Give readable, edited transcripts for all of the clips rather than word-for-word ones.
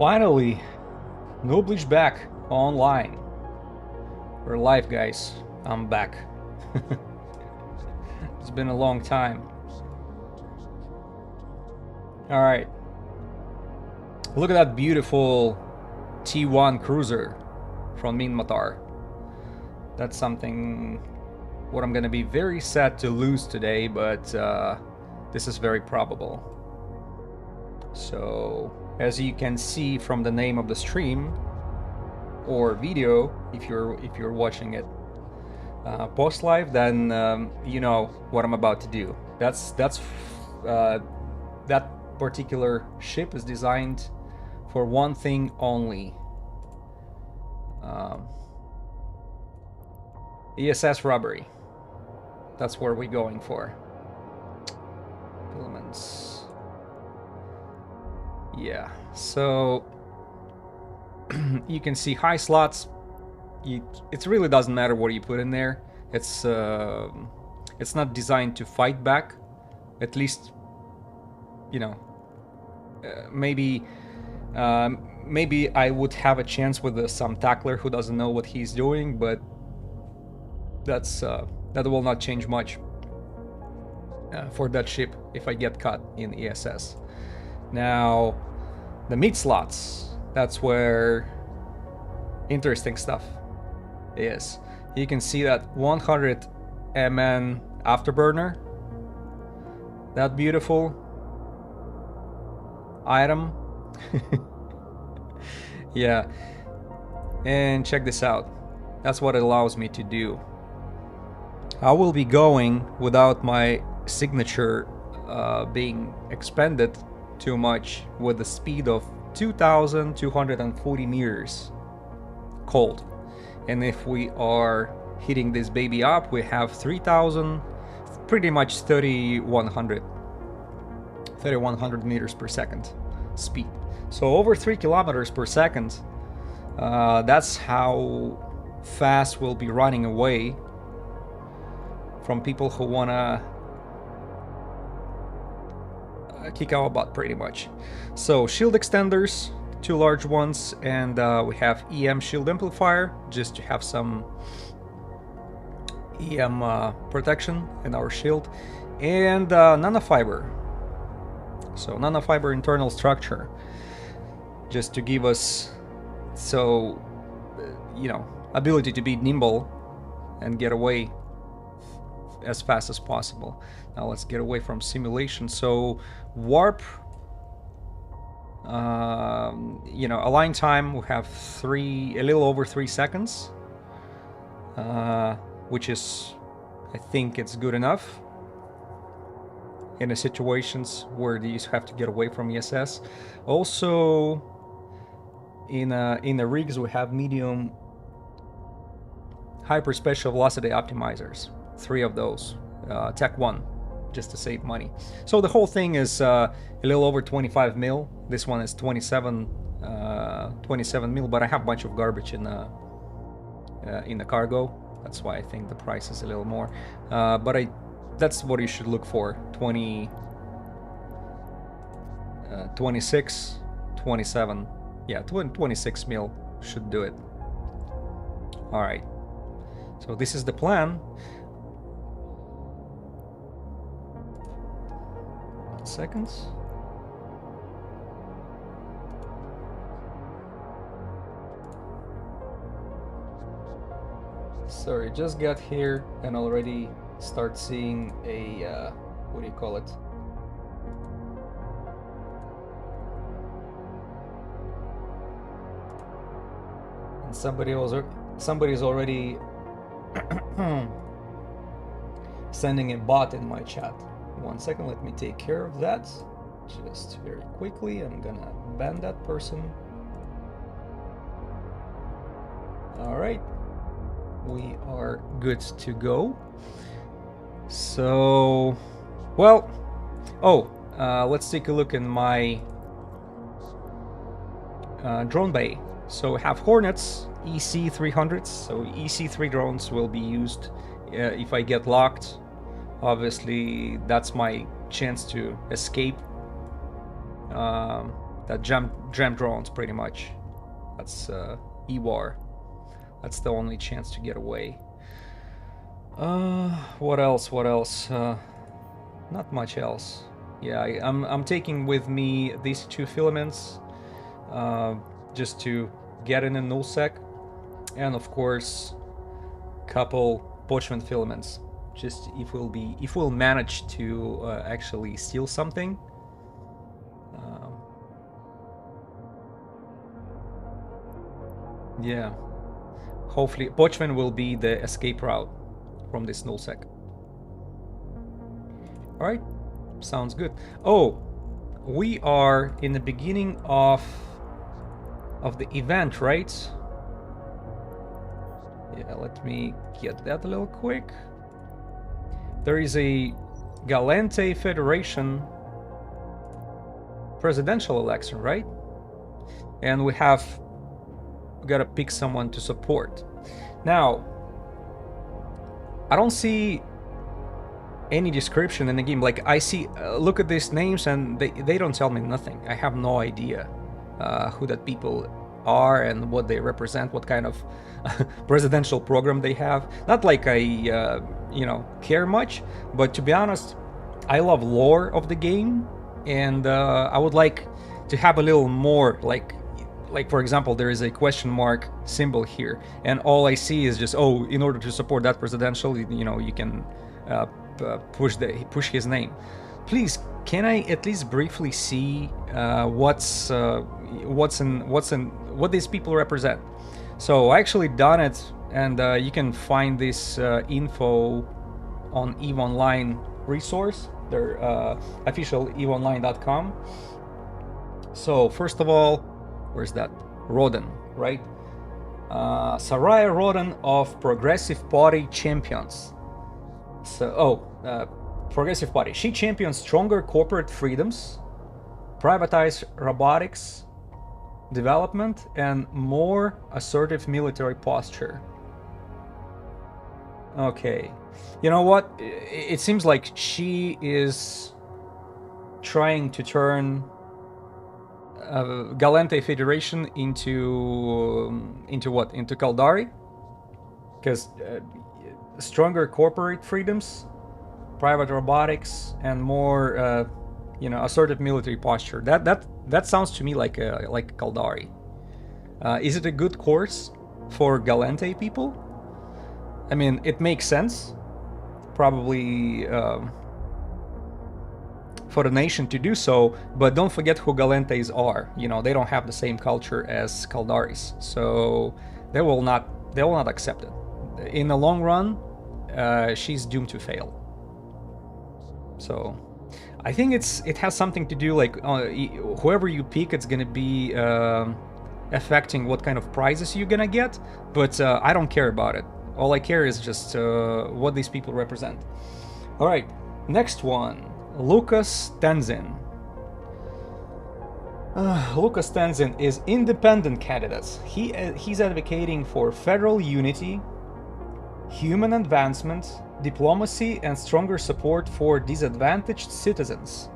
Finally, No Bleach back online. We're live, guys. I'm back. It's been a long time. Alright. Look at that beautiful T1 cruiser from Minmatar. That's something what I'm gonna be very sad to lose today, but this is very probable. So, as you can see from the name of the stream or video, if you're watching it post live, then you know what I'm about to do. That particular ship is designed for one thing only. ESS robbery. That's where we're going for. Elements. Yeah, so you can see high slots. It really doesn't matter what you put in there. It's not designed to fight back. At least, you know, maybe I would have a chance with some tackler who doesn't know what he's doing, but that will not change much for that ship if I get caught in ESS. Now, the mid slots, that's where interesting stuff is. You can see that 100 MN afterburner, that beautiful item. Yeah, and check this out. That's what it allows me to do. I will be going without my signature being expended too much with the speed of 2,240 meters cold. And if we are hitting this baby up, we have 3,000, pretty much 3,100 meters per second speed. So over 3 kilometers per second, that's how fast we'll be running away from people who wanna kick our butt, pretty much. So shield extenders, 2 large ones, and we have EM shield amplifier just to have some EM protection in our shield, and nanofiber. So nanofiber internal structure, just to give us ability to be nimble and get away as fast as possible. Now let's get away from simulation. So warp, align time, we have a little over 3 seconds, which is, I think it's good enough in the situations where you have to get away from ESS. Also, in the rigs we have medium hyper special velocity optimizers, 3 of those, Tech 1, just to save money. So the whole thing is a little over 25 mil. This one is 27 mil, but I have a bunch of garbage in the cargo. That's why I think the price is a little more. But that's what you should look for. 26, 27. Yeah, 26 mil should do it. All right. So this is the plan. Seconds. Sorry, just got here and already start seeing a what do you call it? And somebody's already sending a bot in my chat. 1 second, let me take care of that just very quickly. I'm gonna ban that person. All right, we are good to go. So, well, let's take a look in my drone bay. So we have Hornets, EC300s. So EC3 drones will be used if I get locked. Obviously, that's my chance to escape that jam drones pretty much. That's E-War. That's the only chance to get away. What else? What else? Not much else. Yeah, I'm taking with me these 2 filaments, just to get in a nullsec, and of course, couple parchment filaments, just if we'll manage to actually steal something. Yeah, hopefully parchment will be the escape route from this nullsec. All right, sounds good. Oh, we are in the beginning of the event, right? Yeah, let me get that a little quick. There is a Galente Federation presidential election, right? And we gotta pick someone to support. Now, I don't see any description in the game. Like, I see, look at these names and they don't tell me nothing. I have no idea who that people are and what they represent, what kind of presidential program they have. Not like I, care much, but to be honest, I love lore of the game, and I would like to have a little more, like for example, there is a question mark symbol here, and all I see is just, oh, in order to support that presidential, you can push his name. Please, can I at least briefly see what these people represent? So I actually done it, and you can find this info on EVE Online resource, their official eveonline.com. So first of all, where's that? Roden, right? Saraya Roden of Progressive Party champions. So, Progressive Party. She champions stronger corporate freedoms, privatized robotics development, and more assertive military posture. Okay. You know what? It seems like she is trying to turn Galente Federation into what? Into Caldari? Because stronger corporate freedoms, private robotics, and more assertive military posture. That sounds to me like Caldari. Is it a good course for Galente people? I mean, it makes sense, probably, for the nation to do so, but don't forget who Galentes are. They don't have the same culture as Caldaris, so they will not accept it. In the long run, she's doomed to fail. So I think it has something to do, like, whoever you pick, it's gonna be affecting what kind of prizes you're gonna get, but I don't care about it. All I care is just what these people represent. All right, next one, Lucas Tenzin. Lucas Tenzin is independent candidate. He's advocating for federal unity, human advancement, diplomacy, and stronger support for disadvantaged citizens.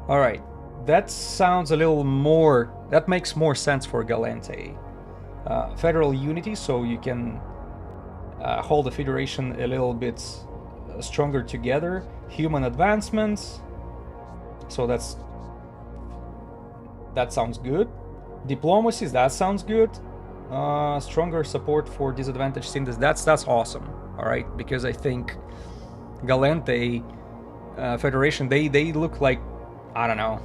All right, that sounds a little more, that makes more sense for Galente. Federal unity, so you can hold the Federation a little bit stronger together. Human advancements, so that sounds good. Diplomacy, that sounds good. Stronger support for disadvantaged citizens, that's awesome. All right, because I think Galente Federation, they look like, I don't know,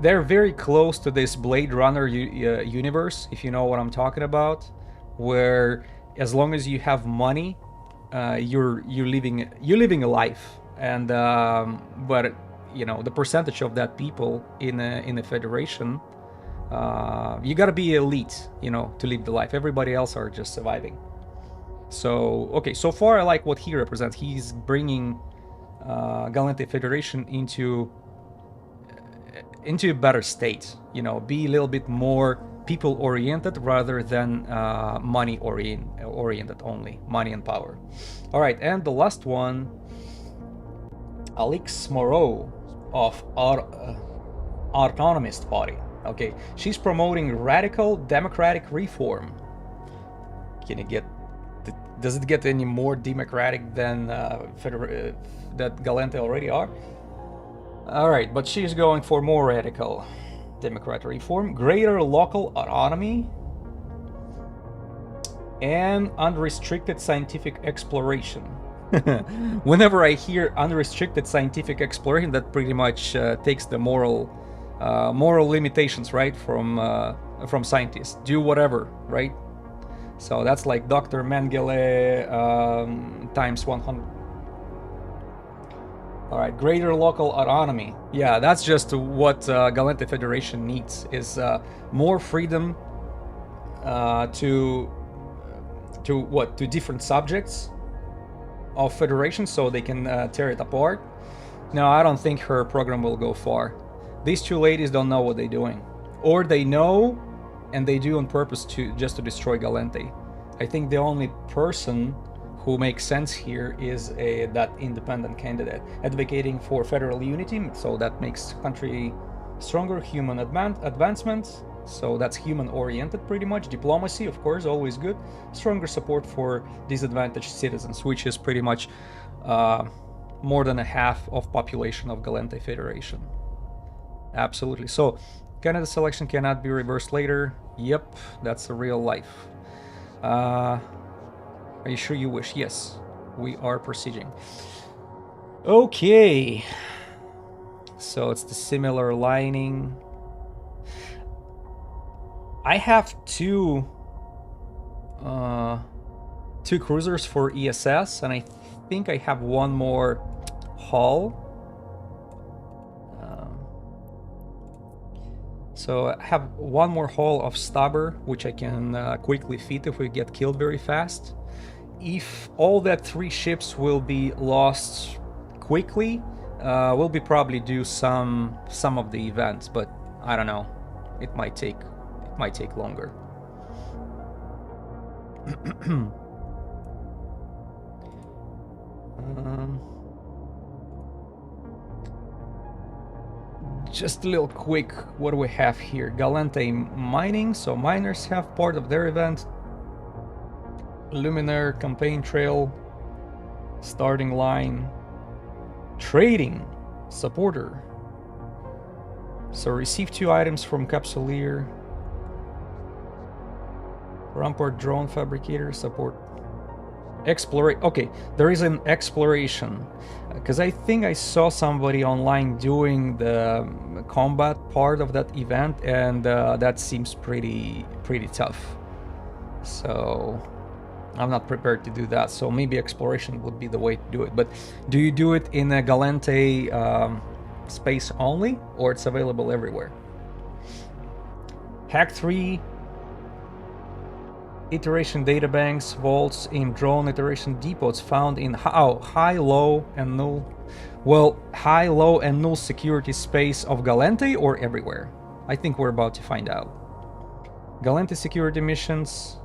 they're very close to this Blade Runner universe, if you know what I'm talking about, where as long as you have money, you're living a life, and but the percentage of that people in a federation, you gotta be elite, to live the life. Everybody else are just surviving. So okay, so far I like what he represents. He's bringing Galente Federation into a better state. Be a little bit more people oriented rather than money oriented only, money and power. All right, and the last one, Alex Moreau. of autonomist party. Okay, she's promoting radical democratic reform. Can you get? Does it get any more democratic than that Galente already are? All right, but she's going for more radical democratic reform, greater local autonomy, and unrestricted scientific exploration. Whenever I hear unrestricted scientific exploration, that pretty much takes the moral limitations, right, from scientists. Do whatever, right? So that's like Dr. Mengele times 100. All right, greater local autonomy. Yeah, that's just what Galente Federation needs, is more freedom to different subjects of Federation, so they can tear it apart. No, I don't think her program will go far. These two ladies don't know what they're doing, or they know and they do on purpose just to destroy Galente. I think the only person who makes sense here is that independent candidate advocating for federal unity, so that makes country stronger, human advancement, so that's human oriented pretty much. Diplomacy, of course, always good. Stronger support for disadvantaged citizens, which is pretty much more than a half of population of Galente Federation. Absolutely. So Canada selection cannot be reversed later. Yep, that's the real life. Are you sure you wish? Yes, we are proceeding. Okay. So it's the similar lining. I have two cruisers for ESS, and I think I have one more hull. So I have one more hull of Stabber, which I can quickly fit if we get killed very fast. If all that 3 ships will be lost quickly, we'll be probably do some of the events, but I don't know. It might take longer. Just a little quick, what do we have here? Galente mining, so miners have part of their event. Luminaire campaign trail, starting line, trading, supporter. So receive 2 items from Capsuleer. Rampart drone fabricator, support. Okay, there is an exploration, because I think I saw somebody online doing the combat part of that event, and that seems pretty tough. So I'm not prepared to do that. So maybe exploration would be the way to do it. But do you do it in a Galente space only, or it's available everywhere? Hack 3. Iteration databanks, vaults in drone iteration depots found in high, low, and null. Well, high, low, and null security space of Galente, or everywhere? I think we're about to find out. Galente security missions.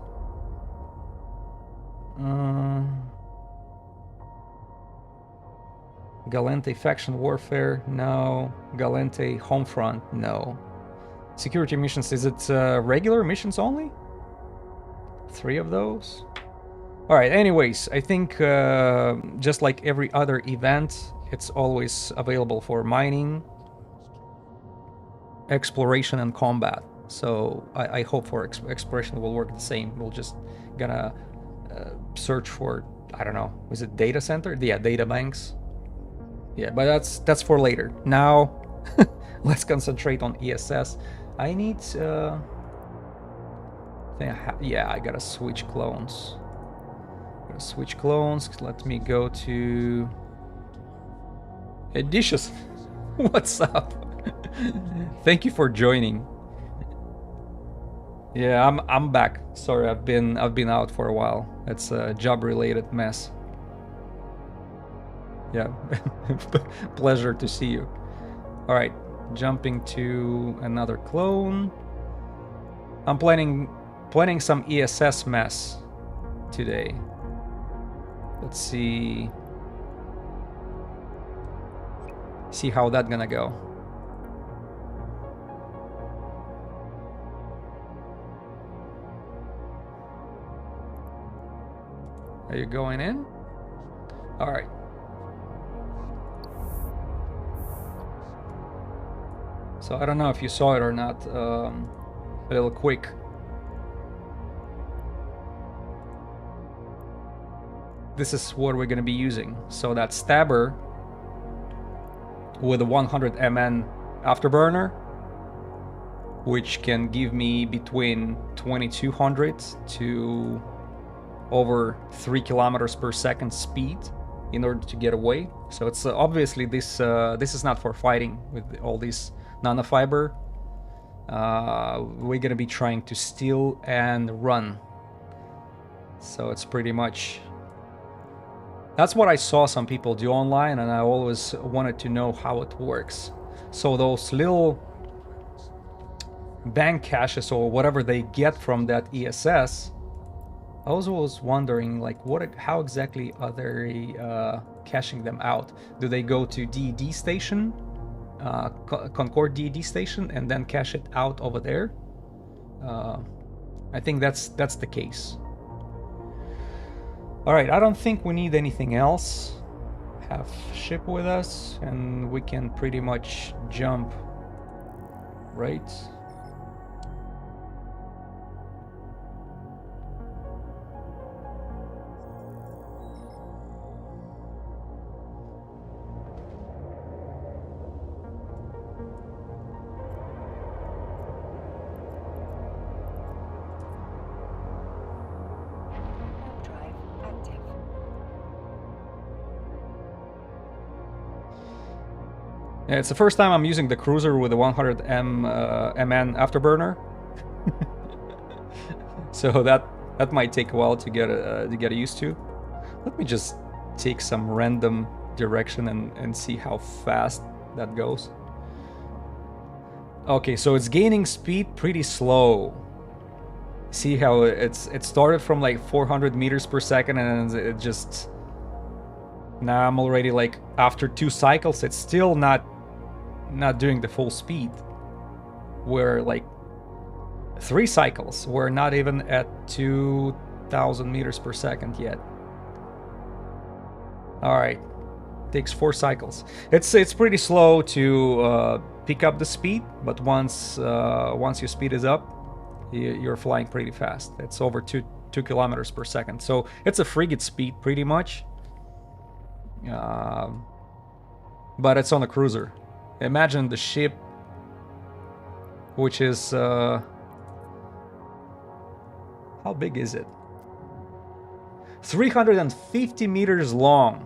Galente faction warfare, no. Galente homefront, no. Security missions, is it regular missions only? 3 of those? Alright, anyways, I think just like every other event, it's always available for mining, exploration, and combat. So I hope for exploration will work the same. We'll just gonna search for, I don't know, is it data center? Yeah, data banks. Yeah, but that's for later. Now, let's concentrate on ESS. I need... yeah, I gotta switch clones. Let me go to Edicious. What's up? Thank you for joining. Yeah, I'm back. Sorry, I've been out for a while. It's a job-related mess. Yeah, pleasure to see you. All right, jumping to another clone. I'm planning some ESS mess today. Let's see. See how that's gonna go. Are you going in? All right. So I don't know if you saw it or not. A little quick. This is what we're gonna be using. So that stabber with a 100 mN afterburner, which can give me between 2200 to over 3 kilometers per second speed in order to get away. So it's obviously this is not for fighting with all these nanofiber. We're gonna be trying to steal and run. So it's pretty much, that's what I saw some people do online, and I always wanted to know how it works. So those little bank caches or whatever they get from that ESS, I was always wondering, like, how exactly are they caching them out? Do they go to DED station, Concord DED station, and then cache it out over there? I think that's the case. All right, I don't think we need anything else. Have ship with us, and we can pretty much jump, right? Yeah, it's the first time I'm using the cruiser with a 100 mN afterburner, so that might take a while to get used to. Let me just take some random direction and see how fast that goes. Okay, so it's gaining speed pretty slow. See how it started from like 400 meters per second, and it just, now I'm already like, after 2 cycles, it's still not doing the full speed. We're like 3 cycles, we're not even at 2000 meters per second yet. All right, takes 4 cycles. It's pretty slow to pick up the speed, but once your speed is up, you're flying pretty fast. It's over 2 kilometers per second, so it's a frigate speed pretty much, but it's on a cruiser. Imagine the ship, which is how big is it? 350 meters long.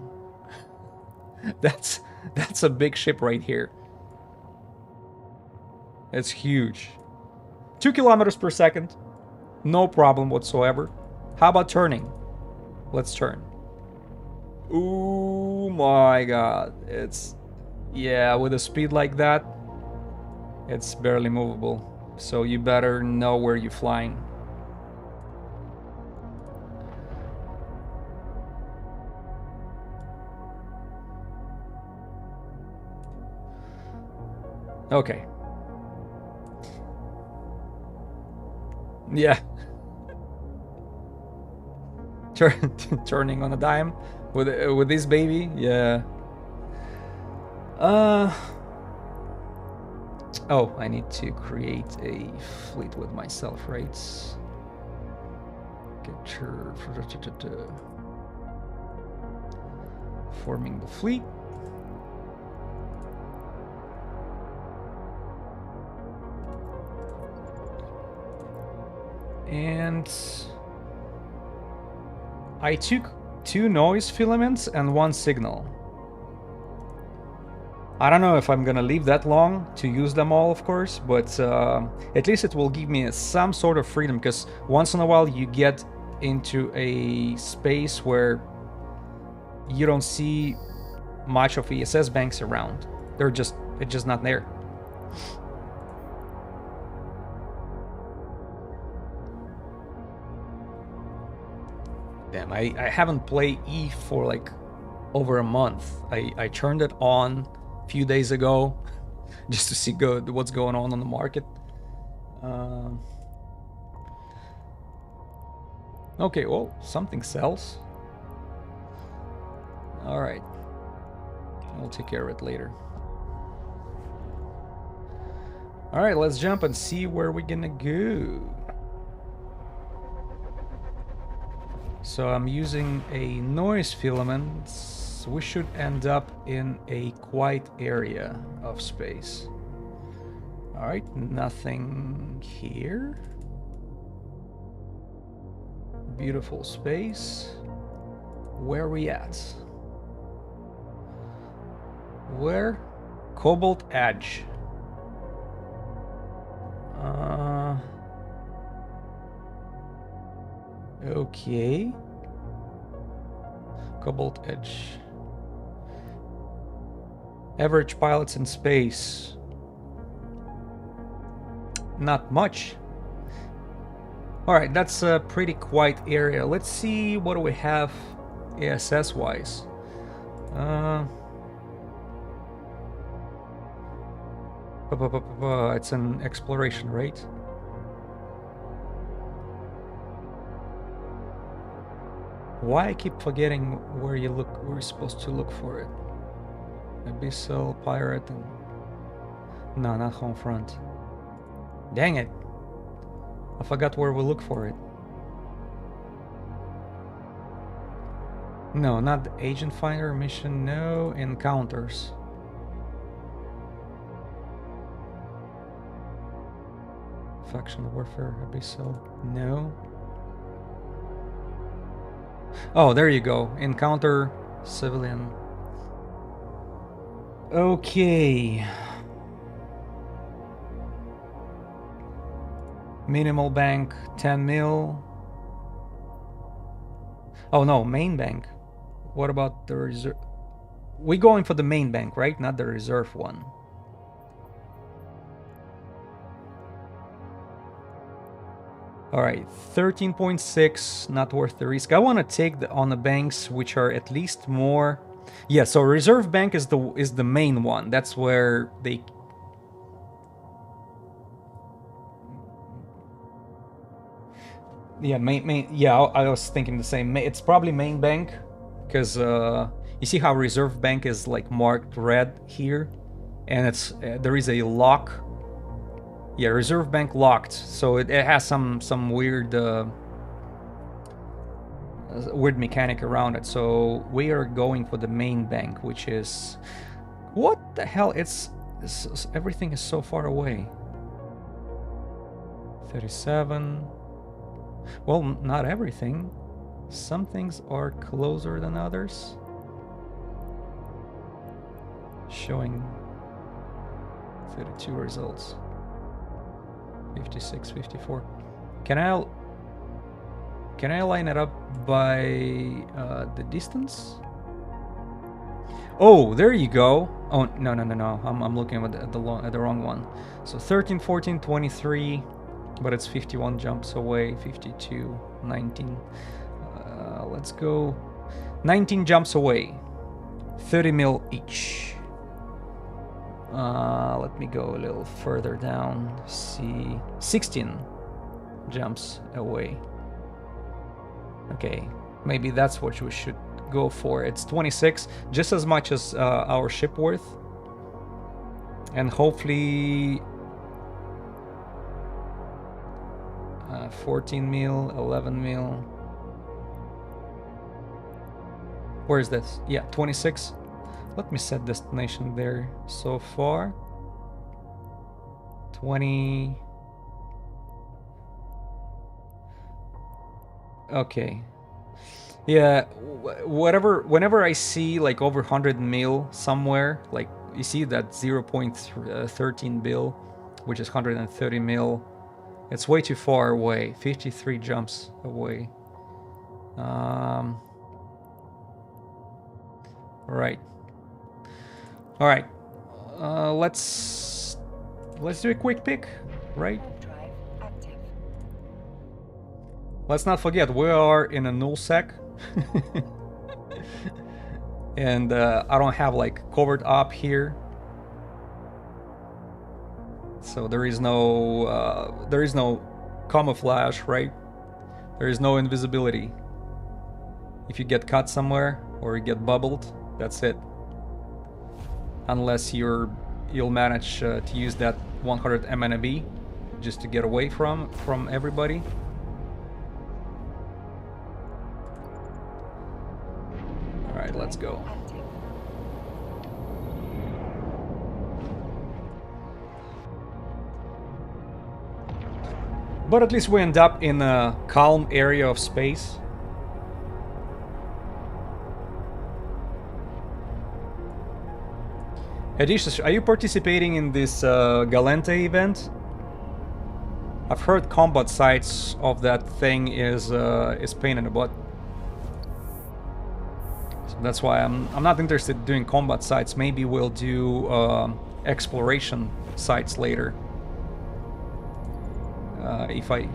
That's a big ship right here. It's huge. 2 kilometers per second, no problem whatsoever. How about turning? Let's turn. Oh my god, yeah, with a speed like that, it's barely movable. So you better know where you're flying. Okay. Yeah. Turning on a dime with this baby, yeah. Oh, I need to create a fleet with myself, right? Get your forming the fleet. And I took 2 noise filaments and 1 signal. I don't know if I'm gonna leave that long to use them all, of course, but at least it will give me some sort of freedom, because once in a while you get into a space where you don't see much of ESS banks around. It's just not there. Damn, I haven't played E for like over a month. I turned it on a few days ago, just to see what's going on the market. Okay, well, something sells. All right, we'll take care of it later. All right, let's jump and see where we're gonna go. So I'm using a noise filament. We should end up in a quiet area of space. All right, nothing here. Beautiful space. Where are we at? Where? Cobalt Edge. Okay. Cobalt Edge. Average pilots in space. Not much. Alright, that's a pretty quiet area. Let's see what do we have ESS wise. It's an exploration, right? Why I keep forgetting where you look, where you're supposed to look for it. Abyssal, Pirate, and... No, not home front. Dang it! I forgot where we look for it. No, not the Agent Finder mission, no. Encounters. Faction Warfare, Abyssal, no. Oh, there you go. Encounter civilian. Okay. Minimal bank, 10 mil. Oh no, main bank. What about the reserve? We're going for the main bank, right? Not the reserve one. Alright, 13.6, not worth the risk. I want to take on the banks which are at least more... Yeah, so reserve bank is the main one. That's where they... Yeah, I was thinking the same. It's probably main bank, because you see how reserve bank is like marked red here, and it's there is a lock. Yeah, reserve bank locked, so it has some weird weird mechanic around it. So we are going for the main bank, which is... What the hell? It's everything is so far away. 37. Well, not everything. Some things are closer than others. Showing 32 results. 56, 54. Can I line it up by the distance? Oh, there you go. Oh, no. I'm looking at the wrong one. So 13, 14, 23, but it's 51 jumps away. 52, 19. Let's go 19 jumps away. 30 mil each. Let me go a little further down. See, 16 jumps away. Okay, maybe that's what we should go for. It's 26, just as much as our ship worth, and hopefully 14 mil, 11 mil. Where is this? Yeah, 26. Let me set destination there. So far 20. Okay. Yeah, whenever I see like over 100 mil somewhere, like you see that 0.13 bill, which is 130 mil, it's way too far away. 53 jumps away. Right. All right, let's do a quick pick, right? Let's not forget we are in a null sec, and I don't have like covered up here, So there is no camouflage, right? There is no invisibility. If you get caught somewhere or you get bubbled, that's it. Unless you'll manage to use that 100 MNB just to get away from everybody. All right, let's go. But at least we end up in a calm area of space. Edishas, are you participating in this Galente event? I've heard combat sites of that thing is pain in the butt. So that's why I'm not interested in doing combat sites. Maybe we'll do exploration sites later. If I...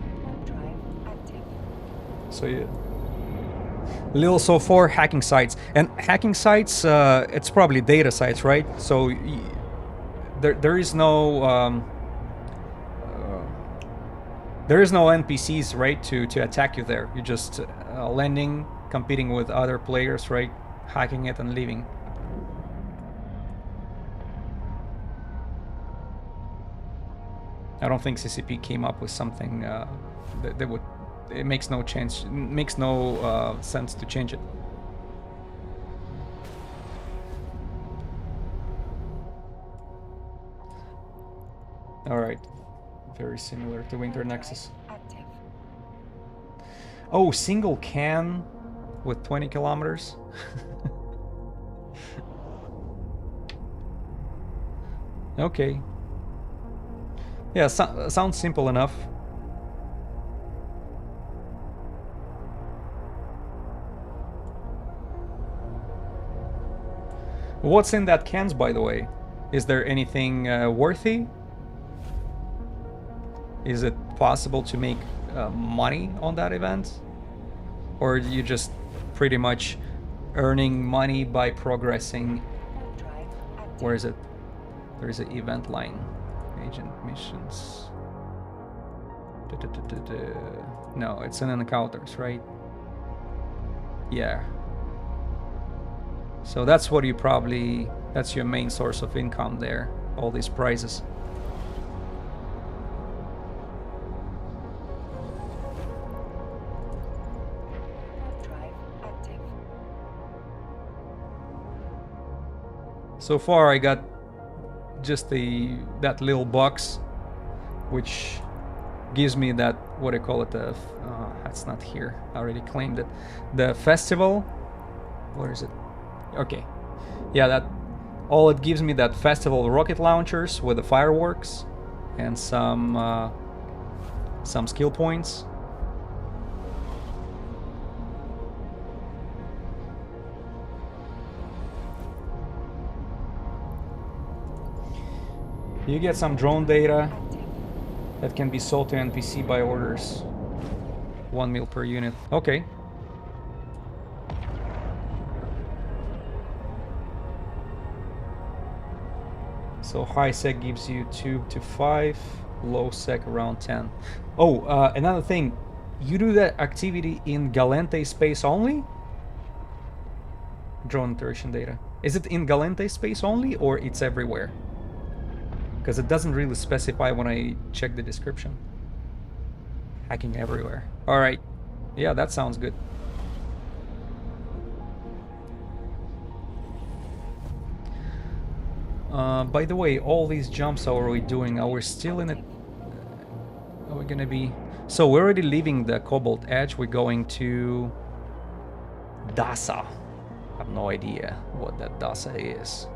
So yeah. Lil, so for hacking sites. And hacking sites, it's probably data sites, right? So there is no... there is no NPCs, right, to attack you there. You're just landing, competing with other players, right? Hacking it and leaving. I don't think CCP came up with something that would... It makes no change. It makes no sense to change it. All right, very similar to Winter Nexus. Oh, single can with 20 kilometers. Okay. Yeah, sounds simple enough. What's in that cans, by the way? Is there anything worthy? Is it possible to make money on that event? Or are you just pretty much earning money by progressing? Where is it? There is an event line. Agent missions. No, it's in encounters, right? Yeah. So that's what you probably... That's your main source of income there. All these prizes. So far I got just that little box, which gives me that, what I call it, that's not here, I already claimed it. The festival, where is it? Okay, yeah, that, all it gives me that festival rocket launchers with the fireworks and some skill points. You get some drone data that can be sold to NPC by orders. 1 mil per unit. Okay. So high sec gives you 2 to 5, low sec around 10. Oh, another thing. You do that activity in Galente space only? Drone interaction data. Is it in Galente space only, or it's everywhere? Because it doesn't really specify when I check the description. Hacking everywhere. Alright. Yeah, that sounds good. By the way, all these jumps are we doing? Are we still in it? Are we gonna be... So we're already leaving the Cobalt Edge. We're going to... Dasa. I have no idea what that Dasa is.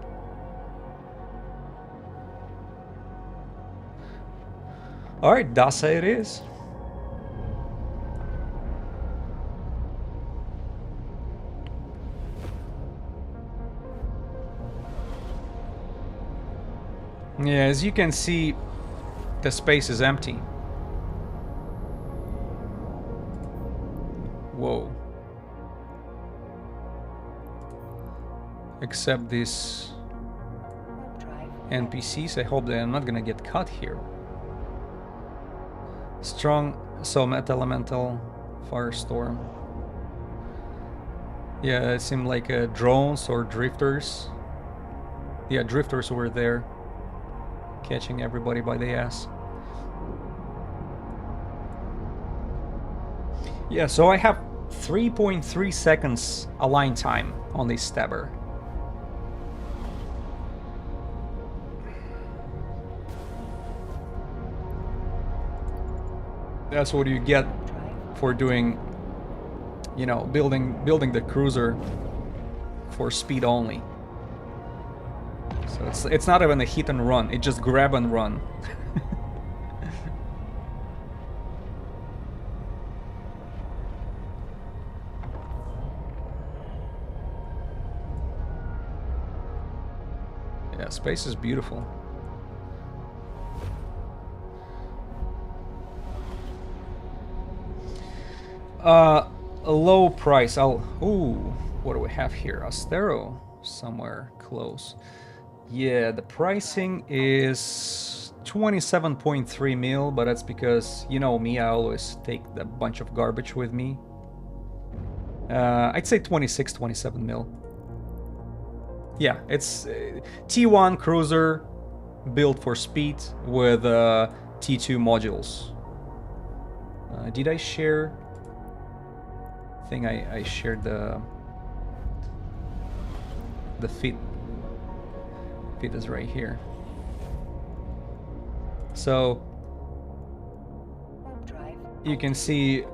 Alright, Dasa it is. Yeah, as you can see, the space is empty. Whoa. Except these NPCs. I hope that I'm not gonna get caught here. Strong Somet Elemental Firestorm. Yeah, it seemed like drones or drifters. Yeah, drifters were there, catching everybody by the ass. Yeah, so I have 3.3 seconds align time on this stabber. That's what you get for doing, you know, building the cruiser for speed only. So it's not even a hit and run, it just grab and run. Yeah, space is beautiful. A low price. Ooh, what do we have here? Astero somewhere close. Yeah, the pricing is 27.3 mil, but that's because, you know me, I always take a bunch of garbage with me. I'd say 26, 27 mil. Yeah, it's T1 cruiser built for speed with T2 modules. Did I share? I think I shared the fit. Fit is right here. So you can see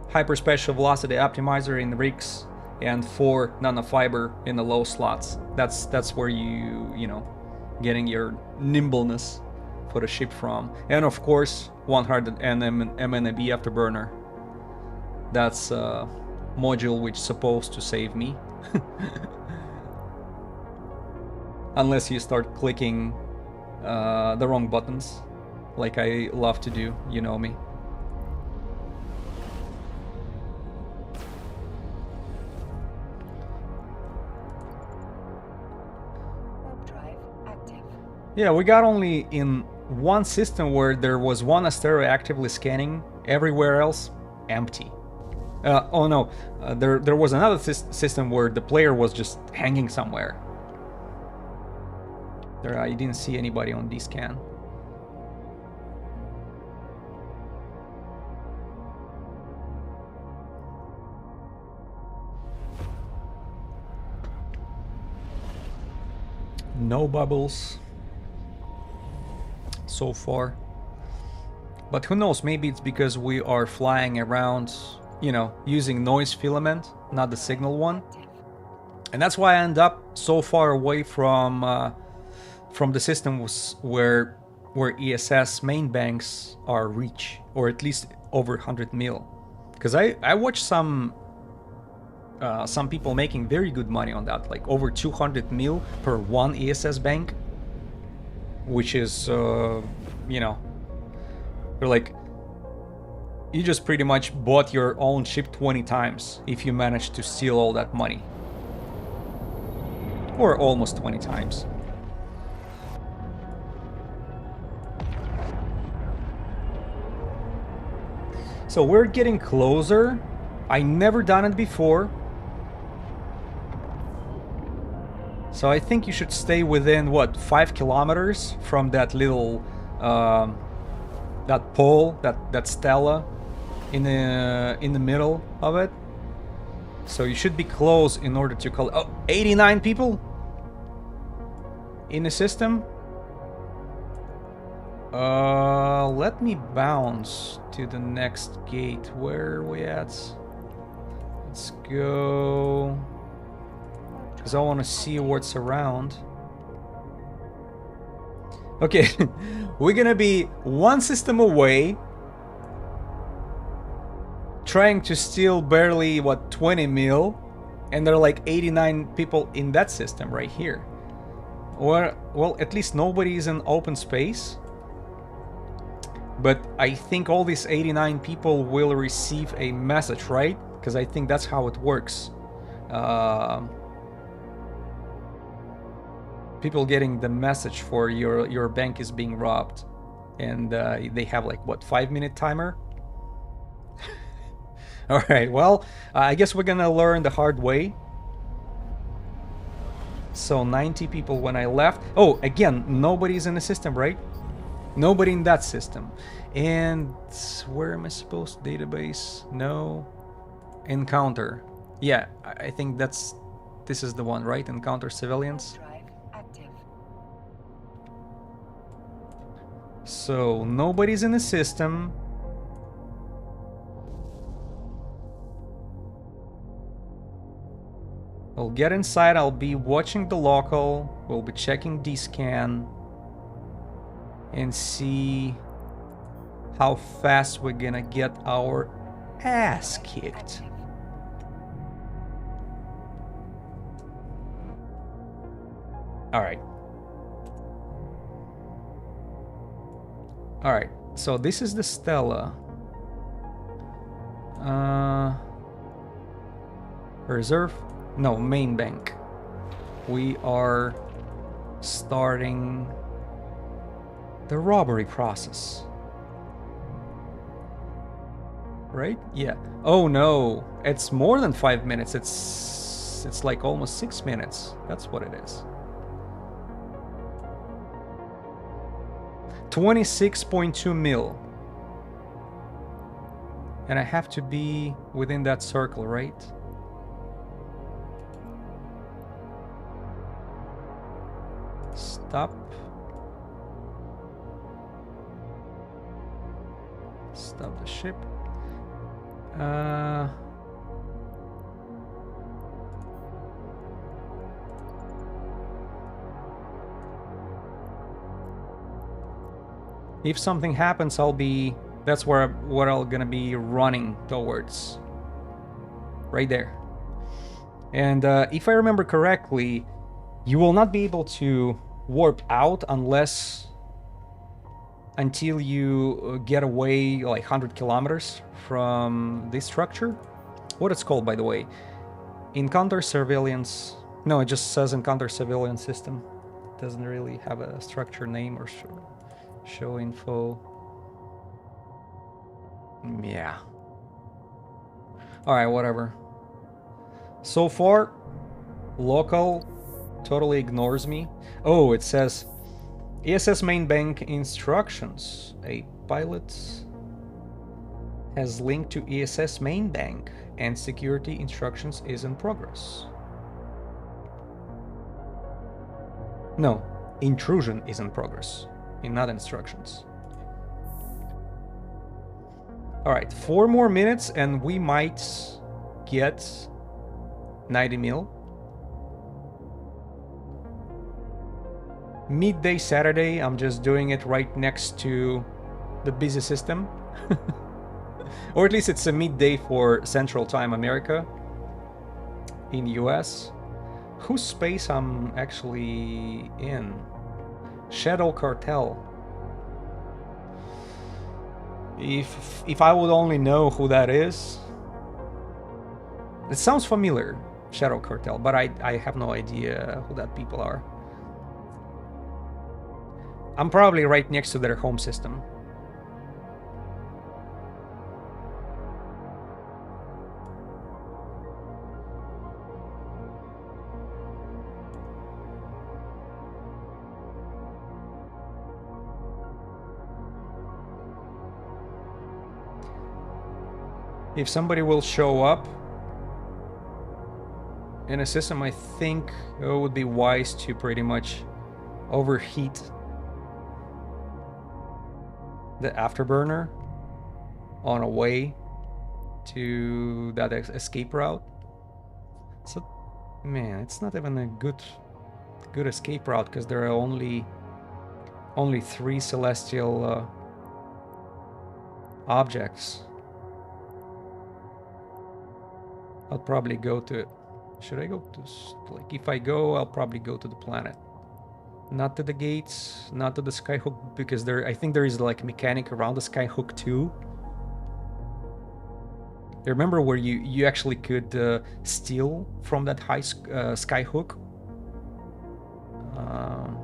hyperspecial velocity optimizer in rigs and 4 nanofiber in the low slots. That's where you know, getting your nimbleness for the ship from. And of course 100 nm MNAB afterburner. That's a module which is supposed to save me. Unless you start clicking the wrong buttons, like I love to do, you know me. Yeah, we got only in one system where there was one Astero actively scanning, everywhere else empty. Oh no, there was another system where the player was just hanging somewhere. There, I didn't see anybody on D-scan. No bubbles so far. But who knows, maybe it's because we are flying around, you know, using noise filament, not the signal one. And that's why I end up so far away from the systems where ESS main banks are reach, or at least over 100 mil. Because I watched some people making very good money on that, like over 200 mil per one ESS bank, which is, you know, like, you just pretty much bought your own ship 20 times if you manage to steal all that money. Or almost 20 times. So we're getting closer. I never done it before. So I think you should stay within, what, 5 kilometers from that little, that pole, that stella in the middle of it. So you should be close in order to call. Oh, 89 people in the system. Let me bounce to the next gate. Where are we at? Let's go, because I want to see what's around. Okay, we're gonna be one system away, trying to steal barely, what, 20 mil, and there are like 89 people in that system right here. Or, well, at least nobody is in open space. But I think all these 89 people will receive a message, right? Because I think that's how it works. People getting the message for your bank is being robbed. and they have like what, 5-minute timer. All right, well, I guess we're gonna learn the hard way. So 90 people when I left. Oh, again, nobody's in the system, right? Nobody in that system. And where am I supposed? Database? No. Encounter. Yeah, I think this is the one, right? Encounter civilians. So nobody's in the system. I'll get inside, I'll be watching the local, we'll be checking D-scan and see how fast we're gonna get our ass kicked. Alright. Alright, so this is the Stella. Reserve? No, main bank. We are starting the robbery process. Right? Yeah. Oh no, it's more than 5 minutes. It's like almost 6 minutes. That's what it is. 26.2 mil. And I have to be within that circle, right? Stop. Stop the ship. If something happens, that's what I'm gonna be running towards. Right there. And if I remember correctly, you will not be able to warp out until you get away like 100 kilometers from this structure. What it's called, by the way. Encounter surveillance. No, it just says encounter surveillance system. It doesn't really have a structure name or show info. Yeah. Alright, whatever. So far, local totally ignores me. Oh, it says ESS main bank instructions. A pilot has linked to ESS main bank and security instructions is in progress. No, intrusion is in progress, not instructions. Alright, 4 more minutes and we might get 90 mil. Midday Saturday, I'm just doing it right next to the busy system. Or at least it's a midday for Central Time America in US. Whose space I'm actually in? Shadow Cartel. If I would only know who that is. It sounds familiar, Shadow Cartel, but I have no idea who that people are. I'm probably right next to their home system. If somebody will show up in a system, I think it would be wise to pretty much overheat the afterburner on a way to that escape route. So, man, it's not even a good escape route because there are only 3 celestial objects. I'll probably go to it. Should I go to, like, if I go, I'll probably go to the planet. Not to the gates, not to the skyhook, because I think there is like a mechanic around the skyhook too. You remember where you actually could steal from that high skyhook? I'm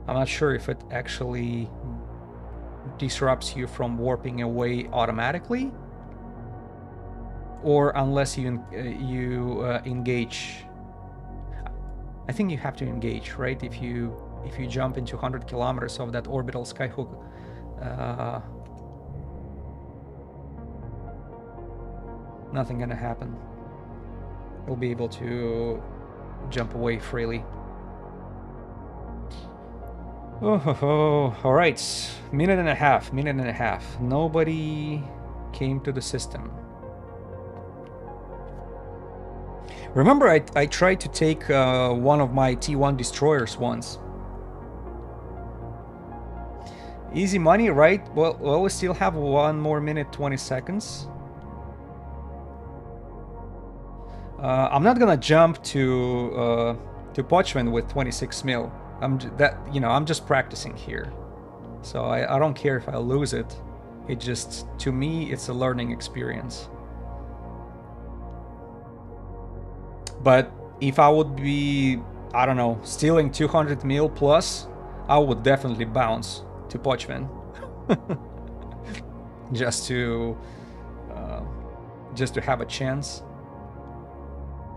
not sure if it actually disrupts you from warping away automatically, or unless you engage. I think you have to engage, right? If you jump into 100 kilometers of that orbital skyhook, nothing gonna happen. You'll be able to jump away freely. Oh, all right. Minute and a half. Nobody came to the system. Remember, I tried to take one of my T1 destroyers once. Easy money, right? Well, we still have 1 more minute, 20 seconds. I'm not gonna jump to Pochven with 26 mil. I'm just practicing here, so I don't care if I lose it. It just, to me, it's a learning experience. But if I would be, I don't know, stealing 200 mil plus, I would definitely bounce to Pochven. just to have a chance.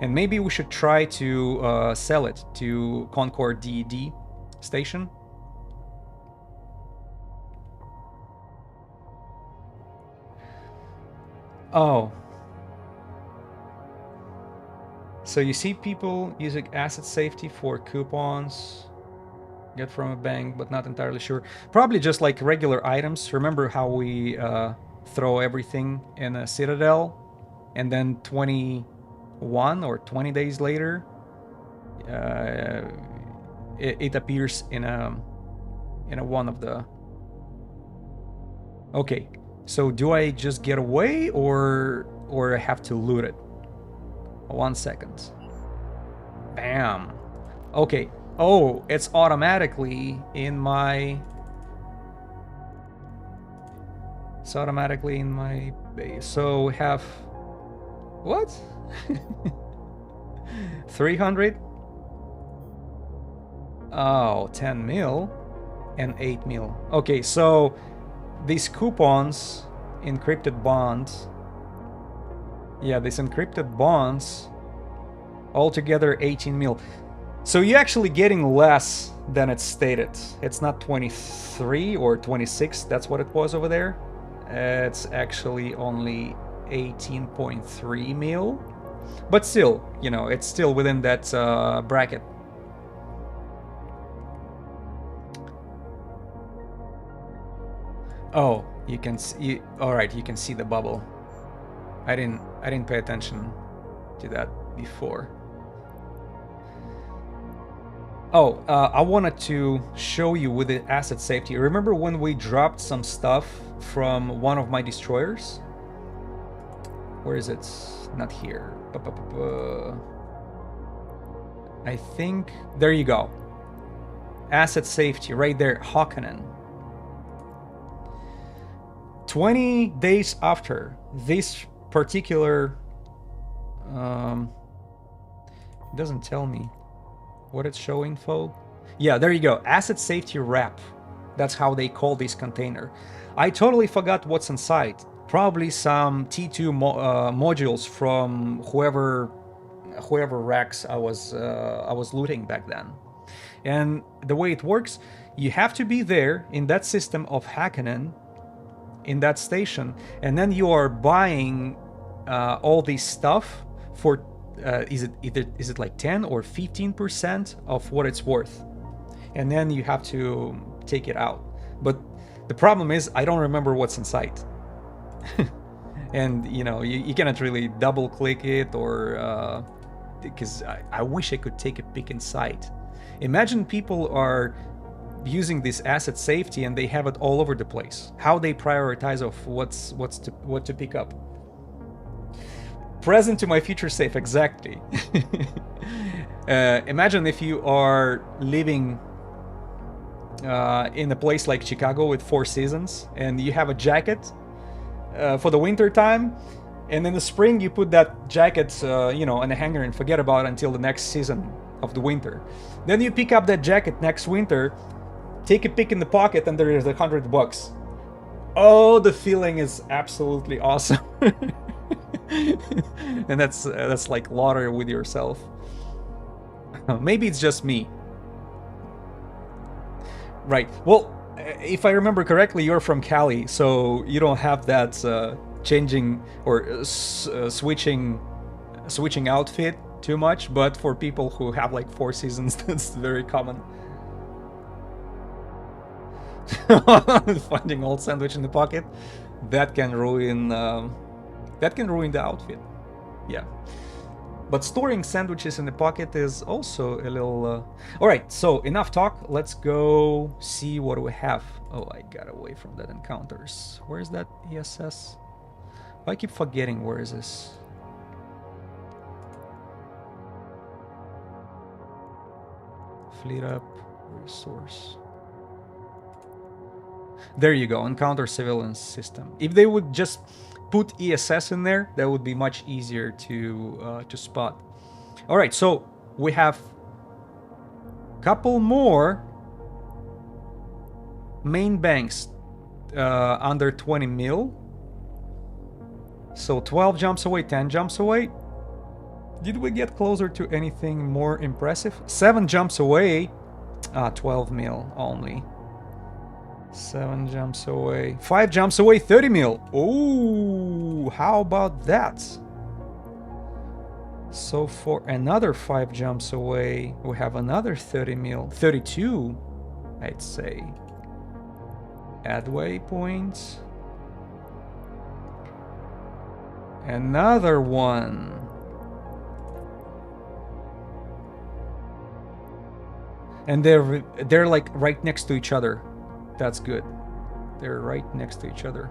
And maybe we should try to sell it to Concord DED station. Oh. So you see people using asset safety for coupons, get from a bank, but not entirely sure. Probably just like regular items. Remember how we throw everything in a Citadel, and then 21 or 20 days later, it appears in a one of the. Okay, so do I just get away or I have to loot it? 1 second. Bam. Okay. Oh, it's automatically in my. It's automatically in my base. So we have. What? 300. Oh, 10 mil and 8 mil. Okay, so these coupons, encrypted bonds. Yeah, these encrypted bonds, altogether 18 mil. So you're actually getting less than it's stated. It's not 23 or 26, that's what it was over there. It's actually only 18.3 mil. But still, you know, it's still within that bracket. Oh, you can see. All right, you can see the bubble. I didn't pay attention to that before. Oh, I wanted to show you with the asset safety. Remember when we dropped some stuff from one of my destroyers? Where is it? Not here. I think there you go. Asset safety right there, Hawkinen. 20 days after this particular it doesn't tell me what it's showing for. Yeah, there you go. Asset safety wrap. That's how they call this container. I totally forgot what's inside. Probably some T2 modules from whoever racks I was looting back then. And the way it works, you have to be there in that system of Hakkinen, in that station, and then you are buying all this stuff for is it like 10 or 15% of what it's worth, and then you have to take it out. But the problem is I don't remember what's inside. And you know, you cannot really double click it, or because I wish I could take a peek inside. Imagine people are using this asset safety and they have it all over the place. How they prioritize of what to pick up. Present to my future safe, exactly. Imagine if you are living in a place like Chicago with 4 seasons, and you have a jacket for the winter time, and in the spring you put that jacket in a hanger and forget about it until the next season of the winter. Then you pick up that jacket next winter, take a pick in the pocket, and there is $100. Oh, the feeling is absolutely awesome. And that's like lottery with yourself. Maybe it's just me. Right. Well, if I remember correctly, you're from Cali, so you don't have that changing or switching outfit too much. But for people who have like 4 seasons, that's very common. Finding old sandwich in the pocket, that can ruin the outfit. Yeah. But storing sandwiches in the pocket is also a little... Alright, so enough talk. Let's go see what we have. Oh, I got away from that encounters. Where is that ESS? I keep forgetting where is this. Fleet up, resource. There you go, encounter civilian system. If they would just put ESS in there, that would be much easier to spot. All right, so we have a couple more main banks under 20 mil. So 12 jumps away, 10 jumps away. Did we get closer to anything more impressive? 7 jumps away. 12 mil only. 7 jumps away. 5 jumps away, 30 mil. Oh, how about that? So for another 5 jumps away, we have another 30 mil. 32, I'd say. Add waypoints. Another one. And they're like right next to each other. That's good. They're right next to each other.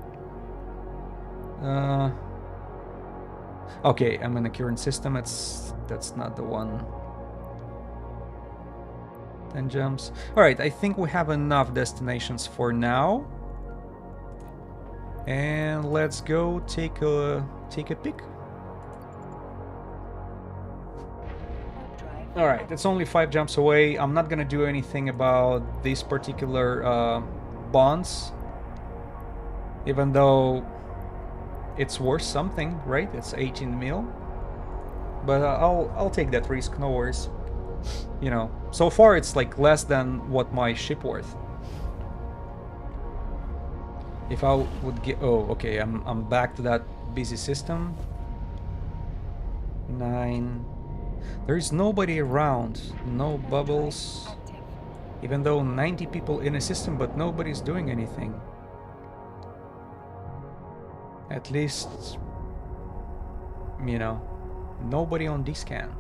Okay, I'm in the current system. That's not the one. 10 jumps. All right, I think we have enough destinations for now. And let's go take a pick. All right, it's only 5 jumps away. I'm not gonna do anything about these particular bonds, even though it's worth something, right? It's 18 mil, but I'll take that risk. No worries. You know, so far it's like less than what my ship worth. If I would get, oh, okay, I'm back to that busy system. 9. There's nobody around, no bubbles, even though 90 people in a system, but nobody's doing anything. At least, you know, nobody on D-scan.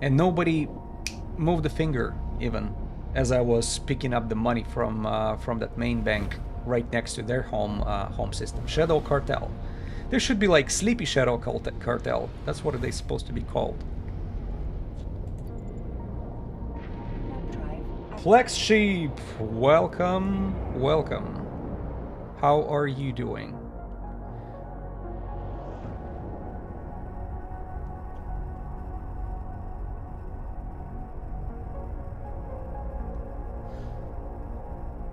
And nobody moved a finger, even, as I was picking up the money from that main bank right next to their home system. Shadow Cartel. There should be like Sleepy Shadow Cartel. That's what they're supposed to be called. Flex Sheep, welcome, welcome. How are you doing?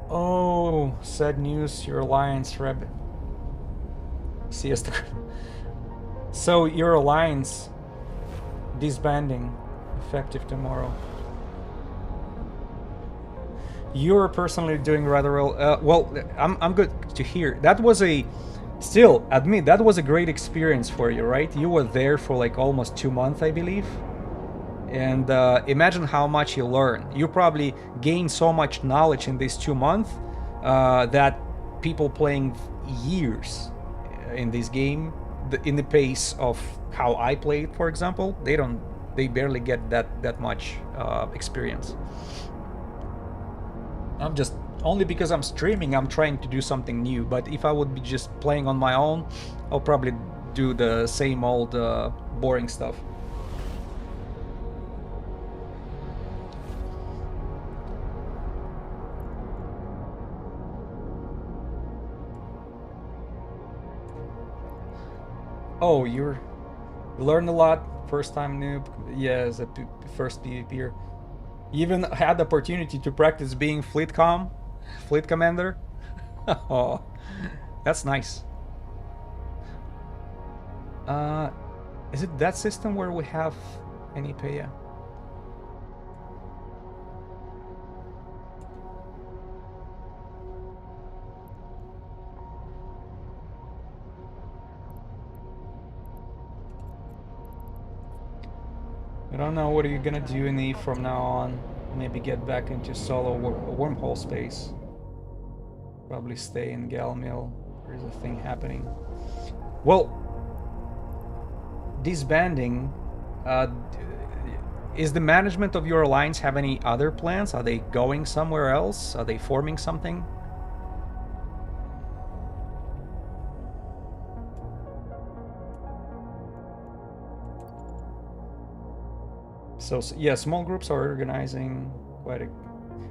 Oh, sad news, your alliance reb. Siesta. So your alliance disbanding, effective tomorrow. You're personally doing rather well. Well, I'm good to hear. That was still admit that was a great experience for you, right? You were there for like almost 2 months, I believe. And imagine how much you learned. You probably gained so much knowledge in these 2 months that people playing years in this game, in the pace of how I played, for example, they barely get that much experience. I'm just, only because I'm streaming, I'm trying to do something new. But if I would be just playing on my own, I'll probably do the same old boring stuff. Oh, you learned a lot. First time noob. Yeah, as a first PvPer. You even had the opportunity to practice being fleet comm. Fleet commander. Oh, that's nice. Is it that system where we have any pay? Yeah. I don't know what are you gonna do in E from now on. Maybe get back into solo wormhole space. Probably stay in Galmill. There's a thing happening. Well, disbanding. Is the management of your alliance have any other plans? Are they going somewhere else? Are they forming something? So yeah, small groups are organizing quite a.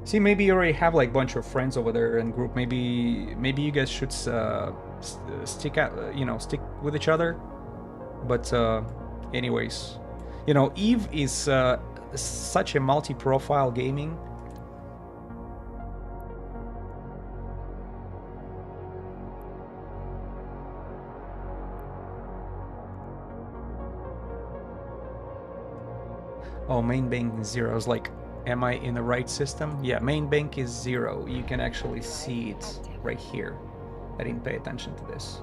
See, maybe you already have like a bunch of friends over there in group. Maybe you guys should stick out, stick with each other. But anyways, Eve is such a multi-profile gaming. Oh, main bank is 0. I was like, am I in the right system? Yeah, main bank is 0. You can actually see it right here. I didn't pay attention to this.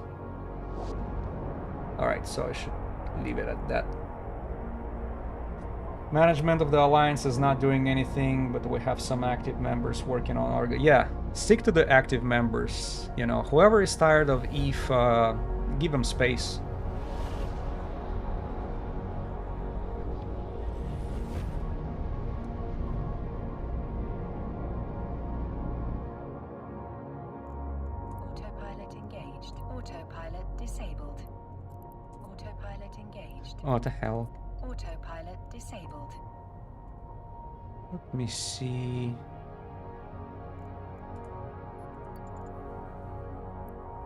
Alright, so I should leave it at that. Management of the alliance is not doing anything, but we have some active members working on our... Yeah, stick to the active members. Whoever is tired of Eve, give them space. Oh, what the hell? Autopilot disabled. Let me see.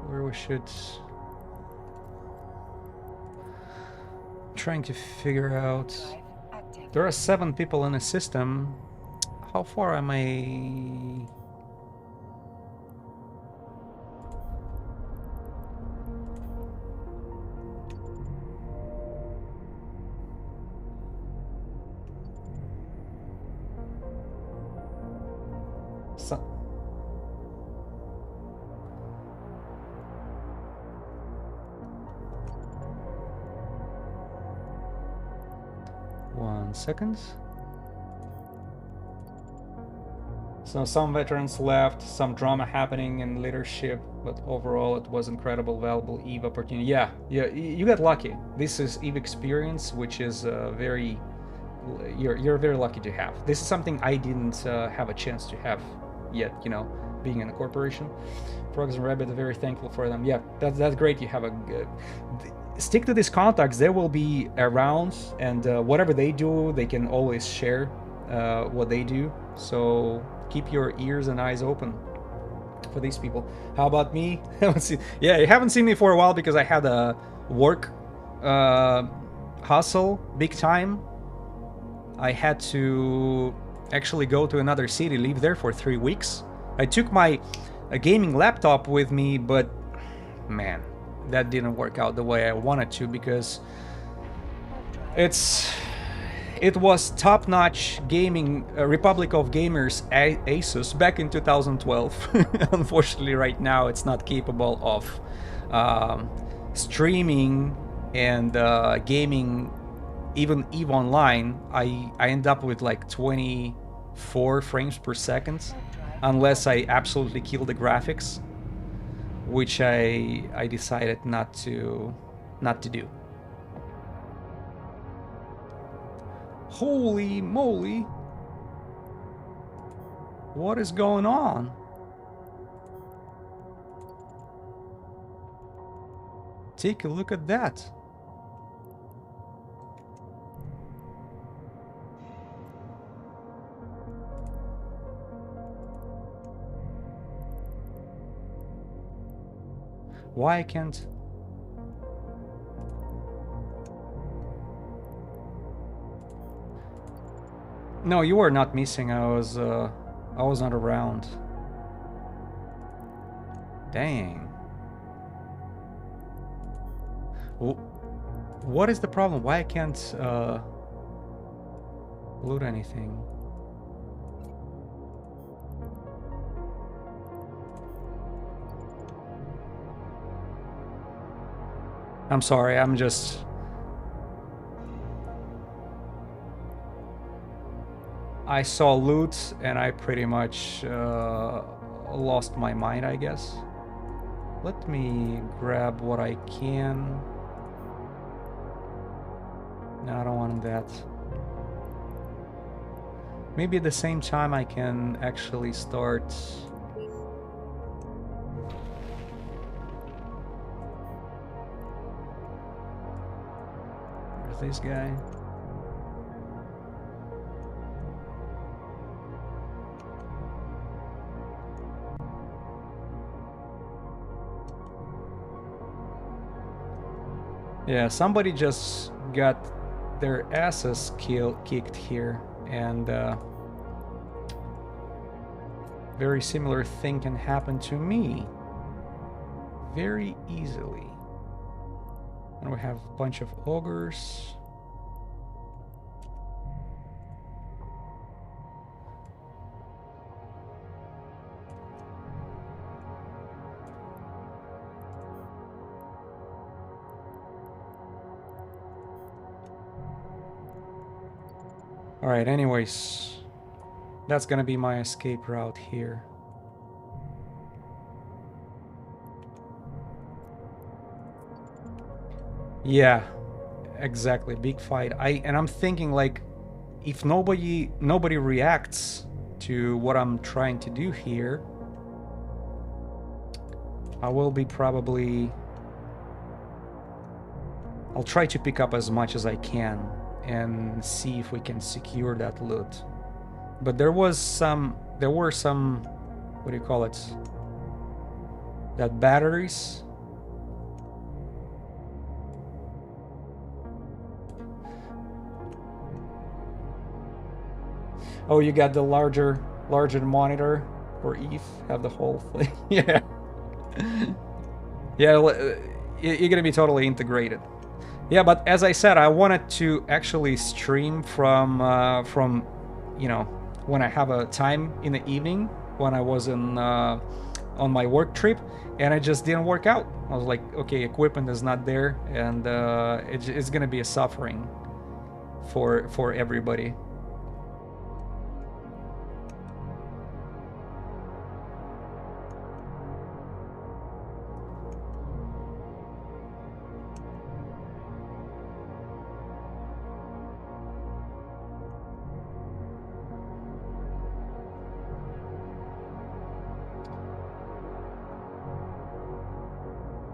Where we should... Trying to figure out... There are 7 people in the system. How far am I... Seconds. So some veterans left, some drama happening in leadership, but overall it was incredible, valuable Eve opportunity. Yeah, you got lucky. This is Eve experience, which is very, you're very lucky to have. This is something I didn't have a chance to have yet, being in a corporation. Frogs and Rabbit are very thankful for them. Yeah, that's great. You have a good... Stick to these contacts. They will be around, and whatever they do, they can always share what they do. So keep your ears and eyes open for these people. How about me? Yeah, you haven't seen me for a while because I had a work hustle big time. I had to actually go to another city, live there for 3 weeks. I took my gaming laptop with me, but man, that didn't work out the way I wanted to, because it was top-notch gaming, Republic of Gamers Asus back in 2012. Unfortunately, right now it's not capable of streaming and gaming, even EVE Online. I end up with like 24 frames per second, unless I absolutely kill the graphics, which I decided not to do. Holy moly! What is going on? Take a look at that. Why I can't... No, you were not missing. I was not around. Dang. What is the problem? Why I can't loot anything? I'm sorry, I'm just... I saw loot and I pretty much lost my mind, I guess. Let me grab what I can. No, I don't want that. Maybe at the same time I can actually start... Where's this guy? Yeah, somebody just got their asses kicked here, and very similar thing can happen to me very easily. And we have a bunch of ogres. Alright, anyways, that's gonna be my escape route here. Yeah, exactly, big fight. And I'm thinking, like, if nobody reacts to what I'm trying to do here, I will be probably... I'll try to pick up as much as I can and see if we can secure that loot. But there were some, what do you call it? That batteries. Oh, you got the larger monitor for Eve, have the whole thing. Yeah. Yeah, you're gonna be totally integrated. Yeah, but as I said, I wanted to actually stream from you know, when I have a time in the evening when I was on my work trip, and it just didn't work out. I was like, okay, equipment is not there, and it's gonna be a suffering for everybody.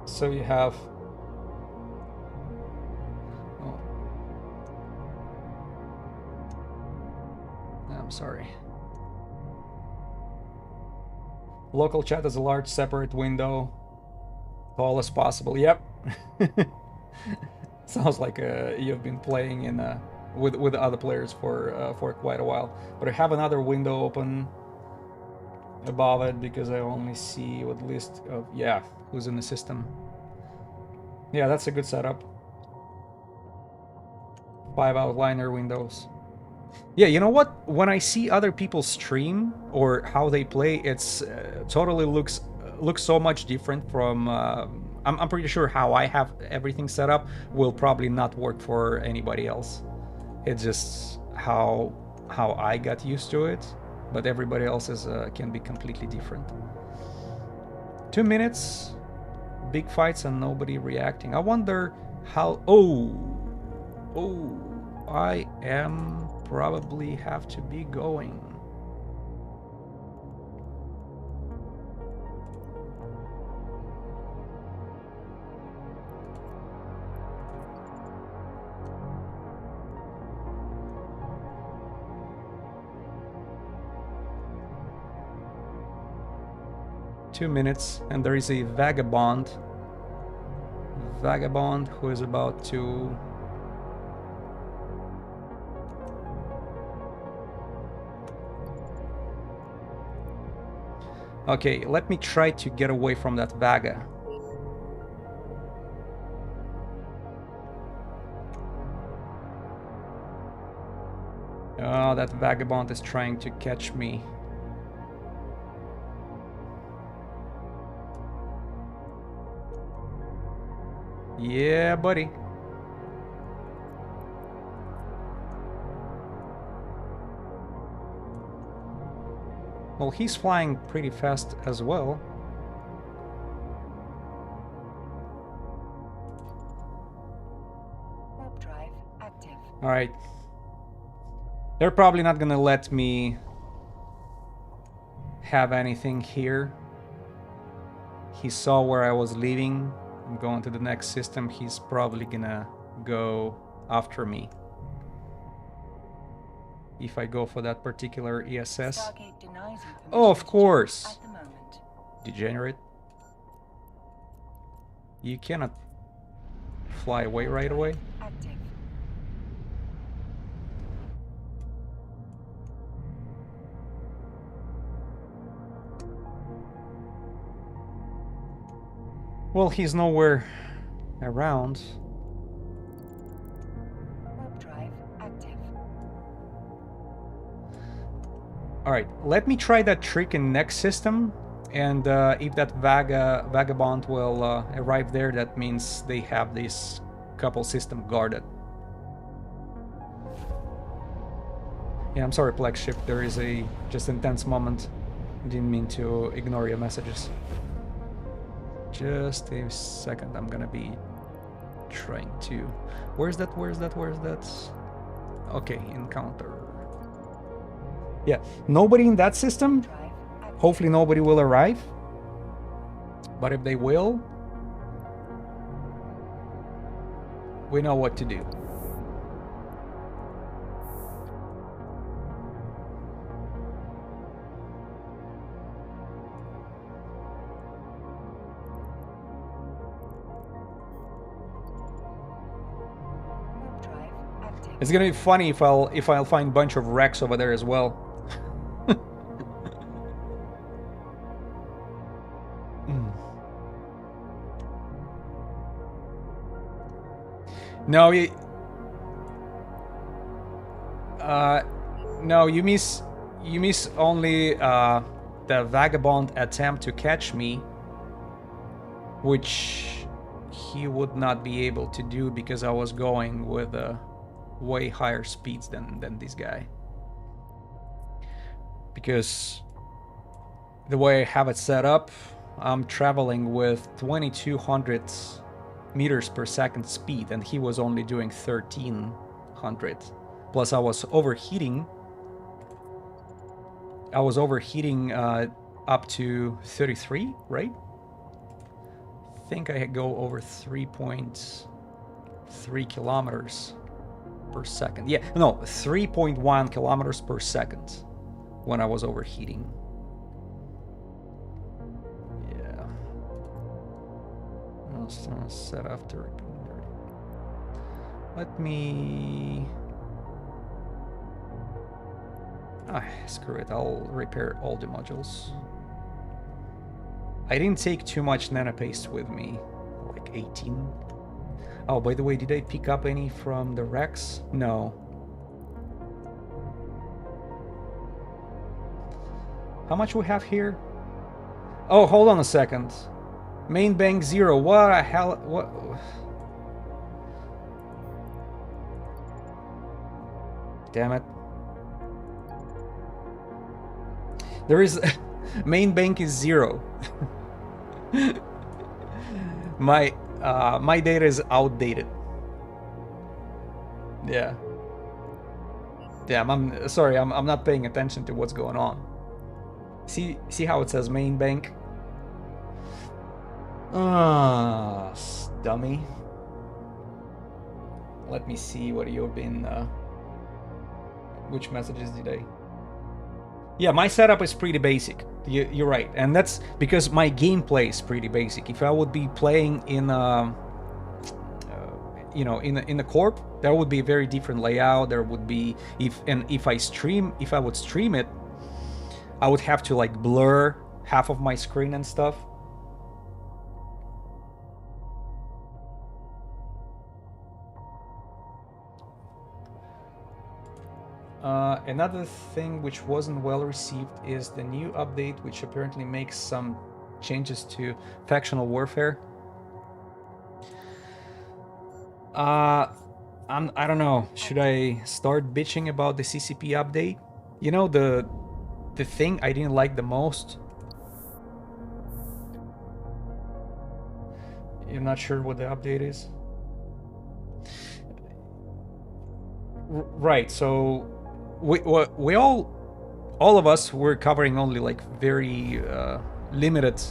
So you have... Oh. I'm sorry. Local chat is a large separate window. Tall as possible. Yep. Sounds like you've been playing in with other players for quite a while. But I have another window open above it because I only see what list of... Yeah, who's in the system. Yeah, that's a good setup. 5 outliner windows. Yeah, you know what? When I see other people stream or how they play, it's totally looks so much different from... I'm pretty sure how I have everything set up will probably not work for anybody else. It's just how I got used to it, but everybody else's can be completely different. 2 minutes, big fights and nobody reacting. I wonder how... Oh, I am probably have to be going. Two minutes, and there is a vagabond who is about to... Okay, let me try to get away from that Vaga. Oh, that vagabond is trying to catch me. Yeah, buddy. Well, he's flying pretty fast as well. Warp drive active. All right. They're probably not gonna let me have anything here. He saw where I was leaving. I'm going to the next system. He's probably gonna go after me if I go for that particular ESS. Stargate denies you Oh, of permission to course. at the moment. Degenerate. You cannot fly away right away. Active. Well, he's nowhere around. Warp drive active. All right, let me try that trick in next system, and if that vagabond will arrive there, that means they have this couple system guarded. Yeah, I'm sorry, Plex Ship. There is a just intense moment. Didn't mean to ignore your messages. Just a second. I'm gonna be trying to. Where's that? Where's that? Where's that? Okay, encounter. Yeah, nobody in that system. Hopefully nobody will arrive. But if they will, we know what to do. Warp drive active. It's gonna be funny if I'll find a bunch of wrecks over there as well. No, no, you miss only the vagabond attempt to catch me, which he would not be able to do because I was going with way higher speeds than this guy. Because the way I have it set up, I'm traveling with 2200 meters per second speed, and he was only doing 1300. Plus I was overheating. Up to 33, right? I think I go over 3.3 kilometers per second. Yeah, no, 3.1 kilometers per second when I was overheating. Set after. Let me. Screw it. I'll repair all the modules. I didn't take too much nanopaste with me, like 18. Oh, by the way, did I pick up any from the Rex? No. How much we have here? Oh, hold on a second. Main bank 0. What the hell? What? Damn it. There is. Main bank is 0. My data is outdated. Yeah. Damn, I'm sorry. I'm not paying attention to what's going on. See how it says main bank? Dummy. Let me see what you've been. Which messages did I? Yeah, my setup is pretty basic. You're right, and that's because my gameplay is pretty basic. If I would be playing in in the corp, there would be a very different layout. There would be if I would stream it, I would have to like blur half of my screen and stuff. Another thing which wasn't well received is the new update, which apparently makes some changes to factional warfare. I don't know. Should I start bitching about the CCP update? You know, the thing I didn't like the most. You're not sure what the update is? Right. So we all of us were covering only like very limited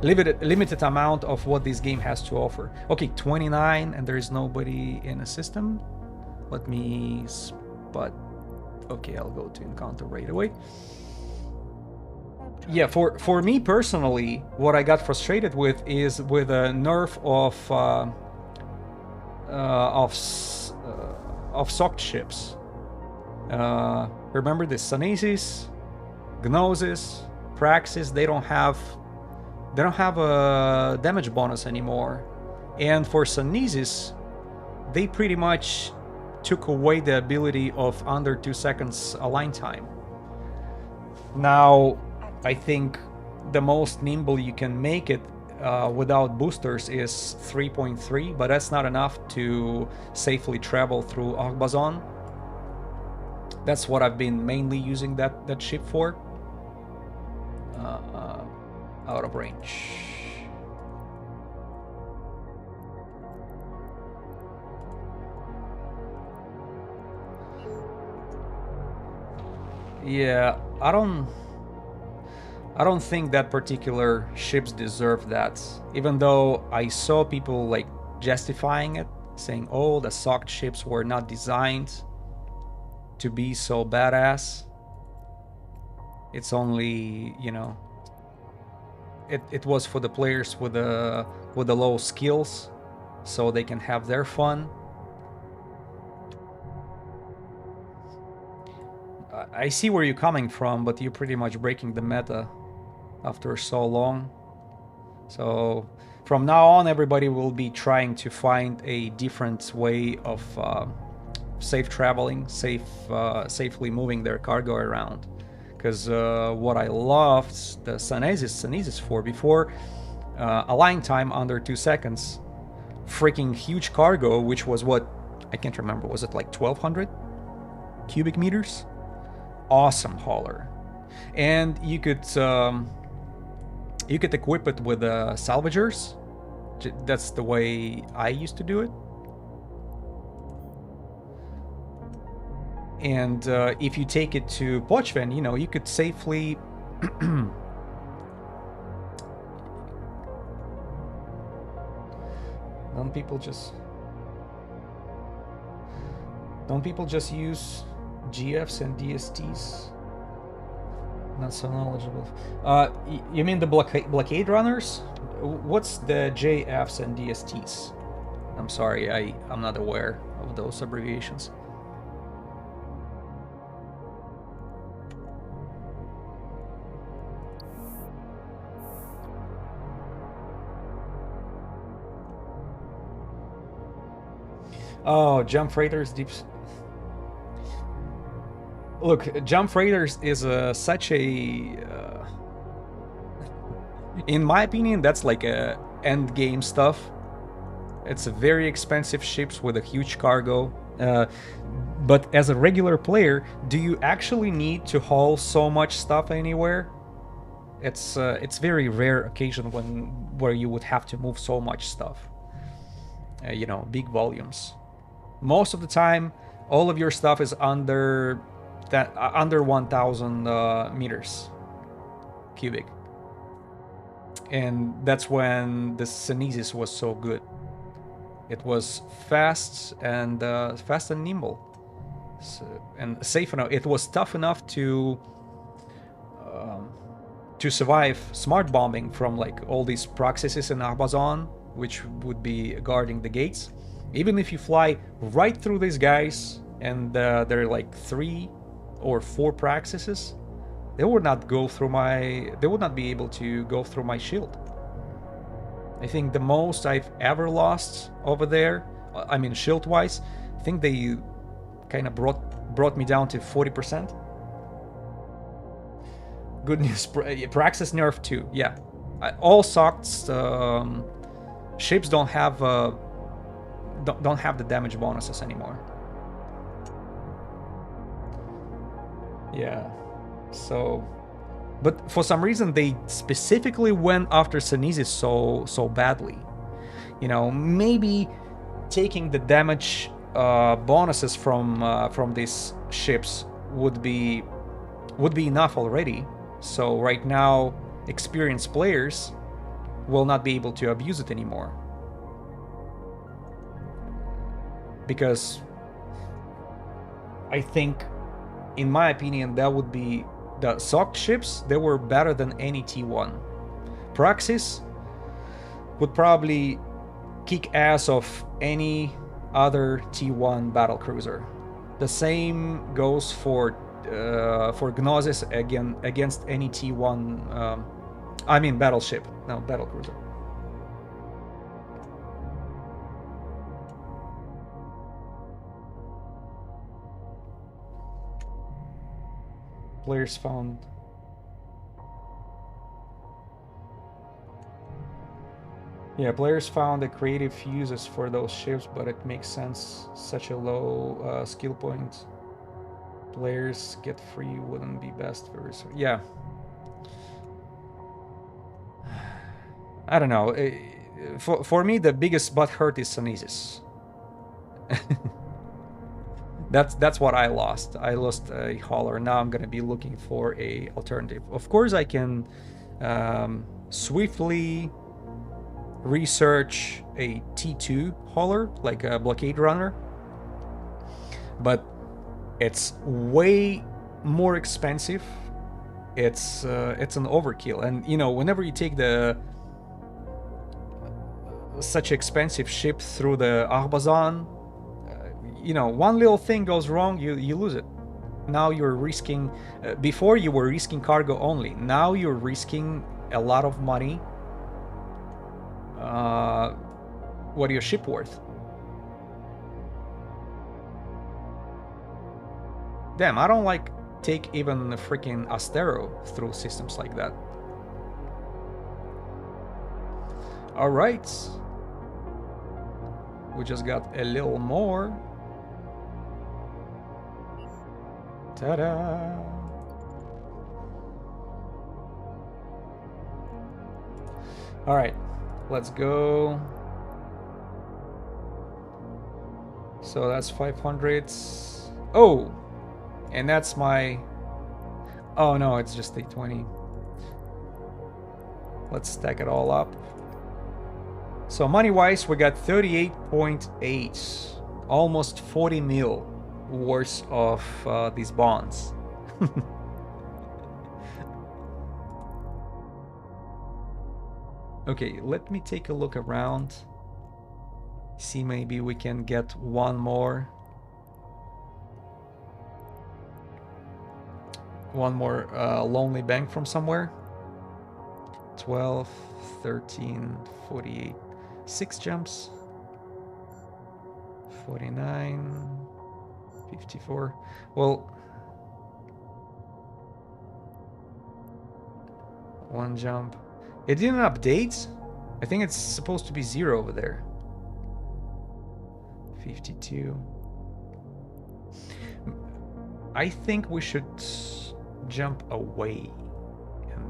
limited amount of what this game has to offer. Okay, 29, and there is nobody in a system. Let me spot. Okay, I'll go to encounter right away. Yeah, for me personally, what I got frustrated with is with a nerf of socked ships. Remember the Sunesis, Gnosis, Praxis? They don't have a damage bonus anymore, and for Sunesis, they pretty much took away the ability of under 2 seconds align time. Now, I think the most nimble you can make it without boosters is 3.3, but that's not enough to safely travel through Agbazon. That's what I've been mainly using that ship for. Out of range. Yeah, I don't think that particular ships deserve that. Even though I saw people like justifying it, saying, "Oh, the socked ships were not designed to be so badass." It's only, you know, it was for the players with the low skills, so they can have their fun. I see where you're coming from, but you're pretty much breaking the meta after so long. So from now on, everybody will be trying to find a different way of safe traveling, safely moving their cargo around. Because what I loved the Sunesis for before, align time under 2 seconds, freaking huge cargo, which was what, I can't remember, was it like 1200 cubic meters? Awesome hauler. And you could equip it with salvagers. That's the way I used to do it. And if you take it to Pochven, you know, you could safely don't people just use GFs and DSTs? Not so knowledgeable. You mean the blockade runners? What's the JFs and DSTs? I'm sorry, I'm not aware of those abbreviations. Oh, jump freighters, deep. Look, jump freighters is such a. In my opinion, that's like a end game stuff. It's a very expensive ships with a huge cargo. But as a regular player, do you actually need to haul so much stuff anywhere? It's very rare occasion where you would have to move so much stuff. You know, big volumes. Most of the time, all of your stuff is under 1,000 meters cubic, and that's when the Sunesis was so good. It was fast and nimble, and safe enough. It was tough enough to survive smart bombing from like all these praxises in Arbazon, which would be guarding the gates. Even if you fly right through these guys, and there are like 3 or 4 praxises, they would not go through my. They would not be able to go through my shield. I think the most I've ever lost over there, I mean shield-wise, I think they kind of brought me down to 40%. Good news, Praxis nerf too. Yeah, all Sock's ships don't have the damage bonuses anymore. Yeah, so, but for some reason they specifically went after Sanesis so badly. You know, maybe taking the damage bonuses from these ships would be enough already. So right now, experienced players will not be able to abuse it anymore. Because I think, in my opinion, that would be the Sock ships. They were better than any T1. Praxis would probably kick ass of any other T1 battlecruiser. The same goes for Gnosis against any T1. I mean battleship, no battlecruiser. Players found. Yeah, players found the creative uses for those ships, but it makes sense. Such a low skill point. Players get free wouldn't be best for us. Yeah. I don't know. For me, the biggest butt hurt is Sanesis. That's what I lost. I lost a hauler. Now I'm gonna be looking for a alternative. Of course, I can swiftly research a T2 hauler, like a blockade runner, but it's way more expensive. It's an overkill, and you know, whenever you take such expensive ship through the Arbazan, you know, one little thing goes wrong, you lose it. Now you're risking. Before you were risking cargo only. Now you're risking a lot of money. What are your ship worth? Damn, I don't like take even a freaking Astero through systems like that. Alright. We just got a little more. Ta-da! Alright, let's go. So that's 500. Oh! And that's my... Oh no, it's just 820. Let's stack it all up. So money-wise, we got 38.8. Almost 40 mil worth of these bonds. Okay, let me take a look around. See, maybe we can get one more. One more lonely bank from somewhere. 12, 13, 48. 6 jumps. 49, 54. Well, one jump. It didn't update. I think it's supposed to be 0 over there. 52. I think we should jump away. And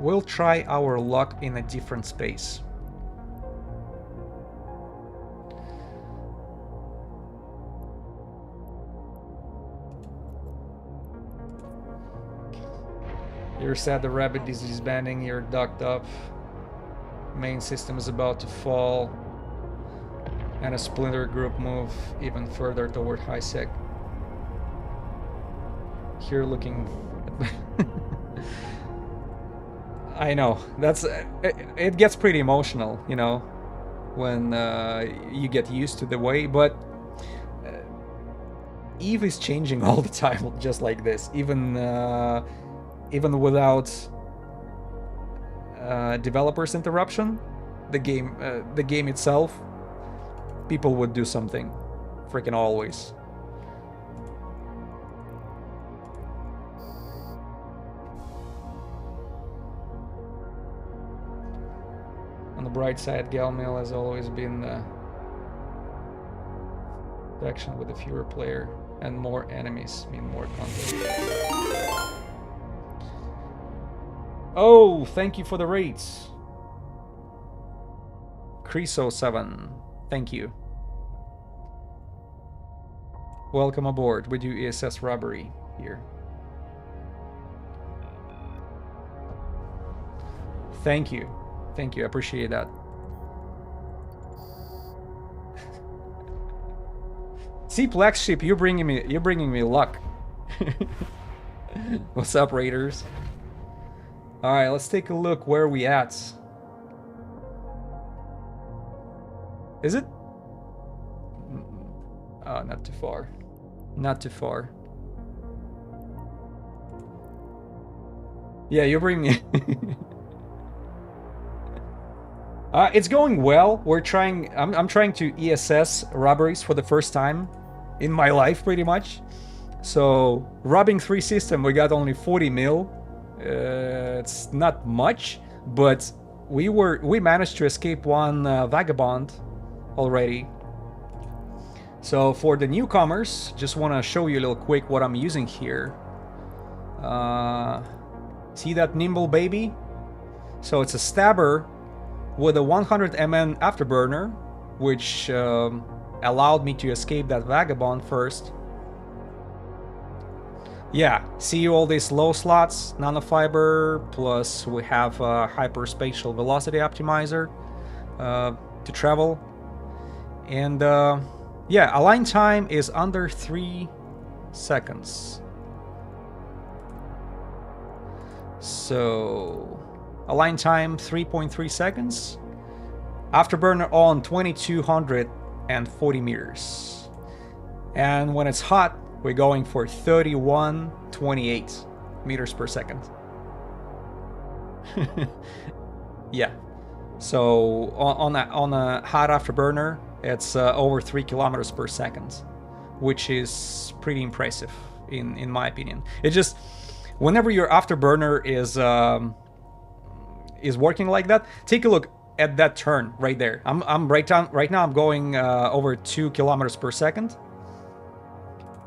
we'll try our luck in a different space. You're sad the rabbit is disbanding, you're docked up. Main system is about to fall. And a splinter group move even further toward high sec. Here looking I know, that's it gets pretty emotional, you know. when you get used to the way, but Eve is changing all the time, just like this. Even without developers interruption, the game itself, people would do something, freaking always. On the bright side, Galmail has always been the faction with a fewer player and more enemies mean more content. Oh, thank you for the rates. Creso7, thank you. Welcome aboard. We do ESS robbery here. Thank you. Thank you. I appreciate that. See, Black Sheep, you're bringing me luck. What's up, Raiders? All right, let's take a look where we at. Is it? Oh, not too far. Not too far. Yeah, you're bringing me. It's going well. We're trying. I'm trying to ESS robberies for the first time in my life, pretty much. So robbing 3 system, we got only 40 mil. It's not much, but we managed to escape one vagabond already. So for the newcomers, just want to show you a little quick what I'm using here. See that nimble baby? So it's a stabber with a 100 mn afterburner, which allowed me to escape that vagabond first. Yeah, see all these low slots, nanofiber, plus we have a hyperspatial velocity optimizer to travel. And yeah, align time is under 3 seconds. So align time 3.3 seconds. Afterburner on 2240 meters. And when it's hot, we're going for 3128 meters per second. Yeah. So on a hot afterburner, it's over 3 kilometers per second, which is pretty impressive in my opinion. It just, whenever your afterburner is working like that, take a look at that turn right there. I'm right now I'm going over 2 kilometers per second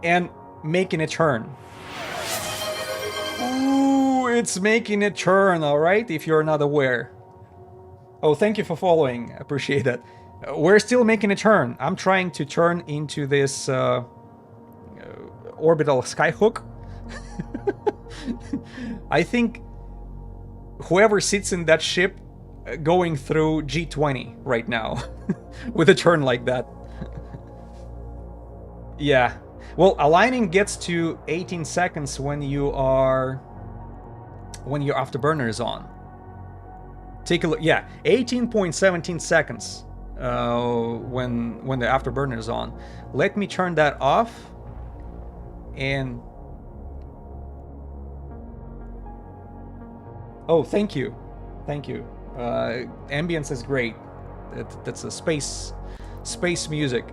and making a turn. Ooh, it's making a turn, all right, if you're not aware. Oh, thank you for following. Appreciate that. We're still making a turn. I'm trying to turn into this orbital skyhook. I think whoever sits in that ship going through G20 right now with a turn like that. Yeah. Well, aligning gets to 18 seconds when your afterburner is on. Take a look. Yeah, 18.17 seconds when the afterburner is on. Let me turn that off. And oh, thank you. Ambience is great. That's a space music.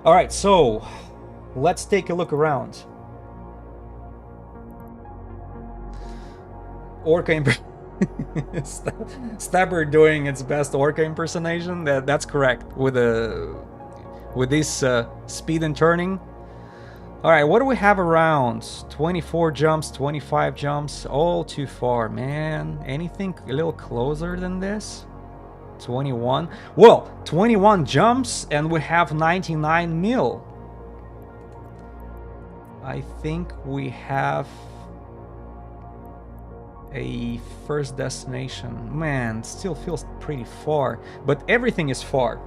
All right, so let's take a look around. Orca Stabber doing its best Orca impersonation. That's correct with this speed and turning. All right, what do we have around? 24 jumps, 25 jumps, all too far, man. Anything a little closer than this? 21. Well, 21 jumps and we have 99 mil. I think we have a first destination. Man, still feels pretty far, but everything is far.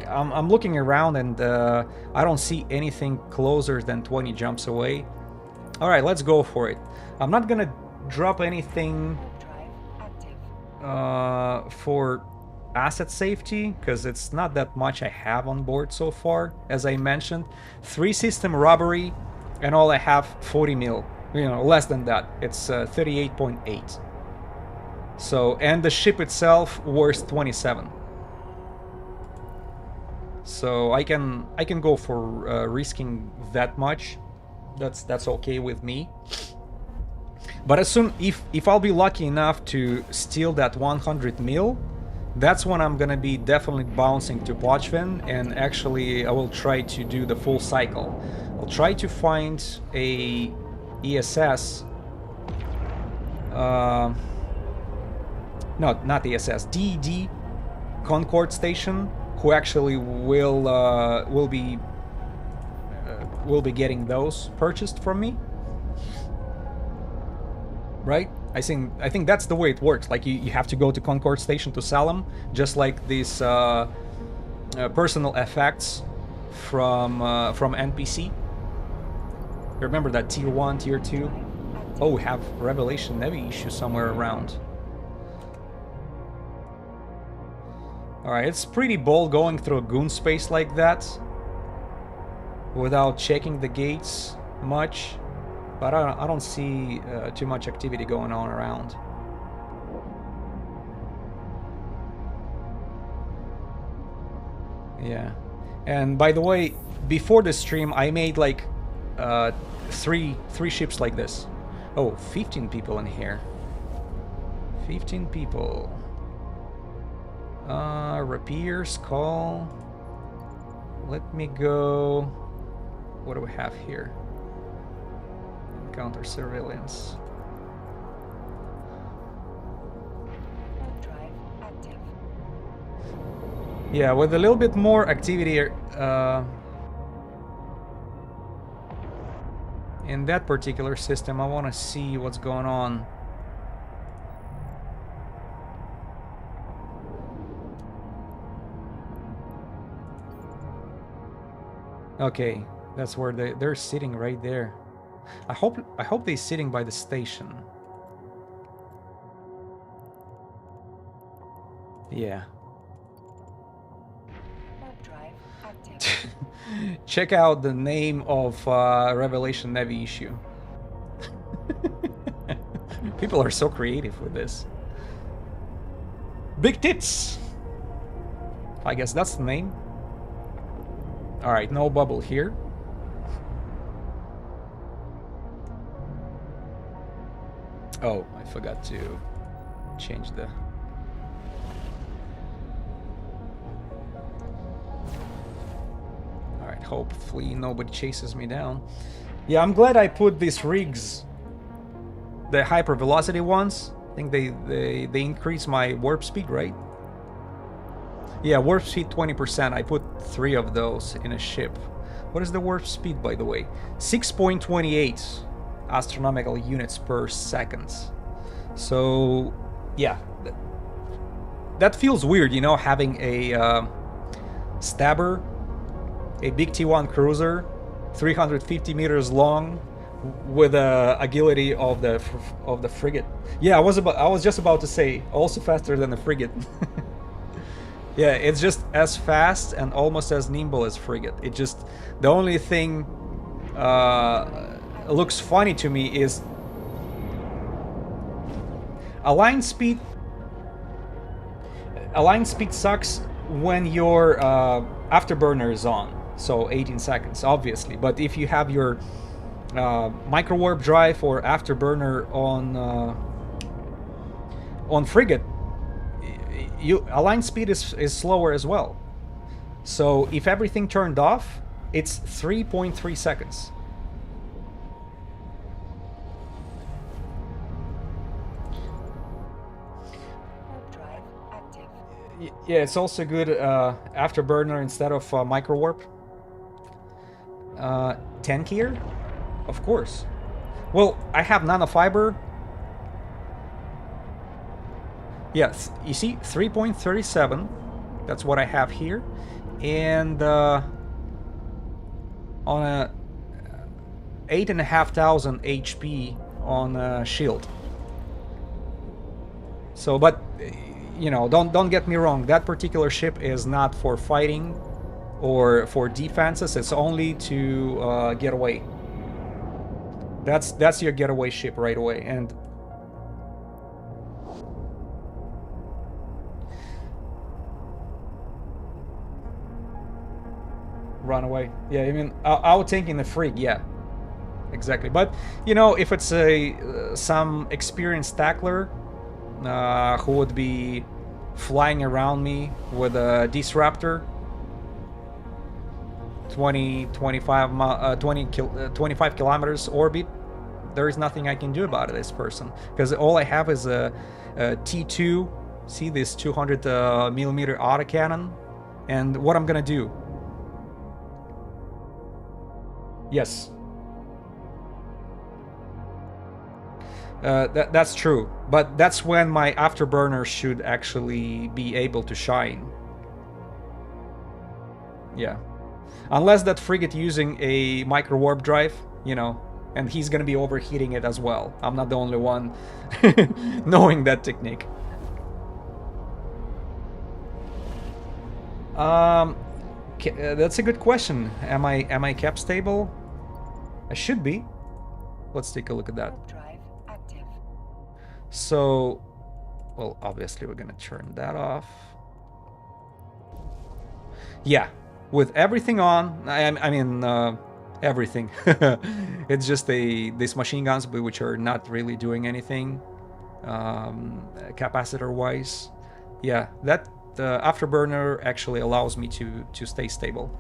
I'm looking around and I don't see anything closer than 20 jumps away. All right, let's go for it. I'm not gonna drop anything for asset safety, because it's not that much I have on board so far, as I mentioned. 3 system robbery, and all I have 40 mil. You know, less than that. It's 38.8. So, and the ship itself worth 27. So I can go for risking that much. That's okay with me. But as soon if I'll be lucky enough to steal that 100 mil, that's when I'm gonna be definitely bouncing to Pochven, and actually I will try to do the full cycle. I'll try to find a ESS. No, not ESS. DED Concord station, who actually will be getting those purchased from me. Right? I think that's the way it works. Like you have to go to Concord Station to sell them, just like these personal effects from NPC. Remember that tier 1, tier 2? Oh, we have Revelation Navy issue somewhere around. Alright, it's pretty bold going through a goon space like that without checking the gates much. But I don't see too much activity going on around. Yeah. And by the way, before the stream, I made like three ships like this. Oh, 15 people in here. 15 people. Rapiers, call. Let me go. What do we have here? Counter surveillance. Drive active. Yeah, with a little bit more activity in that particular system, I want to see what's going on. Okay, that's where they're sitting right there. I hope they're sitting by the station. Yeah. Drive active. Check out the name of Revelation Navy issue. People are so creative with this. Big tits! I guess that's the name. Alright, no bubble here. Oh, I forgot to change the... Alright, hopefully nobody chases me down. Yeah, I'm glad I put these rigs, the hypervelocity ones. I think they increase my warp speed, right? Yeah, warp speed 20%. I put 3 of those in a ship. What is the warp speed, by the way? 6.28 astronomical units per second. So, yeah. That feels weird, you know, having a stabber, a big T1 cruiser, 350 meters long, with the agility of the frigate. Yeah, I was just about to say, also faster than the frigate. Yeah, it's just as fast and almost as nimble as frigate. It just, the only thing looks funny to me is align speed sucks when your afterburner is on, so 18 seconds obviously, but if you have your micro warp drive or afterburner on frigate, align speed is slower as well. So if everything turned off, it's 3.3 seconds. Drive active. Yeah, it's also good afterburner instead of micro warp. Tankier? Of course. Well, I have nanofiber. Yes, you see, 3.37. That's what I have here. And on a 8,500 HP on shield. So, but you know, don't get me wrong. That particular ship is not for fighting or for defenses. It's only to get away. That's your getaway ship right away. And run away. Yeah, I mean, I was thinking the frig. Yeah, exactly. But you know, if it's a some experienced tackler who would be flying around me with a disruptor, 25 kilometers orbit, there is nothing I can do about this person, because all I have is a T2. See this 200 millimeter autocannon, and what I'm gonna do? Yes. That's true, but that's when my afterburner should actually be able to shine. Yeah. Unless that frigate using a micro warp drive, you know, and he's gonna be overheating it as well. I'm not the only one knowing that technique. That's a good question. Am I cap stable? I should be. Let's take a look at that. So, well, obviously we're gonna turn that off. Yeah, with everything on, I mean, everything. It's just these machine guns, which are not really doing anything, capacitor-wise. Yeah, that afterburner actually allows me to stay stable.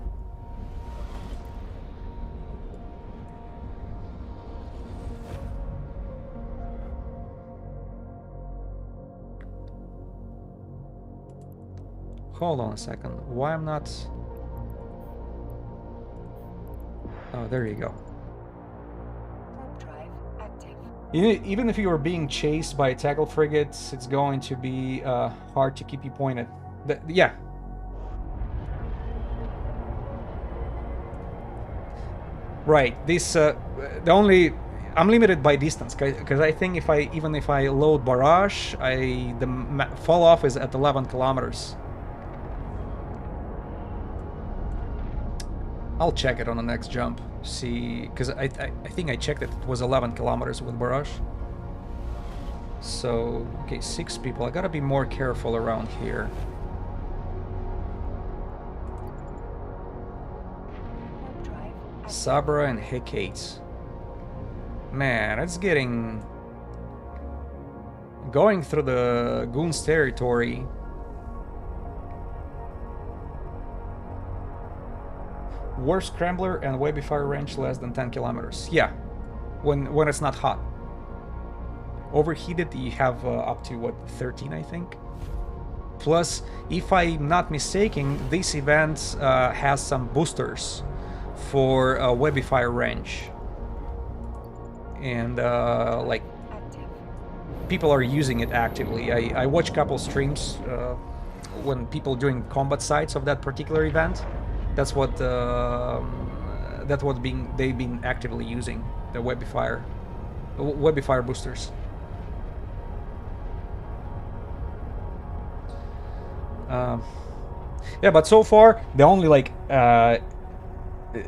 Hold on a second. Why I'm not... Oh, there you go. Even if you are being chased by tackle frigates, it's going to be hard to keep you pointed. Yeah. Right. This the only... I'm limited by distance, because I think even if I load barrage, the fall off is at 11 kilometers. I'll check it on the next jump, see, because I think I checked it was 11 kilometers with barrage. So, okay, 6 people. I gotta be more careful around here. Sabra and Hecate. Man, it's getting... Going through the Goons territory. Warp Scrambler and Webby Fire range less than 10 kilometers. Yeah, when it's not hot. Overheated, you have up to, what, 13, I think? Plus, if I'm not mistaken, this event has some boosters for Webby Fire range. And, like, people are using it actively. I watch a couple streams when people doing combat sites of that particular event. That's what they've been actively using, the Webby Fire boosters. Yeah, but so far the only like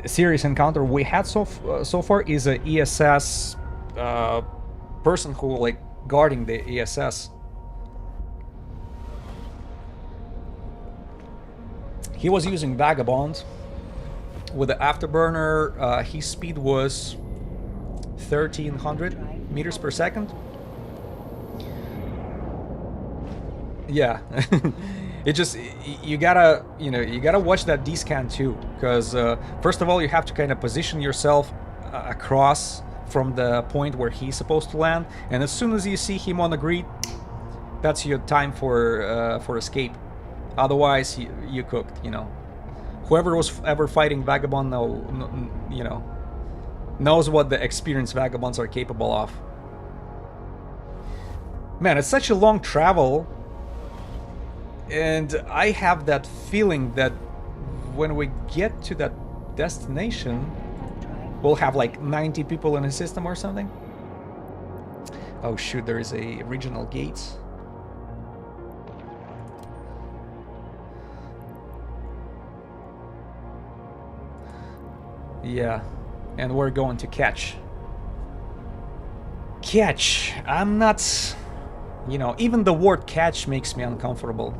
serious encounter we had so far is a ESS person who like guarding the ESS. He was using Vagabond with the afterburner. His speed was 1300 meters per second. Yeah, it just, you gotta watch that D-scan too, because first of all you have to kind of position yourself across from the point where he's supposed to land, and as soon as you see him on the grid, that's your time for escape. Otherwise, you cooked, you know. Whoever was ever fighting Vagabond, knows what the experienced Vagabonds are capable of. Man, it's such a long travel, and I have that feeling that when we get to that destination, we'll have like 90 people in the system or something. Oh shoot, there is a regional gate. Yeah, and we're going to catch. Catch. I'm not... You know, even the word catch makes me uncomfortable.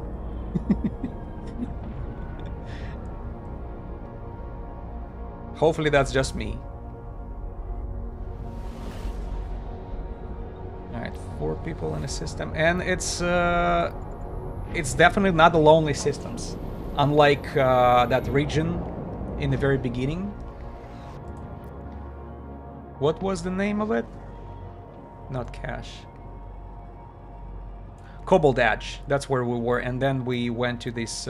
Hopefully that's just me. Alright, 4 people in the system. And it's definitely not the lonely systems. Unlike that region in the very beginning. What was the name of it? Not Cache. Koboldadge. That's where we were. And then we went to this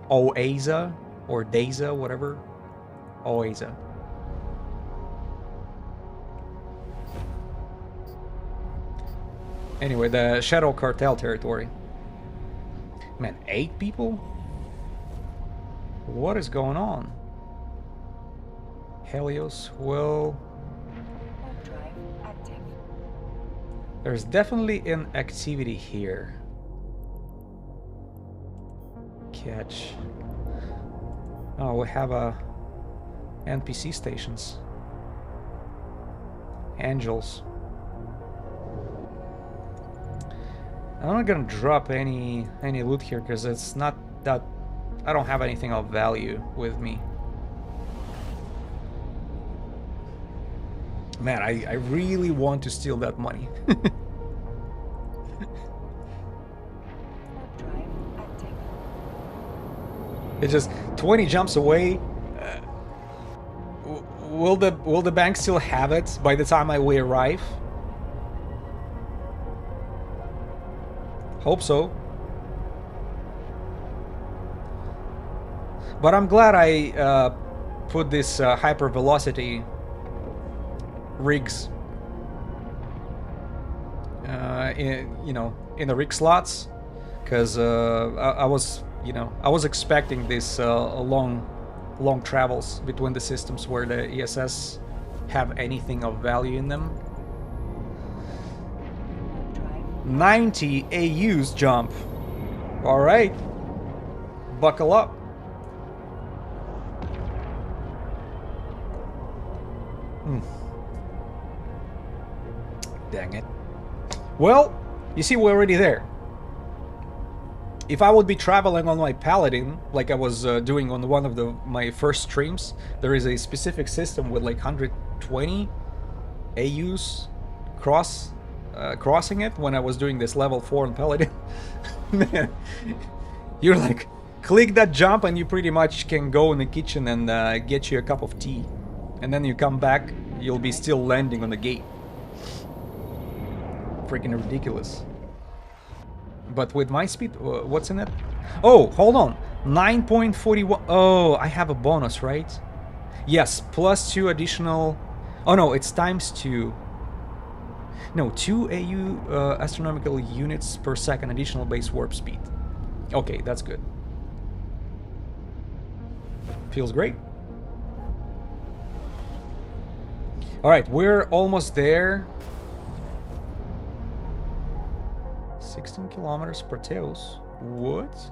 Oaza or Daza, whatever. Oaza. Anyway, the Shadow Cartel territory. Man, 8 people? What is going on? Helios, well... Warp drive active. There's definitely an activity here. Catch. Oh, we have NPC stations. Angels. I'm not gonna drop any loot here because it's not that... I don't have anything of value with me. Man, I really want to steal that money. Warp drive active. It's just 20 jumps away. Will the bank still have it by the time we arrive? Hope so. But I'm glad I put this hyper velocity rigs in the rig slots, because I was expecting this long travels between the systems where the ESS have anything of value in them. 90 AUs jump. All right, buckle up. Dang it. Well, you see, we're already there. If I would be traveling on my Paladin, like I was doing on one of my first streams, there is a specific system with like 120 AUs crossing it when I was doing this level 4 on Paladin. Man, you're like, click that jump and you pretty much can go in the kitchen and get you a cup of tea. And then you come back, you'll be still landing on the gate. Freaking ridiculous. But with my speed, what's in it? Oh, hold on. 9.41. Oh, I have a bonus, right? Yes, plus 2 additional... Oh no, it's times 2. No, 2 AU astronomical units per second additional base warp speed. Okay, that's good. Feels great. Alright, we're almost there. 16 kilometers per Teos. What?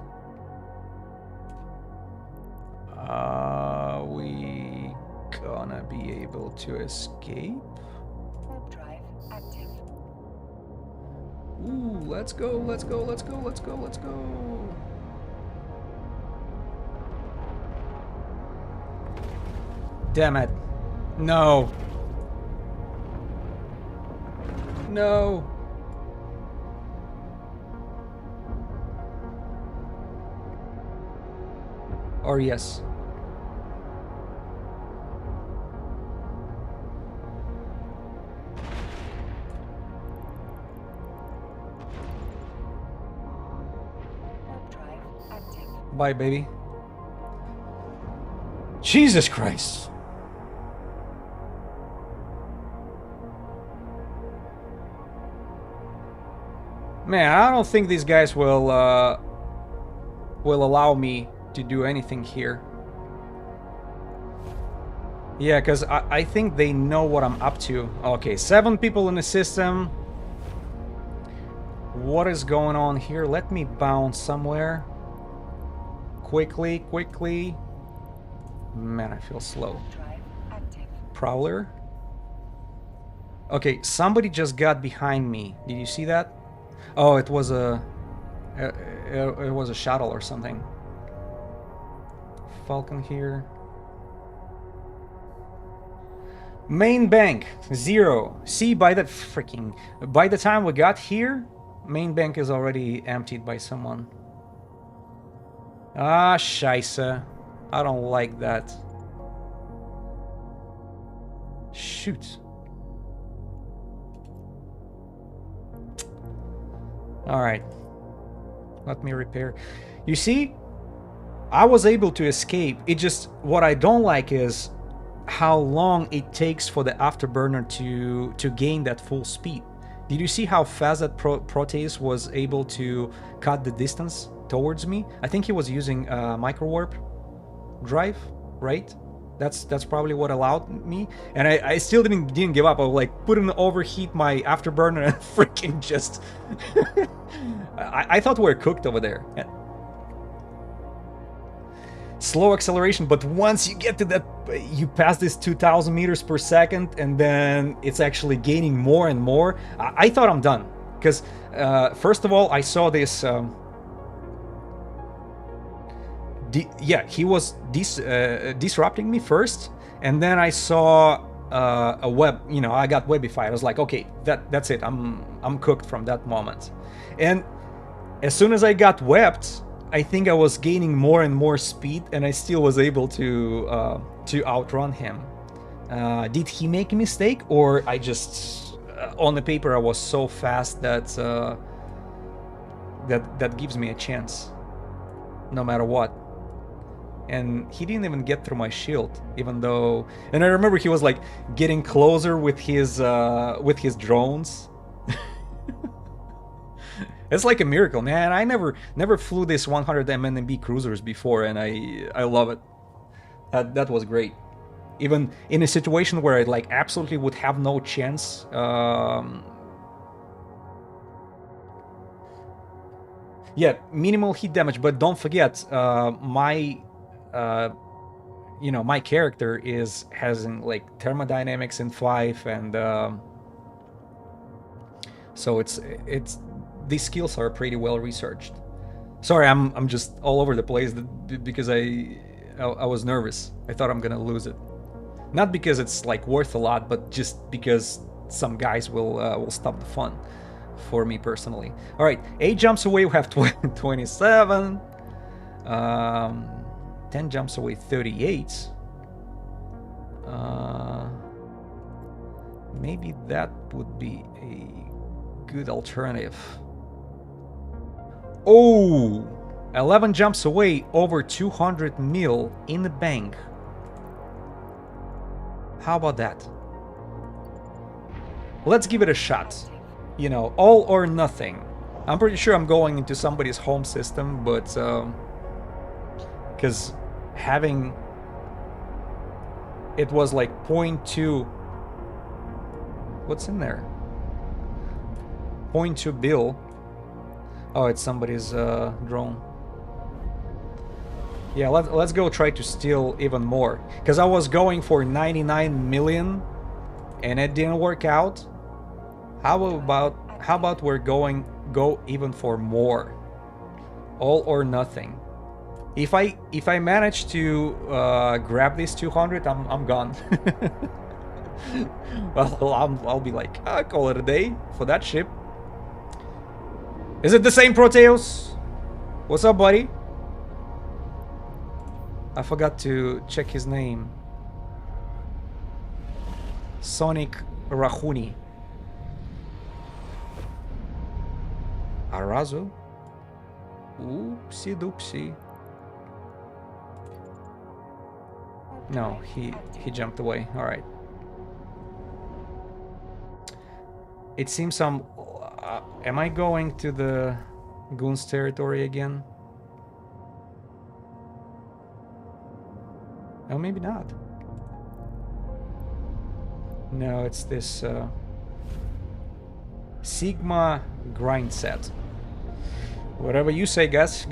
Are we gonna be able to escape? Warp drive active. Ooh, let's go, let's go, let's go, let's go, let's go. Damn it. No. No. Or yes. Warp drive active. Bye, baby. Jesus Christ. Man, I don't think these guys will allow me to do anything here. Yeah, because I think they know what I'm up to. Okay, 7 people in the system. What is going on here? Let me bounce somewhere. Quickly, quickly. Man, I feel slow. Warp drive active. Prowler. Okay, somebody just got behind me. Did you see that? Oh, it was a shuttle or something. Falcon here. Main bank 0. See, by the time we got here, main bank is already emptied by someone. Ah, scheisse. I don't like that. Shoot. Alright. Let me repair. You see, I was able to escape. It just, what I don't like is how long it takes for the afterburner to gain that full speed. Did you see how fast that Proteus was able to cut the distance towards me? I think he was using micro warp drive, right? That's probably what allowed me, and I still didn't give up. I was like, couldn't overheat my afterburner and freaking just I thought we were cooked over there. Slow acceleration, but once you get to that, you pass this 2,000 meters per second, and then it's actually gaining more and more. I thought I'm done, because first of all, I saw this. Yeah, he was disrupting me first, and then I saw a web. You know, I got webified. I was like, okay, that's it. I'm cooked from that moment. And as soon as I got webbed, I think I was gaining more and more speed, and I still was able to outrun him. Did he make a mistake, or I just on the paper I was so fast that that gives me a chance, no matter what. And he didn't even get through my shield, even though. And I remember he was like getting closer with his drones. It's like a miracle, man. I never flew this 100 MNB cruisers before, and I love it. That was great. Even in a situation where I like absolutely would have no chance. Yeah, minimal heat damage, but don't forget, my my character has like thermodynamics in 5, and so it's these skills are pretty well researched. Sorry, I'm just all over the place because I was nervous. I thought I'm gonna lose it, not because it's like worth a lot, but just because some guys will stop the fun for me personally. All right, 8 jumps away we have 27. 10 jumps away 38. Maybe that would be a good alternative. Oh, 11 jumps away, over 200 mil in the bank. How about that? Let's give it a shot. You know, all or nothing. I'm pretty sure I'm going into somebody's home system, but because having it was like 0.2. What's in there? 0.2 bill. Oh, it's somebody's drone. Yeah, let's go try to steal even more, because I was going for 99 million and it didn't work out. How about we're go even for more? All or nothing. If I manage to grab this 200, I'm gone. Well, I'll be like, I'll call it a day for that ship. Is it the same Proteus? What's up, buddy? I forgot to check his name. Sonic Rahuni. Arazo? Oopsie doopsie. No, he jumped away. All right. It seems I'm. Am I going to the Goons territory again? Oh, maybe not. No, it's this Sigma grind set. Whatever you say, guys.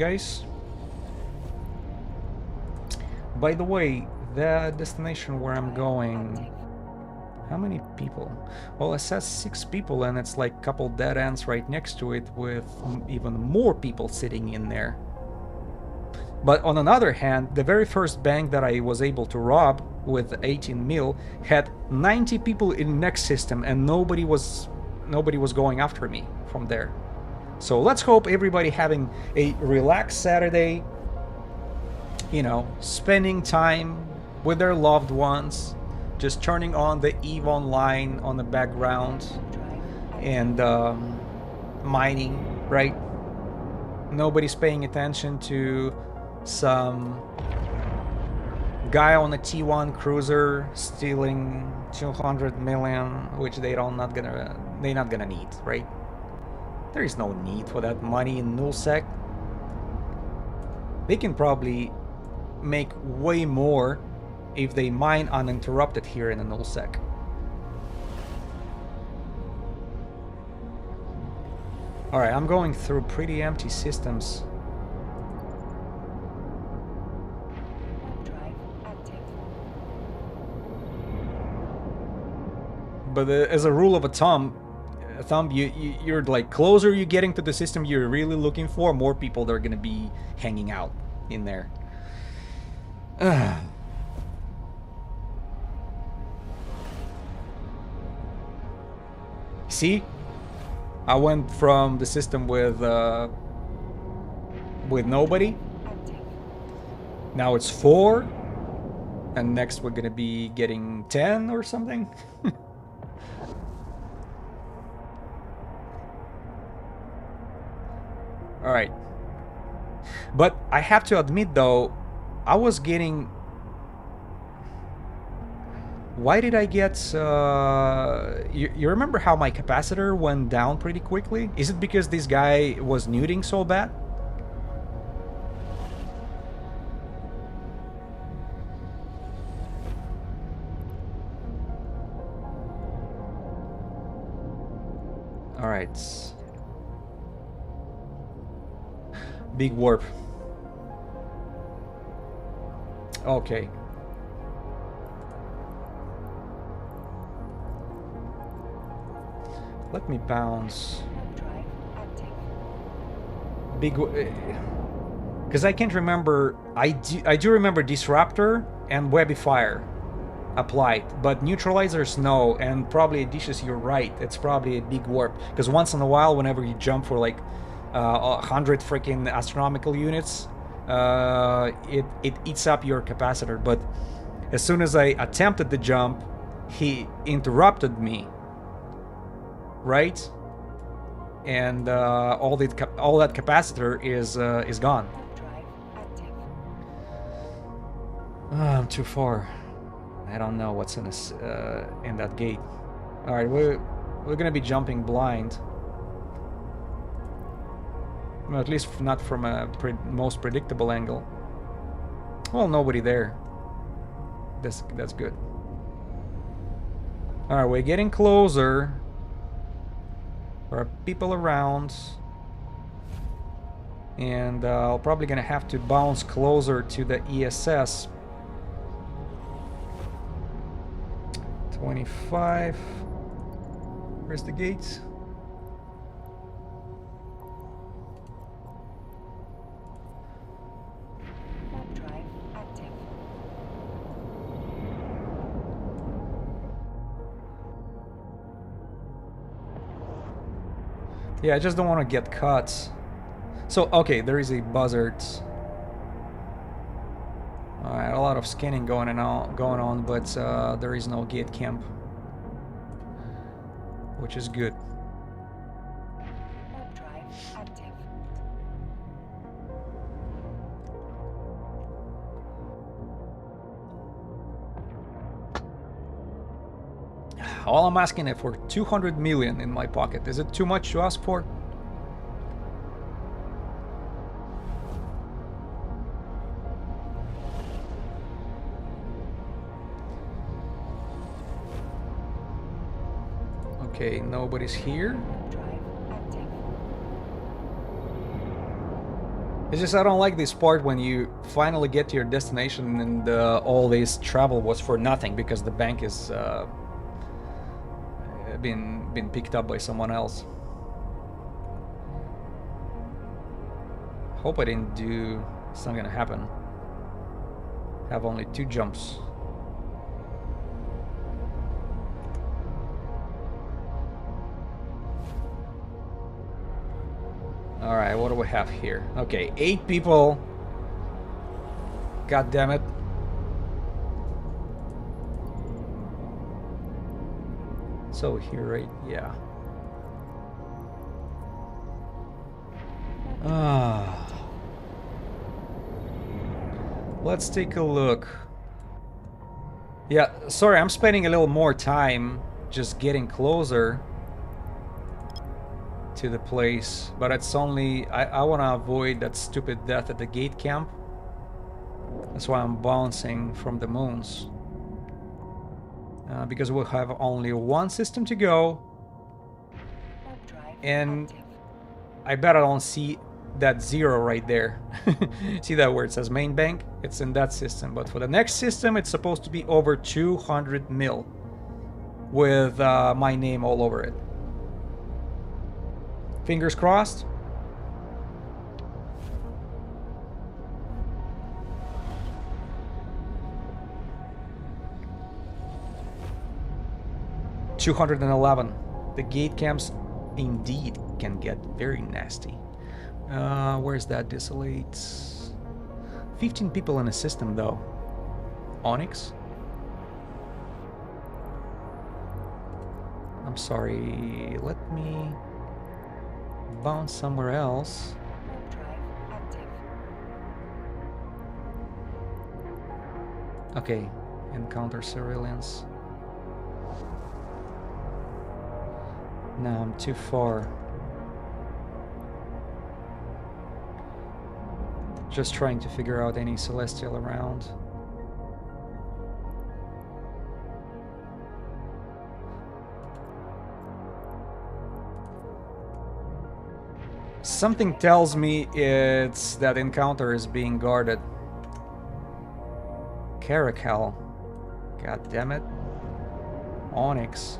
By the way, the destination where I'm Drive going. active. How many people? Well, it says 6 people, and it's like a couple dead ends right next to it with even more people sitting in there. But on another hand, the very first bank that I was able to rob with 18 mil had 90 people in the next system, and nobody was going after me from there. So let's hope everybody having a relaxed Saturday, you know, spending time with their loved ones, just turning on the EVE Online on the background Drive active. and mining, right? Nobody's paying attention to some guy on a T1 cruiser stealing 200 million, which they're not gonna need, right? There is no need for that money in nullsec. They can probably make way more if they mine uninterrupted here in the nullsec. Alright, I'm going through pretty empty systems. Drive active. But as a rule of thumb, you're like closer you're getting to the system you're really looking for, more people that are gonna be hanging out in there. See, I went from the system with nobody. Active. Now it's 4, and next we're gonna be getting 10 or something. All right. But I have to admit though, I was getting... Why did I get... You remember how my capacitor went down pretty quickly? Is it because this guy was nuding so bad? Alright. Big warp. Okay. Let me bounce. Drive active. Big... Because I can't remember... I do remember Disruptor and Webifier applied, but neutralizers no, and probably dishes, you're right, it's probably a big warp, because once in a while whenever you jump for like 100 freaking astronomical units, it eats up your capacitor. But as soon as I attempted the jump, he interrupted me, right? And all that capacitor is gone. Drive active. I'm too far. I don't know what's in this in that gate. All right, we're gonna be jumping blind. Well, at least not from a most predictable angle. Well, nobody there. That's good. All right, we're getting closer. There are people around, and I'm probably gonna have to bounce closer to the ESS. 25. Where's the gate? Drive active. Yeah, I just don't want to get caught. So, okay, there is a buzzard. Alright, a lot of scanning going on, but there is no gate camp, which is good. Drive active. All I'm asking is for 200 million in my pocket. Is it too much to ask for? Okay, nobody's here. Drive active. It's just I don't like this part when you finally get to your destination and all this travel was for nothing because the bank is been picked up by someone else. Hope I didn't do. It's not gonna happen. Have only 2 jumps. Alright, what do we have here? Okay, 8 people. God damn it. So here, right? Yeah. Let's take a look. Yeah, sorry, I'm spending a little more time just getting closer to the place, but it's only I want to avoid that stupid death at the gate camp. That's why I'm bouncing from the moons, because we'll have only 1 system to go, and I bet I don't see that 0 right there. See that where it says main bank? It's in that system, but for the next system it's supposed to be over 200 mil with my name all over it. Fingers crossed. $211. The gate camps indeed can get very nasty. Where's that desolate? 15 people in a system though. Onyx? I'm sorry, let me bounce somewhere else. Okay, encounter surveillance. No, I'm too far. Just trying to figure out any celestial around. Something tells me it's that encounter is being guarded. Caracal. God damn it. Onyx.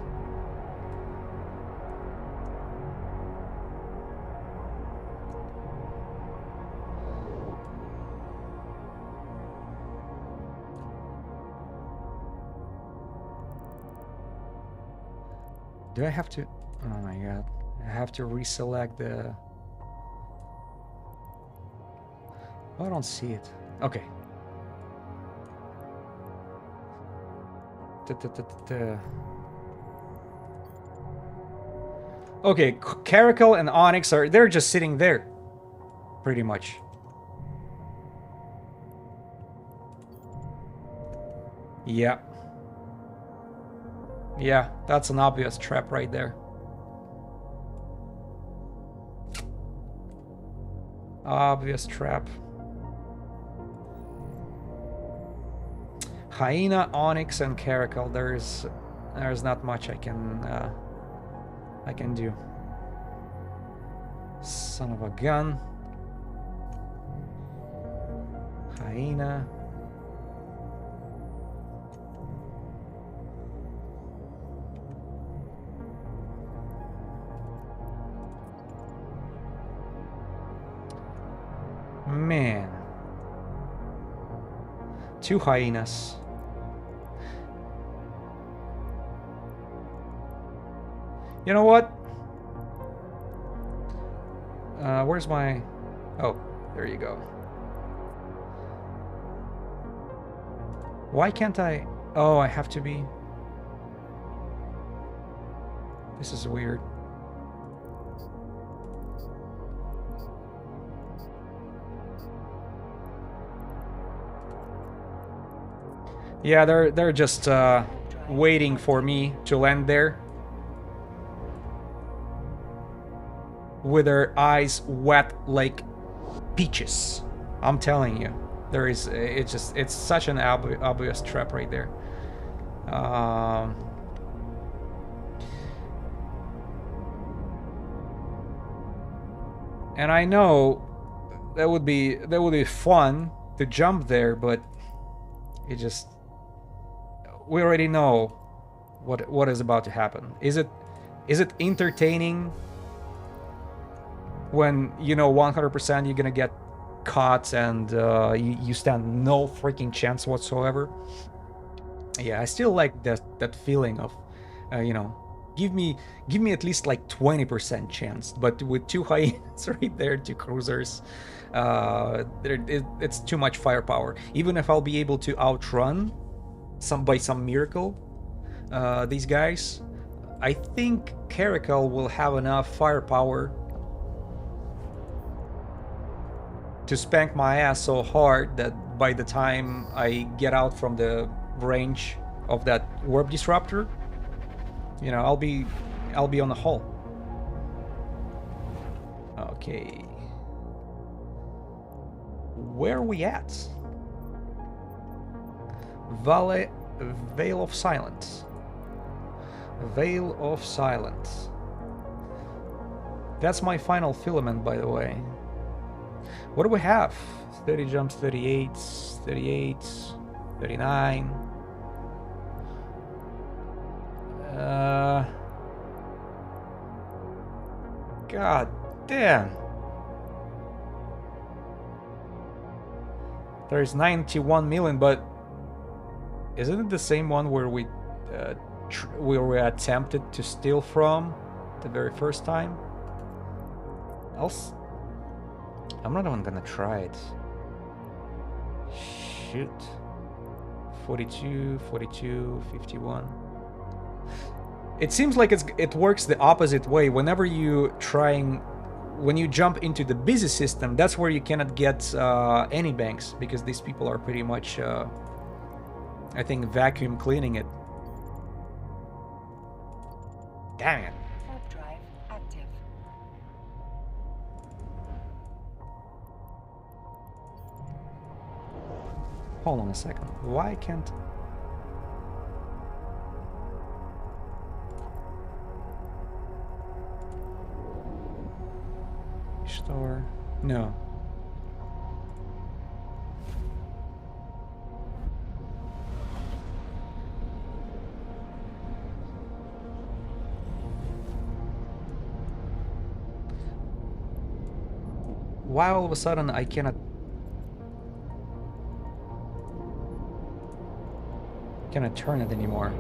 Do I have to... Oh my god. I have to reselect the... Oh, I don't see it. Okay. Okay, Caracal and Onyx are... They're just sitting there. Pretty much. Yeah. Yeah, that's an obvious trap right there. Obvious trap. Hyena, Onyx, and Caracal. There's not much I can do. Son of a gun. Hyena. Man. 2 hyenas. You know what? Where's my... Oh, there you go. Why can't I... Oh, I have to be... This is weird. Yeah, they're just waiting for me to land there. With their eyes wet like peaches. I'm telling you. There is... It's such an obvious trap right there. And I know That would be fun to jump there, but it just, we already know what is about to happen. Is it entertaining when you know 100% you're gonna get caught and you stand no freaking chance whatsoever? Yeah, I still like that feeling of, you know, give me at least like 20% chance. But with two hyenas right there, two cruisers, it's too much firepower. Even if I'll be able to outrun by some miracle these guys, I think Caracal will have enough firepower to spank my ass so hard that by the time I get out from the range of that warp disruptor, you know, I'll be on the hull. Okay, where are we at? Veil of Silence. Veil of Silence. That's my final filament, by the way. What do we have? 30 jumps, 38, 38, 39. God damn. There's 91 million, but isn't it the same one where we attempted to steal from the very first time? I'm not even gonna try it. Shoot. 42, 42, 51. It seems like it works the opposite way. Whenever when you jump into the busy system, that's where you cannot get any banks, because these people are pretty much, I think, vacuum cleaning it. Damn it. Warp drive active. Hold on a second. Why can't... Store? No. Why all of a sudden I cannot turn it anymore?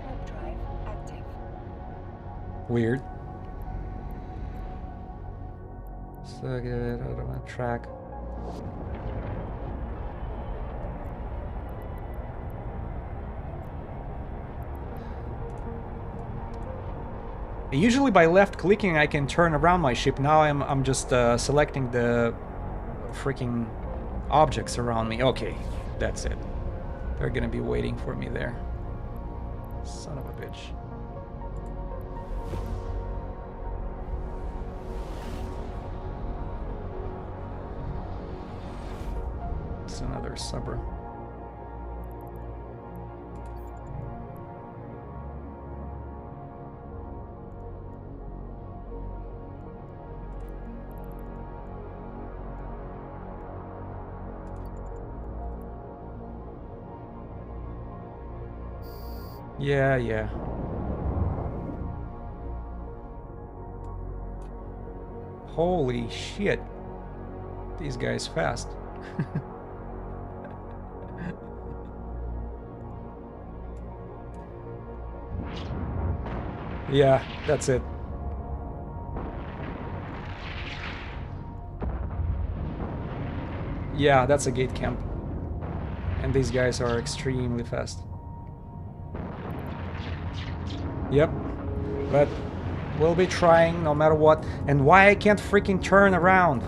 Warp drive active. Weird. So get it out of my track. Usually by left clicking I can turn around my ship. Now I'm just selecting the freaking objects around me. Okay, that's it. They're gonna be waiting for me there. Son of a bitch. It's another subber. Yeah. Holy shit. These guys fast. Yeah, that's it. Yeah, that's a gate camp. And these guys are extremely fast. Yep, but we'll be trying no matter what. And why I can't freaking turn around?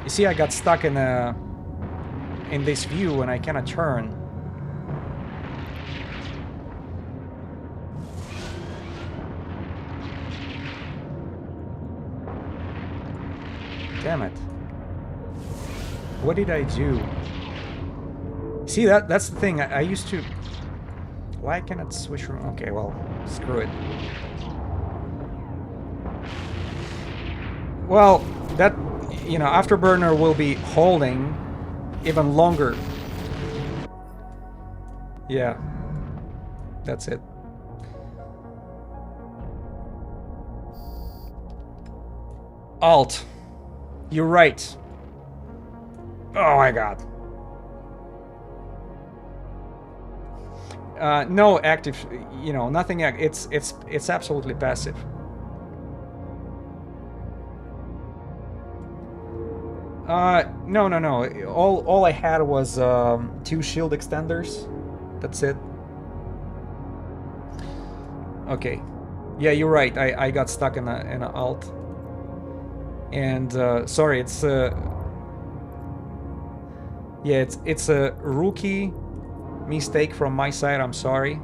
You see, I got stuck in this view and I cannot turn. Damn it. What did I do? See, that's the thing. I used to... Why can't it switch around? Okay, well, screw it. Well, that, you know, Afterburner will be holding even longer. Yeah, that's it. Alt. You're right. Oh my god. No active, you know, nothing. It's absolutely passive. No, no, no. All I had was 2 shield extenders. That's it. Okay. Yeah, you're right. I got stuck in a alt. And sorry, it's yeah, it's a rookie mistake from my side. I'm sorry.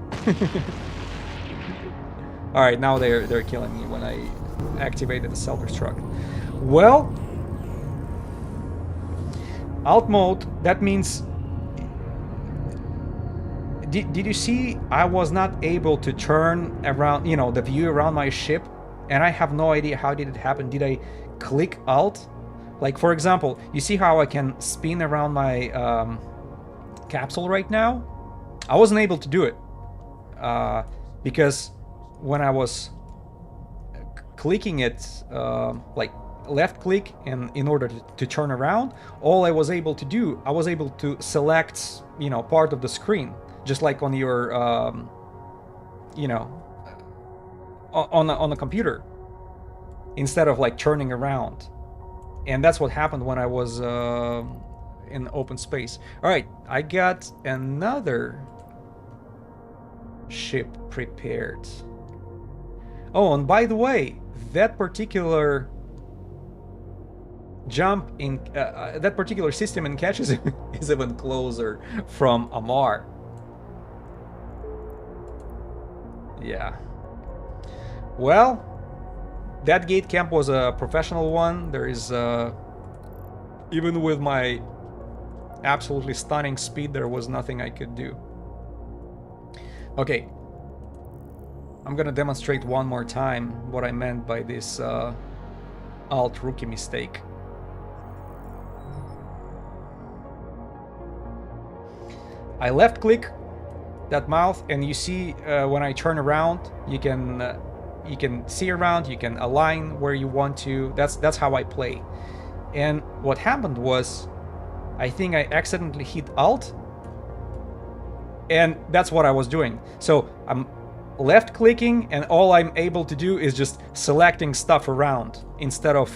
All right, now they're killing me when I activated the self-destruct. Well, alt mode, that means... Did you see I was not able to turn around, you know, the view around my ship? And I have no idea how did it happen. Did I click alt? Like, for example, you see how I can spin around my capsule right now? I wasn't able to do it. Because when I was clicking it, like left click, and in order to turn around, all I was able to do, I was able to select, you know, part of the screen, just like on your, you know, on the computer, instead of like turning around. And that's what happened when I was in open space. All right, I got another ship prepared. Oh, and by the way, that particular jump in that particular system in catch is even closer from Amar. Yeah. Well, that gate camp was a professional one. There is even with my absolutely stunning speed, there was nothing I could do. Okay, I'm gonna demonstrate one more time what I meant by this alt rookie mistake. I left click that mouth, and you see when I turn around, you can see around, you can align where you want to. That's how I play. And what happened was, I think I accidentally hit alt, and that's what I was doing. So I'm left clicking, and all I'm able to do is just selecting stuff around instead of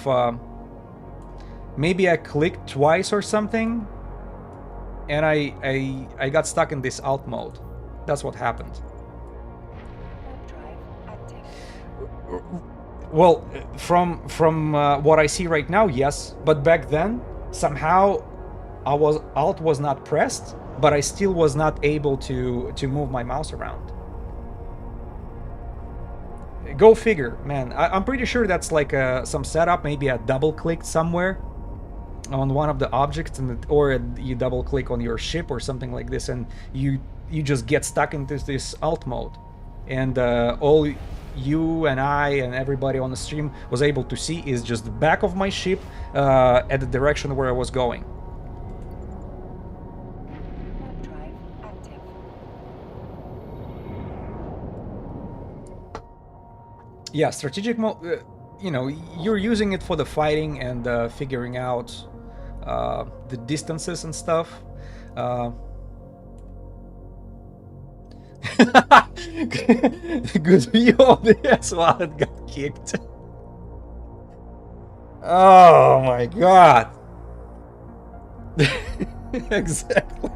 maybe I clicked twice or something, and I got stuck in this alt mode. That's what happened. Well, from what I see right now, yes. But back then, somehow, alt was not pressed, but I still was not able to move my mouse around. Go figure, man. I'm pretty sure that's like some setup. Maybe I double clicked somewhere on one of the objects, or you double click on your ship or something like this, and you just get stuck into this alt mode, and all you and I and everybody on the stream was able to see is just the back of my ship at the direction where I was going. Drive active. Yeah, strategic mode, you know, you're using it for the fighting and figuring out the distances and stuff. Good view of the S while it got kicked. Oh my god. Exactly.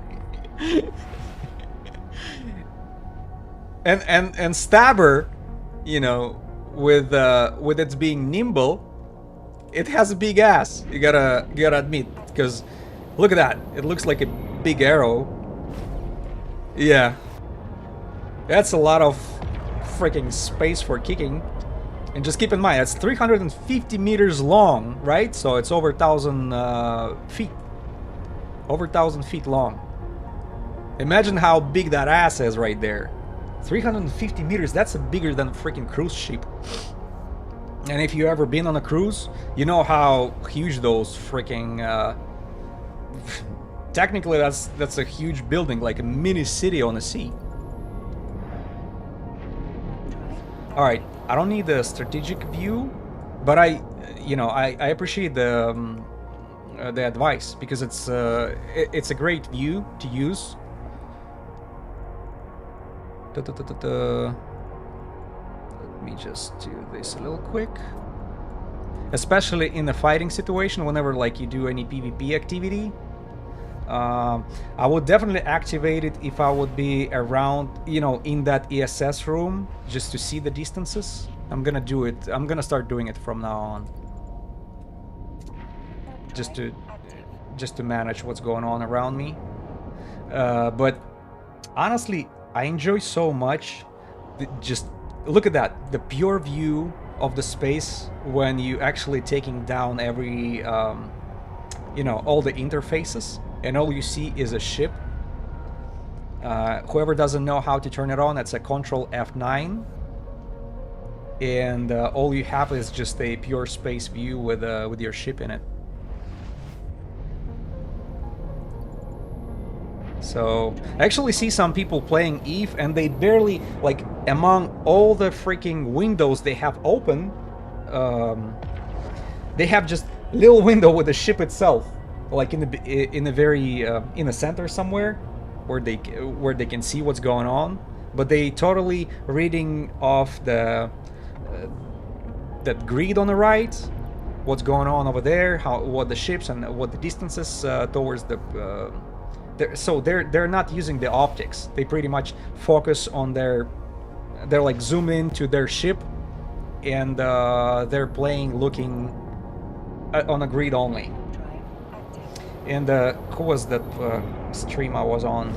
And Stabber, you know, with its being nimble, it has a big ass. You gotta admit, because look at that. It looks like a big arrow. Yeah. That's a lot of freaking space for kicking. And just keep in mind, it's 350 meters long, right? So it's over 1,000 feet. Over 1,000 feet long. Imagine how big that ass is right there. 350 meters, that's bigger than a freaking cruise ship. And if you ever been on a cruise, you know how huge those freaking technically that's a huge building, like a mini city on the sea. All right, I don't need the strategic view, but I appreciate the advice, because it's a great view to use. Let me just do this a little quick. Especially in a fighting situation, whenever like you do any PvP activity, I would definitely activate it if I would be around, in that ESS room, just to see the distances. I'm gonna do it. I'm gonna start doing it from now on, just to manage what's going on around me. But honestly, I enjoy so much. Just look at that, the pure view of the space when you actually taking down every, all the interfaces, and all you see is a ship. Whoever doesn't know how to turn it on, that's a Control F9, and all you have is just a pure space view with your ship in it. So I actually see some people playing Eve, and they barely, like, among all the freaking windows they have open, they have just little window with the ship itself, like in the very in the center somewhere, where they can see what's going on. But they totally reading off the that grid on the right, what's going on over there, what the ships and what the distances towards the. So they're not using the optics. They pretty much focus on they're like zoom into their ship, and they're playing looking on a grid only. And who was that stream I was on?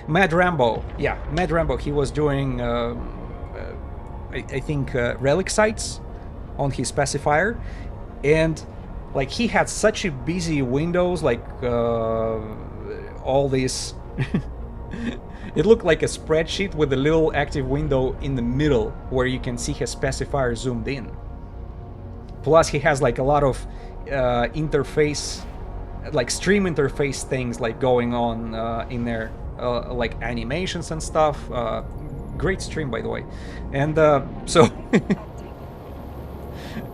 Mad Rambo. Yeah, Mad Rambo. He was doing I think relic sites on his specifier, and like he had such a busy windows, like all these. It looked like a spreadsheet with a little active window in the middle where you can see his specifier zoomed in. Plus, he has like a lot of interface, like stream interface things like going on in there, like animations and stuff. Great stream, by the way. And so.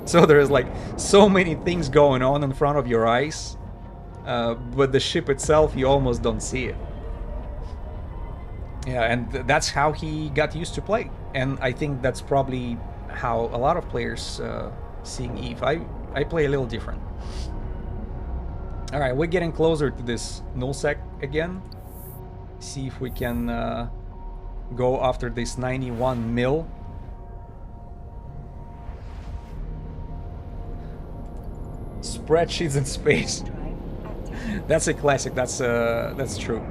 So there's like so many things going on in front of your eyes, but the ship itself, you almost don't see it. Yeah, and that's how he got used to play. And I think that's probably how a lot of players seeing Eve. I play a little different. All right, we're getting closer to this nullsec again. See if we can go after this 91 mil. Spreadsheets in space. That's a classic. That's true.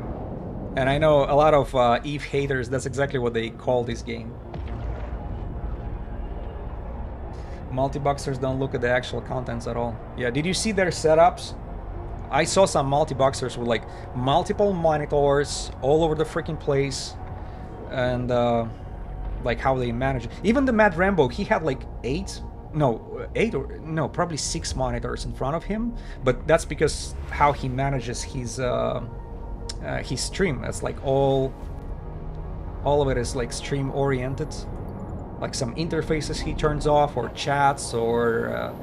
And I know a lot of Eve haters. That's exactly what they call this game. Multi-boxers don't look at the actual contents at all. Yeah. Did you see their setups? I saw some multi-boxers with like multiple monitors all over the freaking place, and like how they manage it. Even the Mad Rambo, he had like probably 6 monitors in front of him, but that's because how he manages his stream. That's like all of it is like stream oriented, like some interfaces he turns off, or chats, or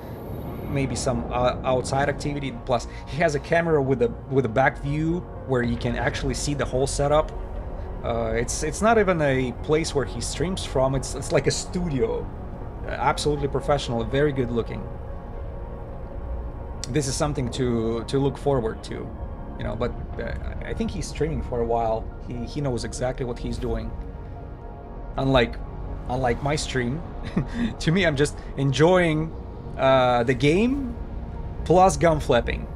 maybe some outside activity. Plus he has a camera with a back view where you can actually see the whole setup. It's not even a place where he streams from. It's like a studio. Absolutely professional, very good looking. This is something to look forward to, but I think he's streaming for a while. He knows exactly what he's doing. Unlike my stream, to me, I'm just enjoying the game plus gun flapping.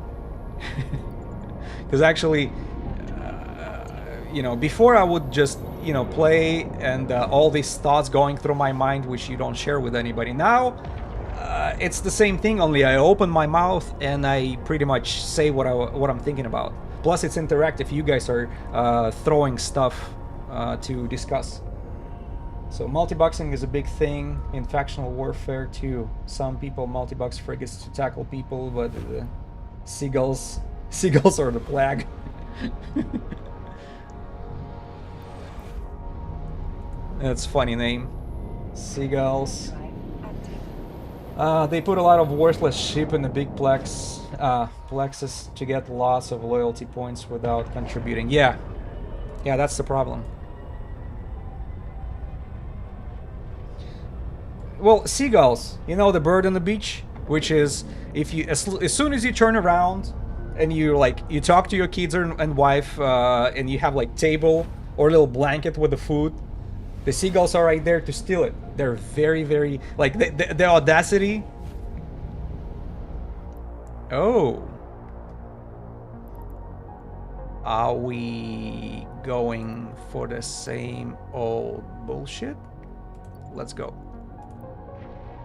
Because actually, before I would just play, and all these thoughts going through my mind, which you don't share with anybody. Now it's the same thing, only I open my mouth and I pretty much say what I'm thinking about. Plus it's interactive. You guys are throwing stuff to discuss. So multi-boxing is a big thing in factional warfare too. Some people multi-box frigates to tackle people, but the seagulls seagulls are the plague. That's a funny name. Seagulls. Drive active. They put a lot of worthless ship in the big plexus to get lots of loyalty points without contributing. Yeah, that's the problem. Well, seagulls, you know the bird on the beach, which is if you as soon as you turn around and you talk to your kids and wife and you have like table or a little blanket with the food, the seagulls are right there to steal it. They're very, very like the audacity. Oh, are we going for the same old bullshit? Let's go.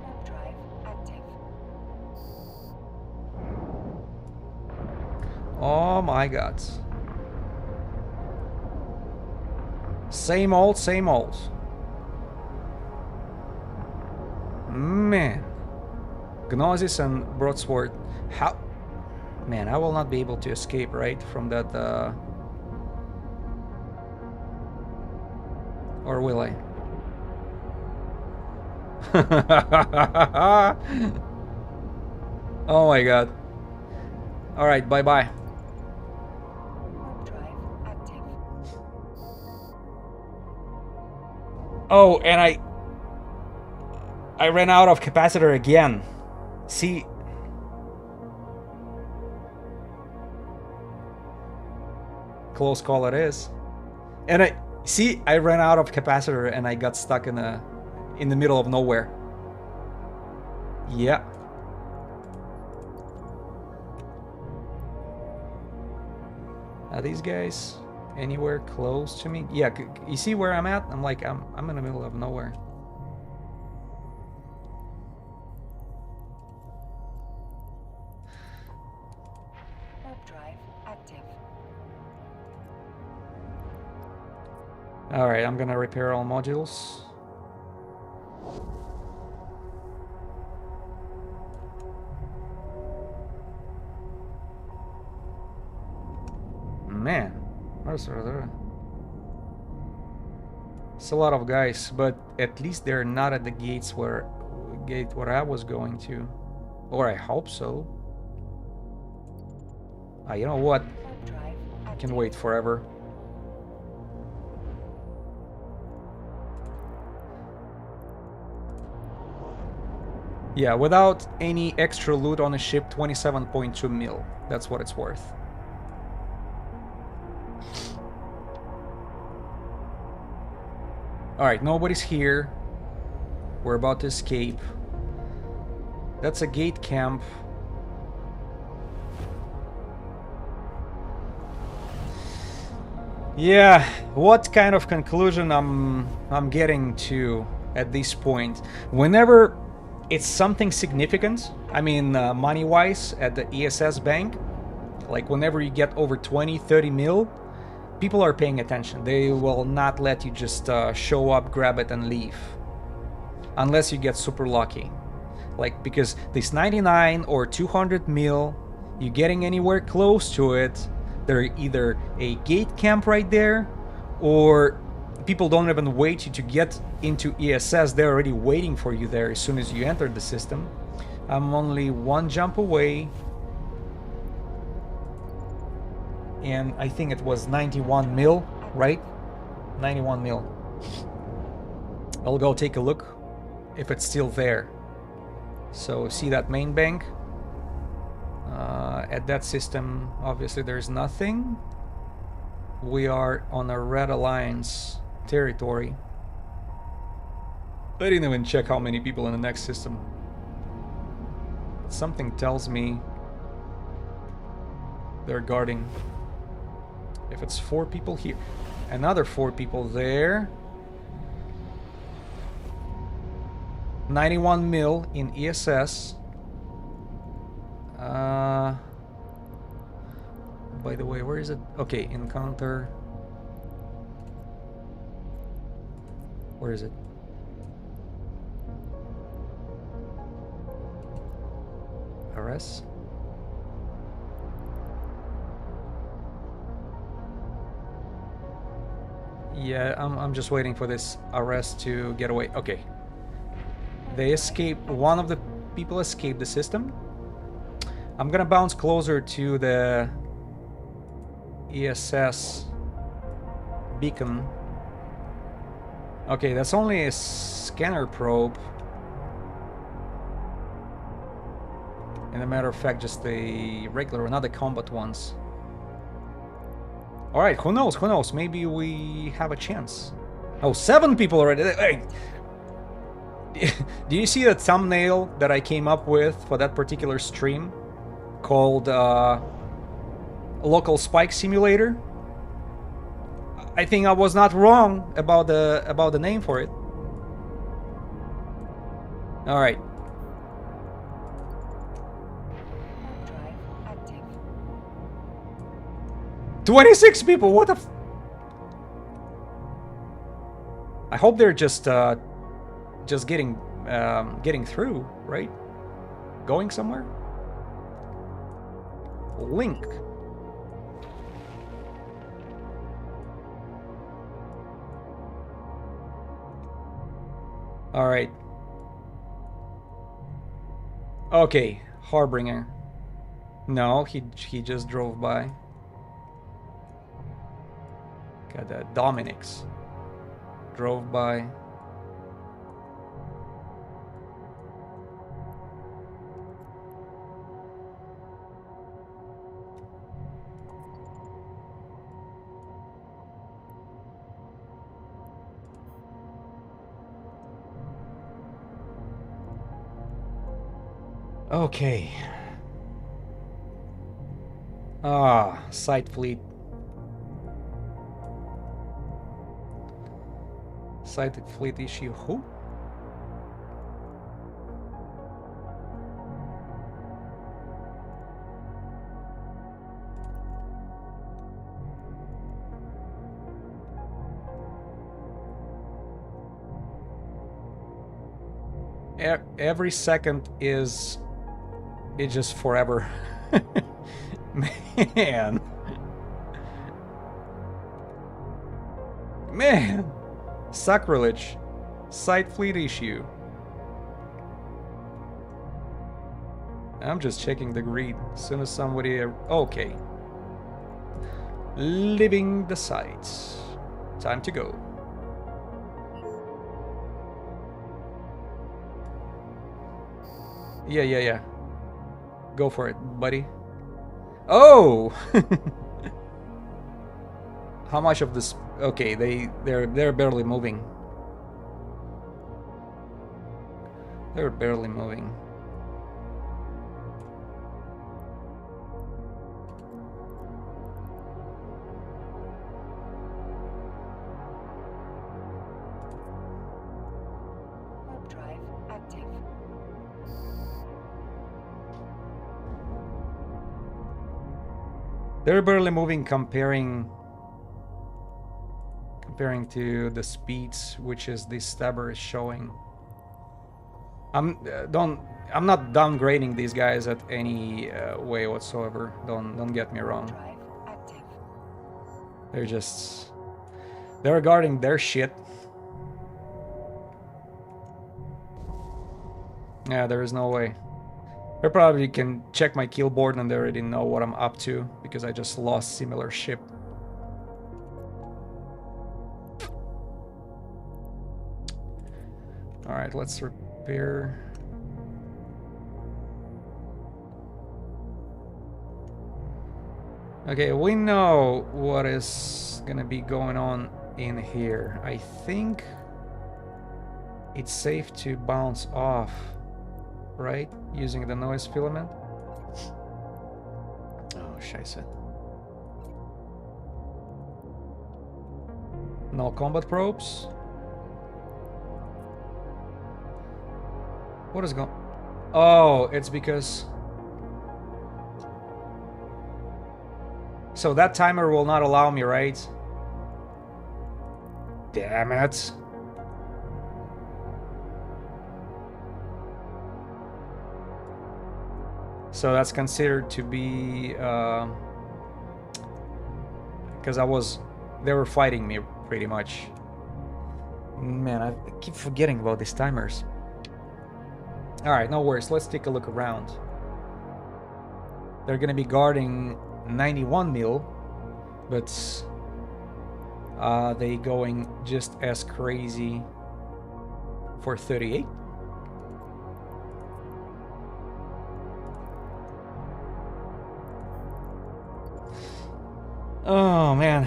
Warp drive active. Oh my god. Same old, same old. Man. Gnosis and Broadsword. How? Man, I will not be able to escape, right? From that, Or will I? Oh my god. Alright, bye-bye. Warp drive active. Oh, and I ran out of capacitor again. See, close call it is. And I ran out of capacitor and I got stuck in the middle of nowhere. Yeah. Are these guys anywhere close to me? Yeah, you see where I'm at? I'm in the middle of nowhere. Warp drive active. All right, I'm gonna repair all modules. Man, where's there? It's a lot of guys, but at least they're not at the gate where I was going to, or I hope so. You know what? Warp drive I active. can wait forever. Yeah, without any extra loot on the ship, 27.2 mil. That's what it's worth. Alright, nobody's here. We're about to escape. That's a gate camp. Yeah, what kind of conclusion I'm getting to at this point? Whenever it's something significant, I mean money-wise at the ESS bank, like whenever you get over 20-30 mil, people are paying attention. They will not let you just show up, grab it and leave, unless you get super lucky. Like, because this 99 or 200 mil, you getting anywhere close to it, they're either a gate camp right there, or people don't even wait you to get into ESS. They're already waiting for you there as soon as you enter the system. I'm only one jump away, and I think it was 91 mil, right? 91 mil. I'll go take a look if it's still there. So see that main bank? At that system, obviously there's nothing. We are on a Red Alliance territory. I didn't even check how many people in the next system. Something tells me they're guarding. If it's 4 people here, another 4 people there. 91 mil in ESS. By the way, where is it? Okay, encounter. Where is it? SRS. Yeah, I'm just waiting for this arrest to get away. Okay. They escaped. One of the people escaped the system. I'm gonna bounce closer to the ESS beacon. Okay, that's only a scanner probe. And a matter of fact, just a regular, not the combat ones. Alright, who knows, who knows? Maybe we have a chance. Oh, 7 people already. Hey. Do you see the thumbnail that I came up with for that particular stream? Called Local Spike Simulator? I think I was not wrong about the name for it. Alright. Drive active. 26 people, what the I hope they're just getting through, right? Going somewhere? Link. All right. Okay, Harbinger. No, he just drove by. Got that. Dominic's drove by. Okay. Ah, side fleet. Side fleet issue. Who? Every second is it's just forever. Man. Man. Sacrilege. Side fleet issue. I'm just checking the grid. As soon as somebody... Okay. Leaving the site. Time to go. Yeah. Go for it, buddy. Oh! How much of this... Okay, they're barely moving. They're barely moving. Warp drive active. They're barely moving comparing to the speeds which is the stabber is showing. I'm not downgrading these guys at any way whatsoever. Don't get me wrong. Drive active. They're guarding their shit. Yeah, there is no way. They probably can check my kill board and they already know what I'm up to because I just lost similar ship. Alright, let's repair. Okay, we know what is gonna be going on in here. I think it's safe to bounce off, right? Using the noise filament. Oh, scheiße. No combat probes. What is going... Oh, it's because... So that timer will not allow me, right? Damn it. So that's considered to be because they were fighting me pretty much. Man, I keep forgetting about these timers. All right, no worries. Let's take a look around. They're gonna be guarding 91 mil, but they going just as crazy for 38. Oh man.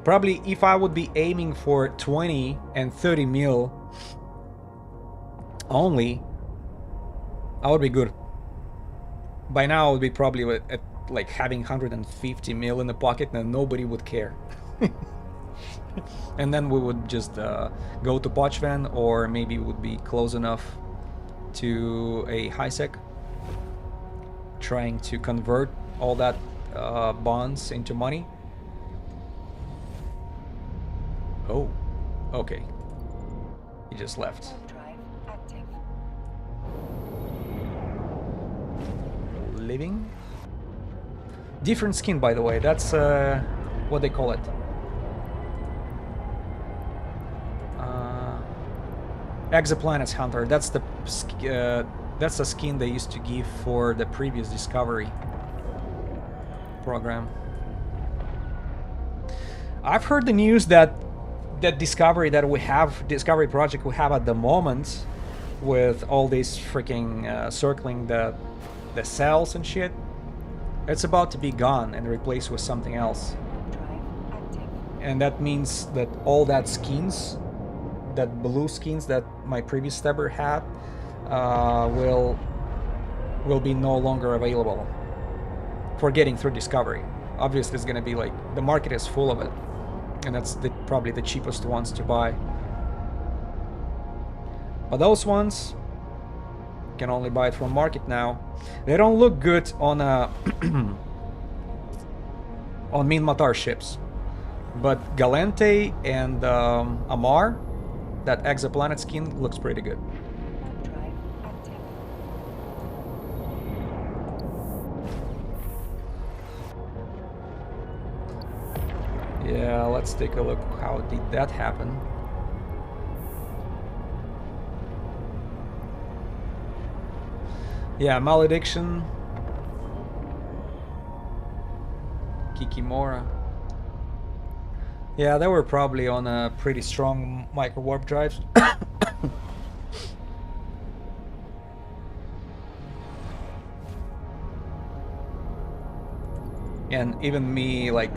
Probably if I would be aiming for 20 and 30 mil only, I would be good. By now I would be probably at like having 150 mil in the pocket and nobody would care. And then we would just go to Pochvan, or maybe would be close enough to a high sec, trying to convert all that bonds into money. Oh, okay. He just left. Living? Different skin, by the way. That's what they call it. Exoplanets Hunter. That's the skin they used to give for the previous Discovery program. I've heard the news that Discovery project we have at the moment, with all these freaking circling the cells and shit, it's about to be gone and replaced with something else. And that means that all that skins, that blue skins that my previous stabber had, will be no longer available for getting through Discovery. Obviously, it's gonna be like, the market is full of it, and that's probably the cheapest ones to buy. But those ones can only buy it from market now. They don't look good on on Min Matar ships, but Galente and Amar, that exoplanet skin, looks pretty good. Yeah, let's take a look. How did that happen? Yeah, Malediction. Kikimora. Yeah, they were probably on a pretty strong micro warp drives. And even me, like,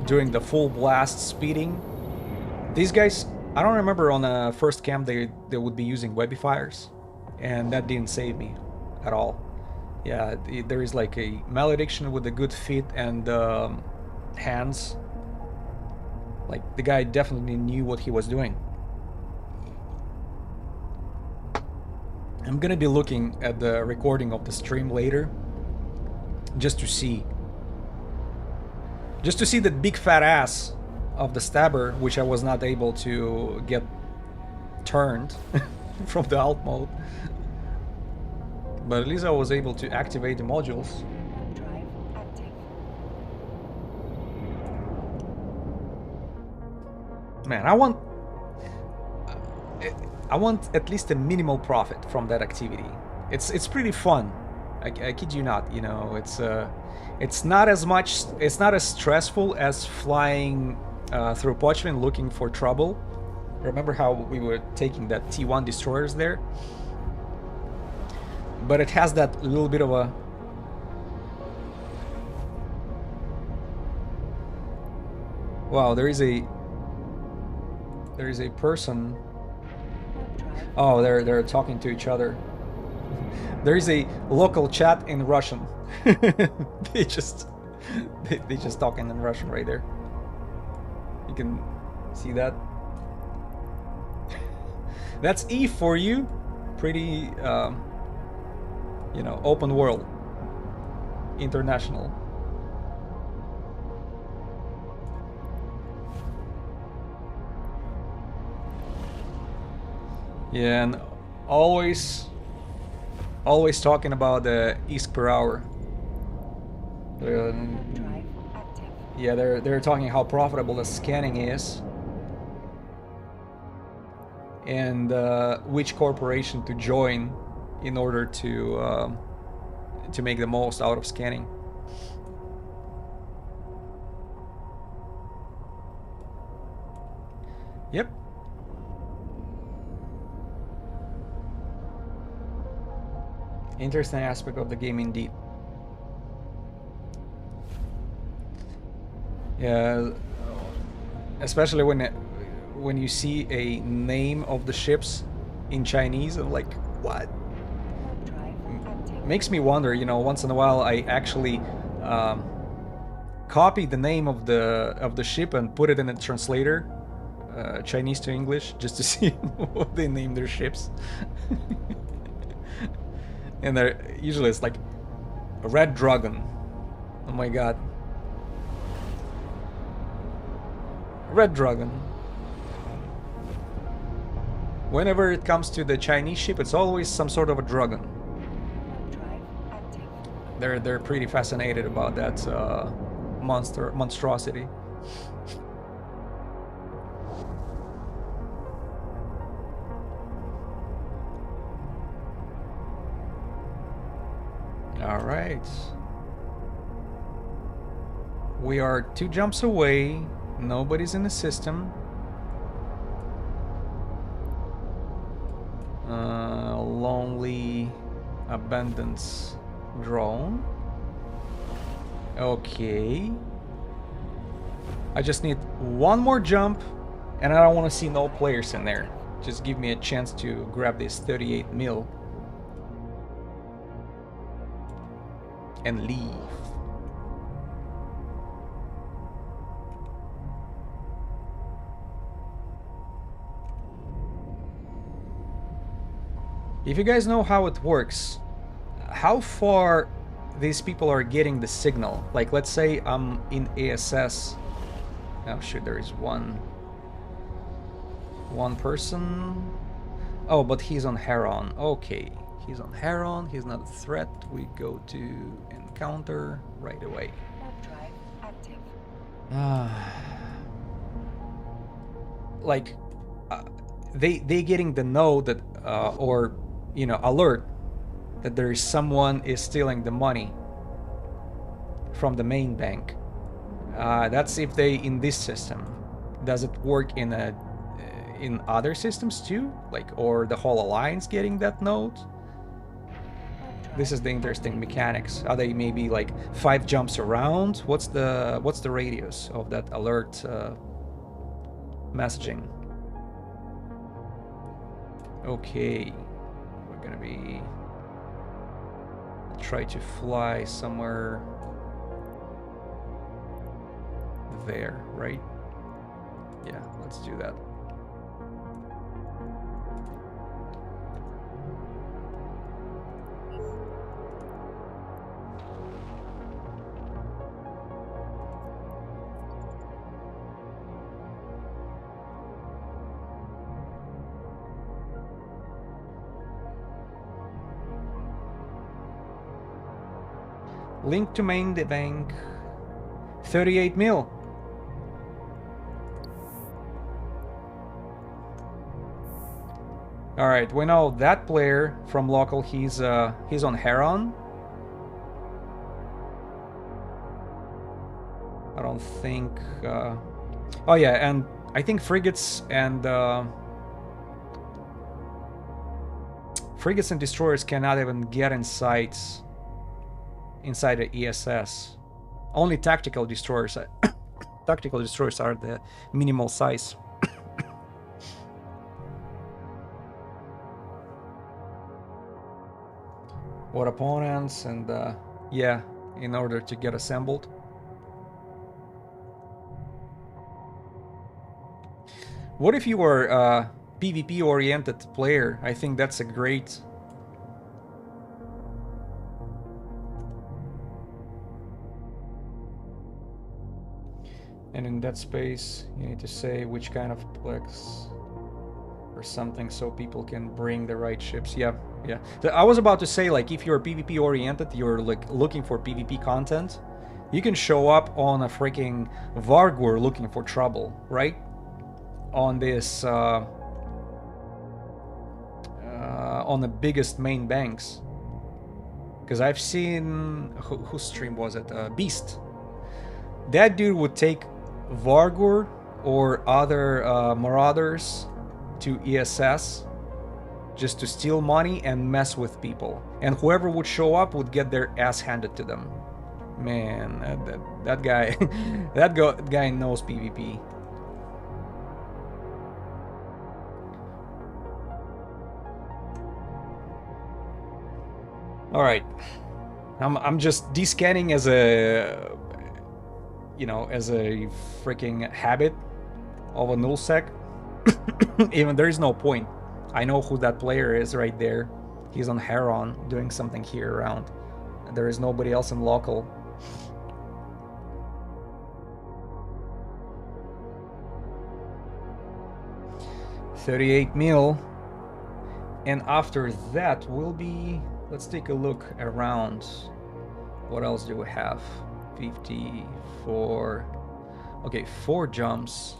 doing the full blast speeding. These guys, I don't remember on a first camp they would be using Webifiers, and that didn't save me at all. Yeah, there is like a Malediction with a good fit and hands. Like, the guy definitely knew what he was doing. I'm gonna be looking at the recording of the stream later, just to see the big fat ass of the stabber, which I was not able to get turned from the alt mode. But at least I was able to activate the modules. Man, I want at least a minimal profit from that activity. It's pretty fun. I kid you not. You know, it's not as stressful as flying through Pochvin looking for trouble. Remember how we were taking that T1 destroyers there? But it has that little bit of a... Wow, there is a person. Oh, they're talking to each other. There is a local chat in Russian. they just talking in Russian right there. You can see that. That's E for you. Pretty you know, open world, international. Yeah, and always Always talking about the ISK per hour. Warp drive active. Yeah, they're talking how profitable the scanning is, and which corporation to join in order to make the most out of scanning. Yep. Interesting aspect of the game indeed. Yeah, especially when you see a name of the ships in Chinese, I'm like, what? Warp drive active. Makes me wonder. Once in a while, I actually copy the name of the ship and put it in a translator, Chinese to English, just to see what they name their ships. And usually it's like a Red Dragon. Oh my god. Red Dragon. Whenever it comes to the Chinese ship, it's always some sort of a dragon. Warp drive active. They're pretty fascinated about that monstrosity. All right. We are 2 jumps away. Nobody's in the system. Lonely abundance drone. Okay. I just need one more jump, and I don't want to see no players in there. Just give me a chance to grab this 38 mil and leave. If you guys know how it works, how far these people are getting the signal. Like, let's say I'm in ESS. Oh shoot, there is one person. Oh, but he's on Heron. Okay, he's on Heron. He's not a threat. We go to encounter right away. Warp drive active. Like, they getting the note that or alert that there is someone is stealing the money from the main bank. That's if they in this system. Does it work in other systems too? Like, or the whole alliance getting that note? This is the interesting mechanics. Are they maybe like 5 jumps around? What's the radius of that alert messaging? Okay, we're gonna be try to fly somewhere there, right? Yeah, let's do that. Link to main bank. 38 mil. All right, we know that player from local. He's on Heron. I don't think. Oh yeah, and I think frigates and destroyers cannot even get inside the ESS. Only tactical destroyers. Tactical destroyers are the minimal size. What opponents and yeah, in order to get assembled. What if you were a PvP oriented player? I think that's a great and in that space you need to say which kind of plex or something, so people can bring the right ships. Yeah, yeah. I was about to say, like, if you're PvP oriented, you're like looking for PvP content, you can show up on a freaking Vargur looking for trouble, right? On this on the biggest main banks. Because I've seen, whose stream was it? Beast. That dude would take Vargur or other Marauders to ESS just to steal money and mess with people. And whoever would show up would get their ass handed to them. Man, that guy, that guy knows PvP. All right, I'm just descanning as a, you know, as a freaking habit of a nullsec. Even there is no point. I know who that player is right there. He's on Heron doing something here around. There is nobody else in local. $38 mil. And after that will be, let's take a look around. What else do we have? 54. Okay, 4 jumps.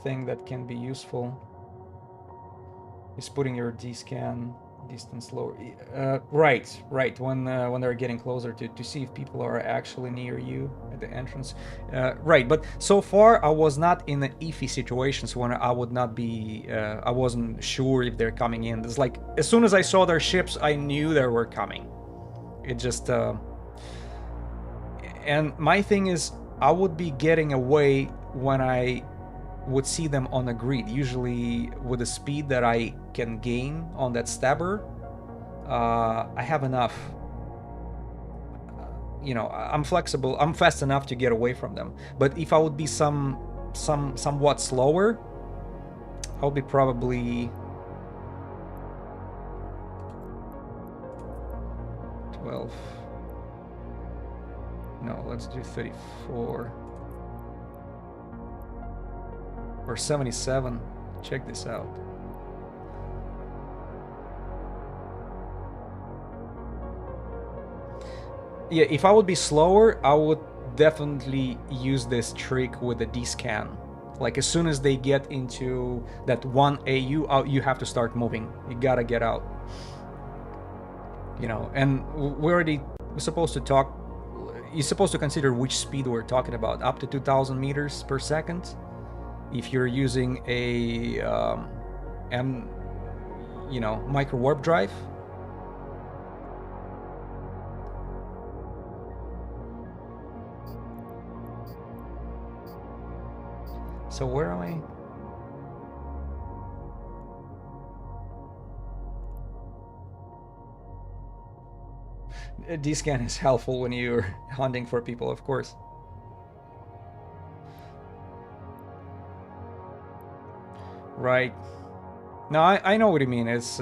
Thing that can be useful is putting your D-scan distance lower. Right. When they're getting closer to see if people are actually near you at the entrance. Right, but so far I was not in the iffy situations when I would not be. I wasn't sure if they're coming in. It's like as soon as I saw their ships, I knew they were coming. It just. And my thing is, I would be getting away when I would see them on a grid, usually with the speed that I can gain on that stabber. I have enough, you know, I'm flexible, I'm fast enough to get away from them. But if I would be somewhat slower, I'll be probably 12. No, let's do 34. Or 77. Check this out. Yeah, if I would be slower, I would definitely use this trick with the D-scan. Like as soon as they get into that 1 AU, you have to start moving. You gotta get out. You know, and we're supposed to talk. You're supposed to consider which speed we're talking about. Up to 2,000 meters per second. If you're using a micro warp drive. So where am I? D-scan is helpful when you're hunting for people, of course. Right. No, I know what you mean. It's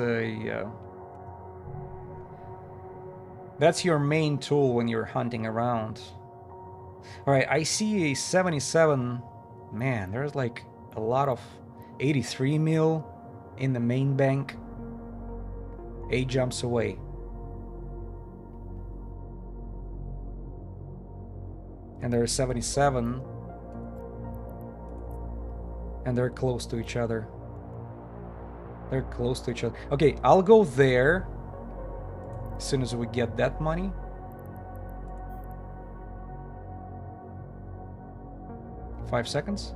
that's your main tool when you're hunting around. All right, I see a 77. Man, there's like a lot of 83 mil in the main bank. 8 jumps away. And there's 77. And they're close to each other. They're close to each other. Okay, I'll go there as soon as we get that money. Five seconds.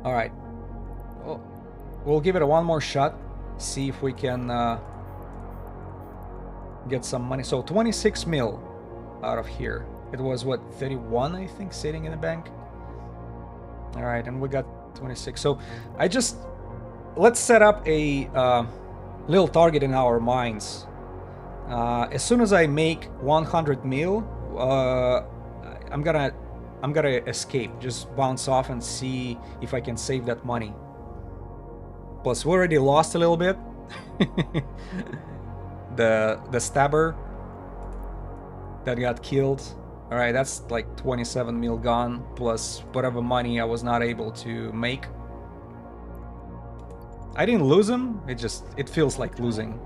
All right. We'll give it one more shot. See if we can get some money. So 26 mil out of here. It was what, 31 I think sitting in the bank. All right, and we got 26. So let's set up a little target in our minds. As soon as I make 100 mil, I'm gonna escape, just bounce off and see if I can save that money. Plus, we already lost a little bit. the stabber that got killed. All right, that's like 27 mil gone, plus whatever money I was not able to make. I didn't lose him. It feels like losing.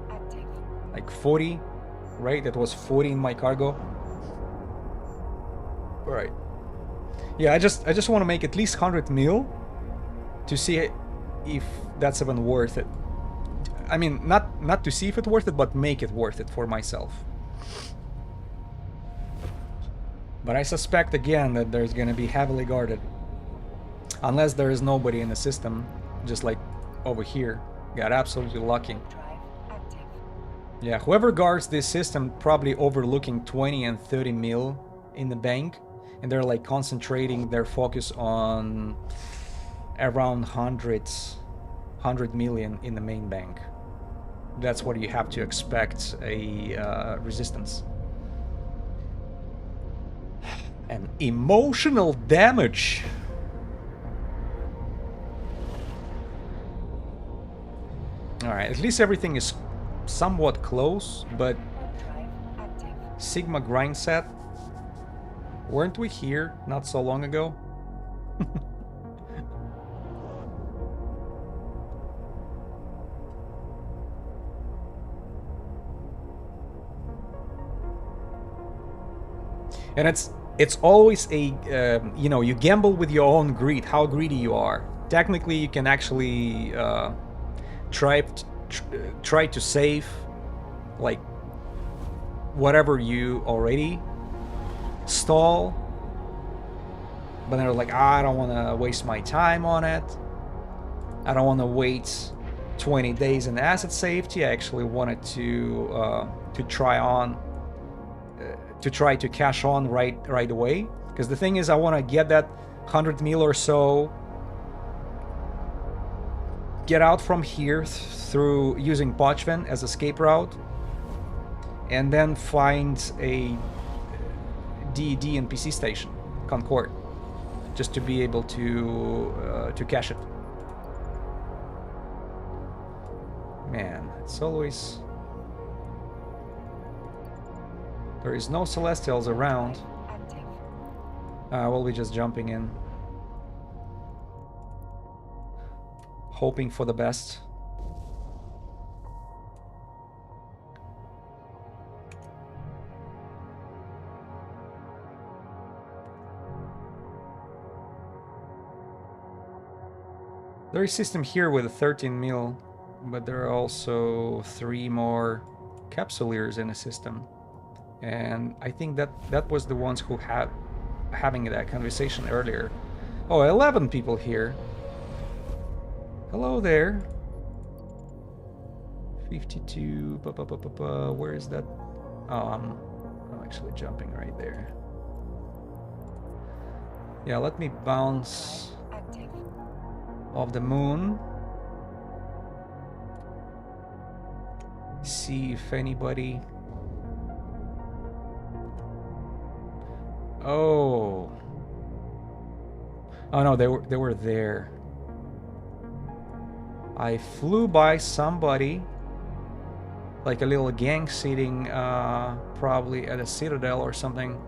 Like 40, right? That was 40 in my cargo. All right. Yeah, I just want to make at least 100 mil to see if that's even worth it. I mean, not to see if it's worth it, but make it worth it for myself. But I suspect again that there's gonna be heavily guarded. Unless there is nobody in the system, just like over here. Got absolutely lucky. Yeah, whoever guards this system probably overlooking 20 and 30 mil in the bank, and they're like concentrating their focus on around 100 million in the main bank. That's what you have to expect a resistance. And emotional damage. Alright, at least everything is somewhat close, but Sigma grind set. Weren't we here not so long ago? And it's always a you know, you gamble with your own greed, how greedy you are. Technically, you can actually try to save like whatever you already stall, but they're like, I don't want to waste my time on it. I don't want to wait 20 days in asset safety. I actually wanted to try to cash on right away, because the thing is, I want to get that 100 mil or so, get out from here through using Pochven as escape route, and then find a DED and PC station, Concord, just to be able to cash it. Man, it's always... There is no Celestials around. We'll be just jumping in, hoping for the best. There is a system here with a 13 mil, but there are also 3 more capsuleers in the system. And I think that was the ones who had having that conversation earlier. Oh, 11 people here. Hello there. 52. Where is that? Oh, I'm actually jumping right there. Yeah, let me bounce off the moon. See if anybody... Oh no, they were there. I flew by somebody, like a little gang sitting probably at a citadel or something,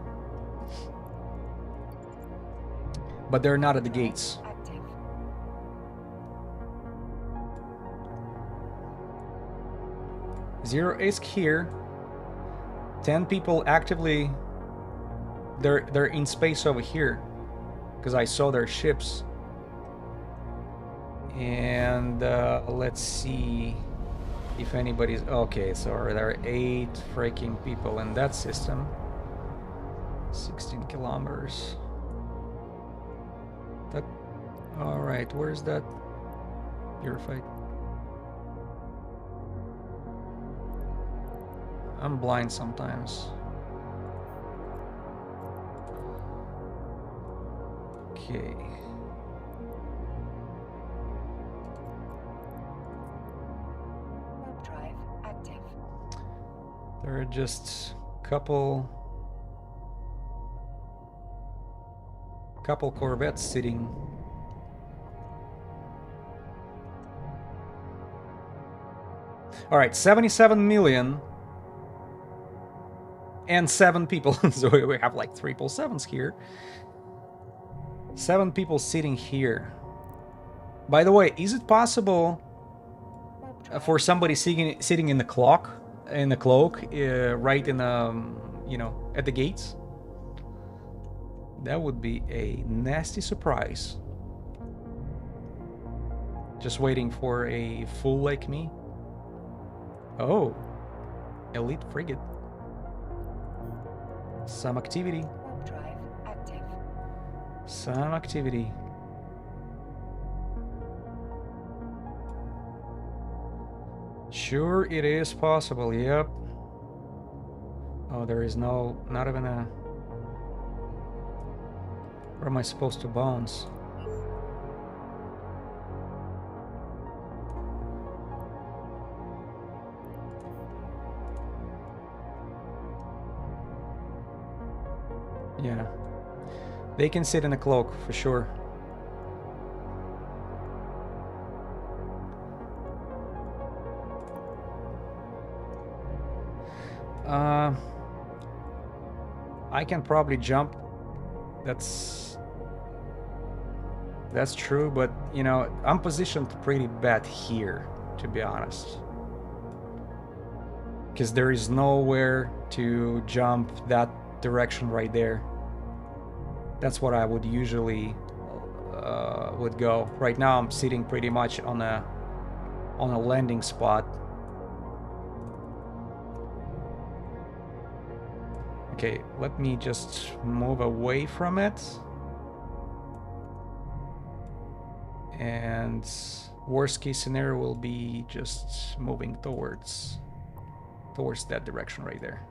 but they're not at the gates. Zero ISK here. 10 people actively. They're in space over here, because I saw their ships. And let's see if anybody's... Okay, so there are 8 freaking people in that system. 16 kilometers. That... Alright, where's that purified? I'm blind sometimes. Okay. Warp drive active. There are just couple corvettes sitting. All right, 77 million and 7 people. So we have like 777s here. 7 people sitting here. By the way, is it possible for somebody sitting in the cloak, right in at the gates? That would be a nasty surprise. Just waiting for a fool like me. Oh, elite frigate. Some activity. Warp drive active. Some activity. Sure, it is possible. Yep. Oh, there is not even a. Where am I supposed to bounce? Yeah. They can sit in a cloak for sure. I can probably jump. That's true, but I'm positioned pretty bad here, to be honest. Because there is nowhere to jump that direction right there. That's what I would usually would go. Right now I'm sitting pretty much on a landing spot. Okay, let me just move away from it. And worst case scenario will be just moving towards that direction right there.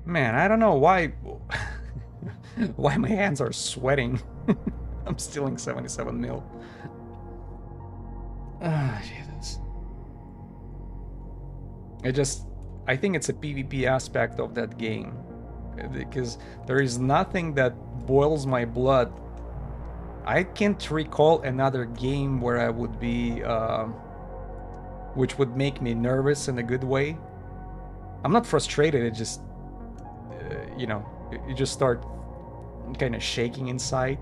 Man, I don't know why why my hands are sweating. I'm stealing 77 mil. Ah, Jesus. I think it's a PvP aspect of that game. Because there is nothing that boils my blood. I can't recall another game where I would be, which would make me nervous in a good way. I'm not frustrated, it just, you just start kind of shaking inside.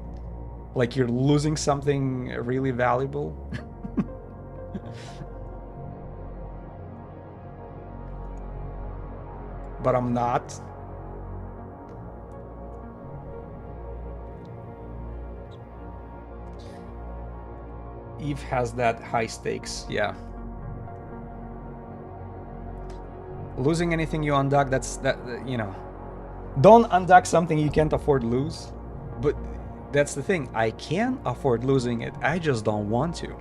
Like you're losing something really valuable. But I'm not. Eve has that high stakes, yeah. Losing anything you undock, don't undock something you can't afford to lose. But that's the thing, I can afford losing it, I just don't want to.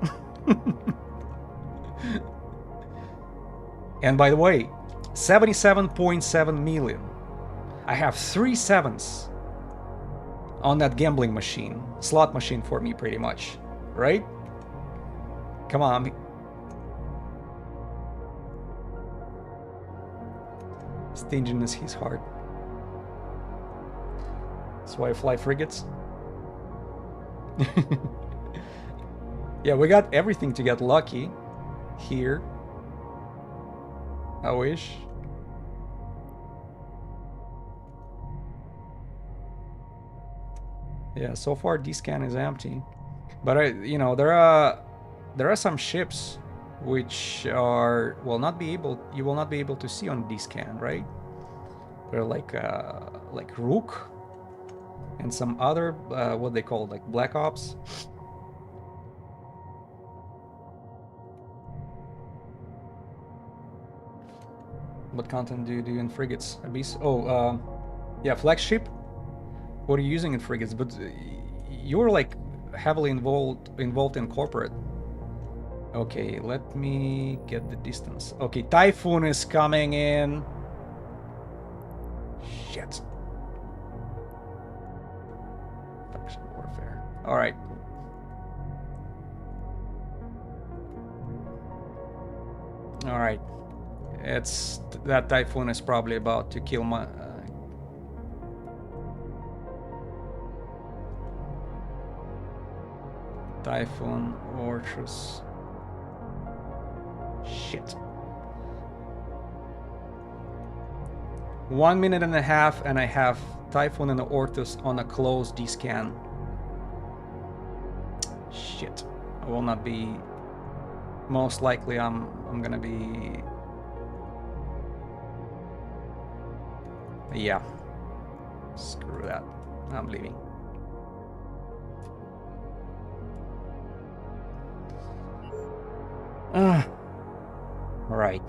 And by the way, 77.7 million. I have 3 sevens on that gambling machine, slot machine for me pretty much, right? Come on. Stinginess is hard. That's why I fly frigates. Yeah, we got everything to get lucky here. I wish. Yeah, so far D-scan is empty. But there are some ships which are you will not be able to see on D-scan, right? They're like Rook and some other what they call like Black Ops. What content do you do in frigates? Abyss? Oh, yeah, flagship. What are you using in frigates? But you're like heavily involved in corporate. Okay, let me get the distance. Okay, typhoon is coming in. Shit. Faction warfare. All right. All right. It's that typhoon is probably about to kill my. Typhoon, Ortrus. Shit. 1 minute and a half, and I have Typhoon and Ortrus on a closed D-scan. Shit. I will not be. Most likely, I'm gonna be. Yeah. Screw that. I'm leaving. All right.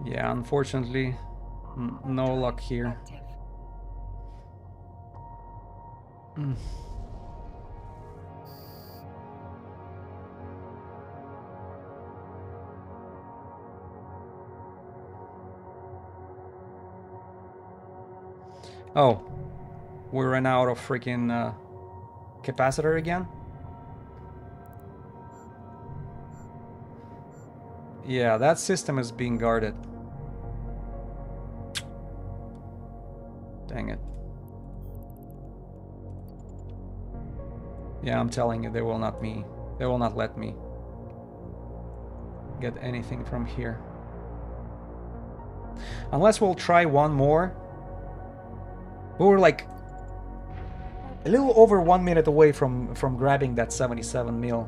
Yeah, unfortunately, no luck here. Active. Oh, we ran out of freaking capacitor again? Yeah, that system is being guarded. Dang it. Yeah, I'm telling you, they will not let me get anything from here. Unless we'll try one more. We were like a little over 1 minute away from grabbing that 77 mil.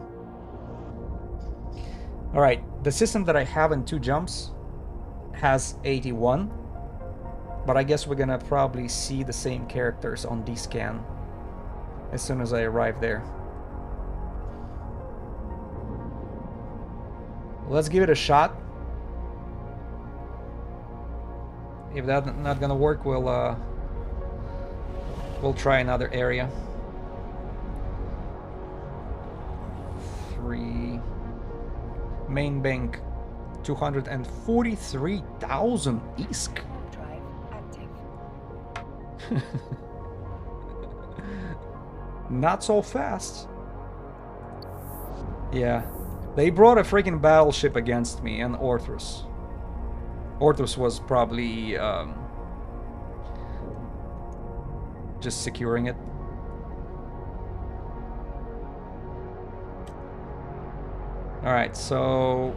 All right, the system that I have in 2 jumps has 81, but I guess we're gonna probably see the same characters on D-scan as soon as I arrive there. Let's give it a shot. If that's not gonna work, we'll try another area. 3 main bank, 243,000 ISK. Drive active. Not so fast. Yeah, they brought a freaking battleship against me and Orthrus. Orthrus was probably just securing it. Alright, so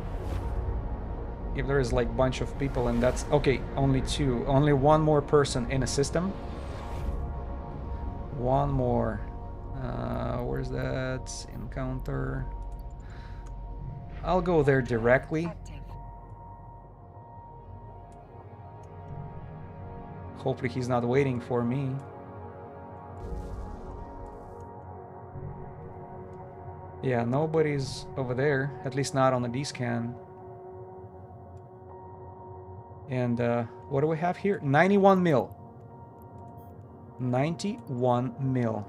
if there is like a bunch of people and that's okay, only 2, only 1 more person in a system. 1 more. Where's that? Encounter. I'll go there directly. Active. Hopefully he's not waiting for me. Yeah, nobody's over there, at least not on the D-scan. And what do we have here? 91 mil. 91 mil.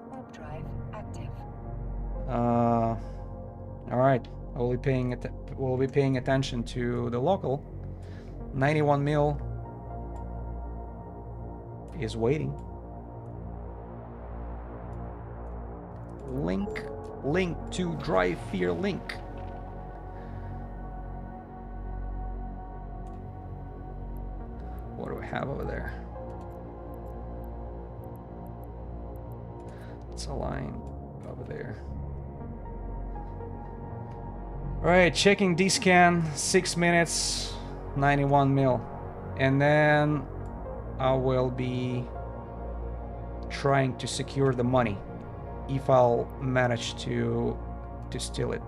Warp drive active. All right, we'll be paying attention to the local. 91 mil is waiting. Link to Drive Fear link. What do we have over there? It's a line over there. All right, checking D-scan, 6 minutes, 91 mil. And then I will be trying to secure the money if I'll manage to steal it.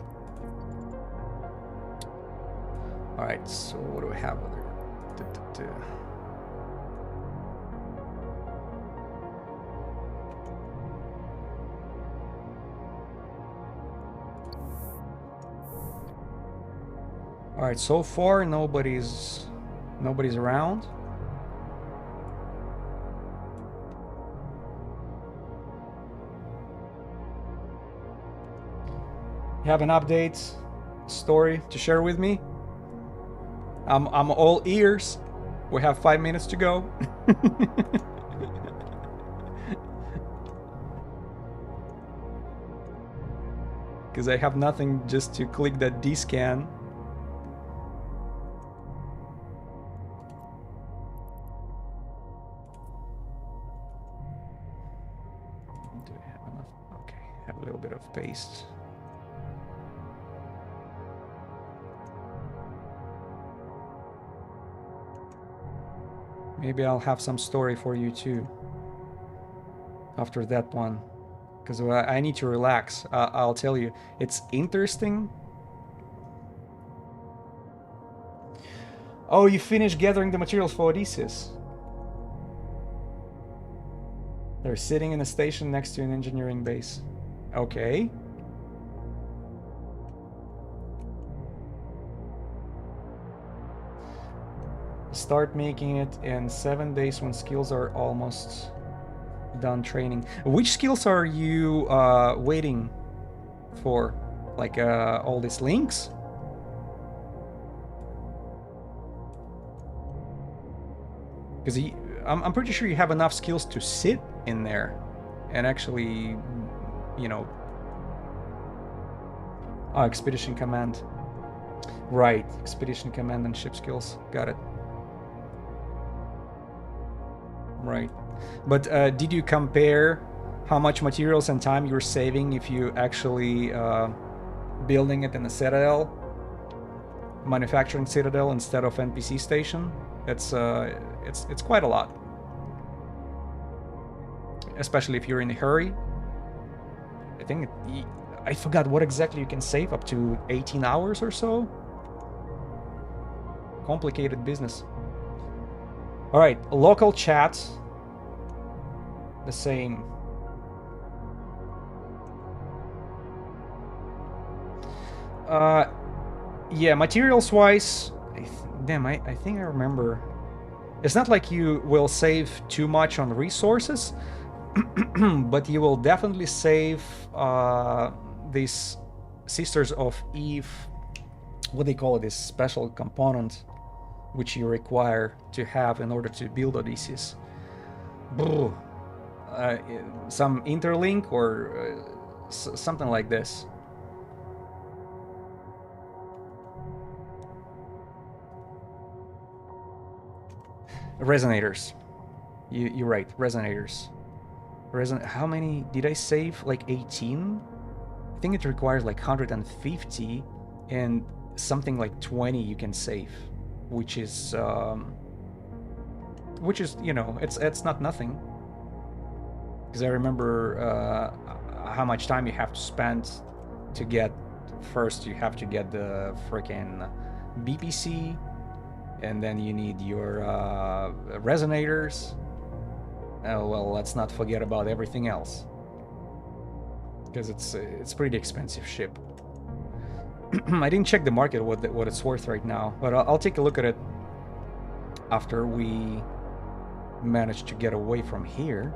All right, so what do we have other? All right, so far nobody's around. You have an update story to share with me? I'm all ears. We have 5 minutes to go. Because I have nothing just to click that D-scan. Do we have enough? Okay, have a little bit of paste. Maybe I'll have some story for you too after that one, because I need to relax. I'll tell you, it's interesting. Oh, you finished gathering the materials for Odysseus. They're sitting in a station next to an engineering base. Okay. Start making it in 7 days when skills are almost done training. Which skills are you waiting for? Like all these links? Because I'm pretty sure you have enough skills to sit in there and actually, you know... Oh, Expedition Command. Right, Expedition Command and ship skills. Got it. Right. But did you compare how much materials and time you're saving if you actually building it in a citadel, manufacturing citadel instead of NPC station? It's quite a lot, especially if you're in a hurry. I think I forgot what exactly you can save, up to 18 hours or so. Complicated business. All right, local chat. The same. Yeah, materials-wise, damn, I think I remember. It's not like you will save too much on resources, but you will definitely save these Sisters of Eve, what they call it, this special component, which you require to have in order to build Odysseus. Some interlink or something like this. Resonators. You're right, resonators. How many did I save? Like 18? I think it requires like 150 and something like 20 you can save, which is, you know, it's not nothing. Because I remember how much time you have to spend to get, first you have to get the freaking BPC, and then you need your resonators. Well, let's not forget about everything else, because it's pretty expensive ship. I didn't check the market what it's worth right now, but I'll take a look at it after we manage to get away from here.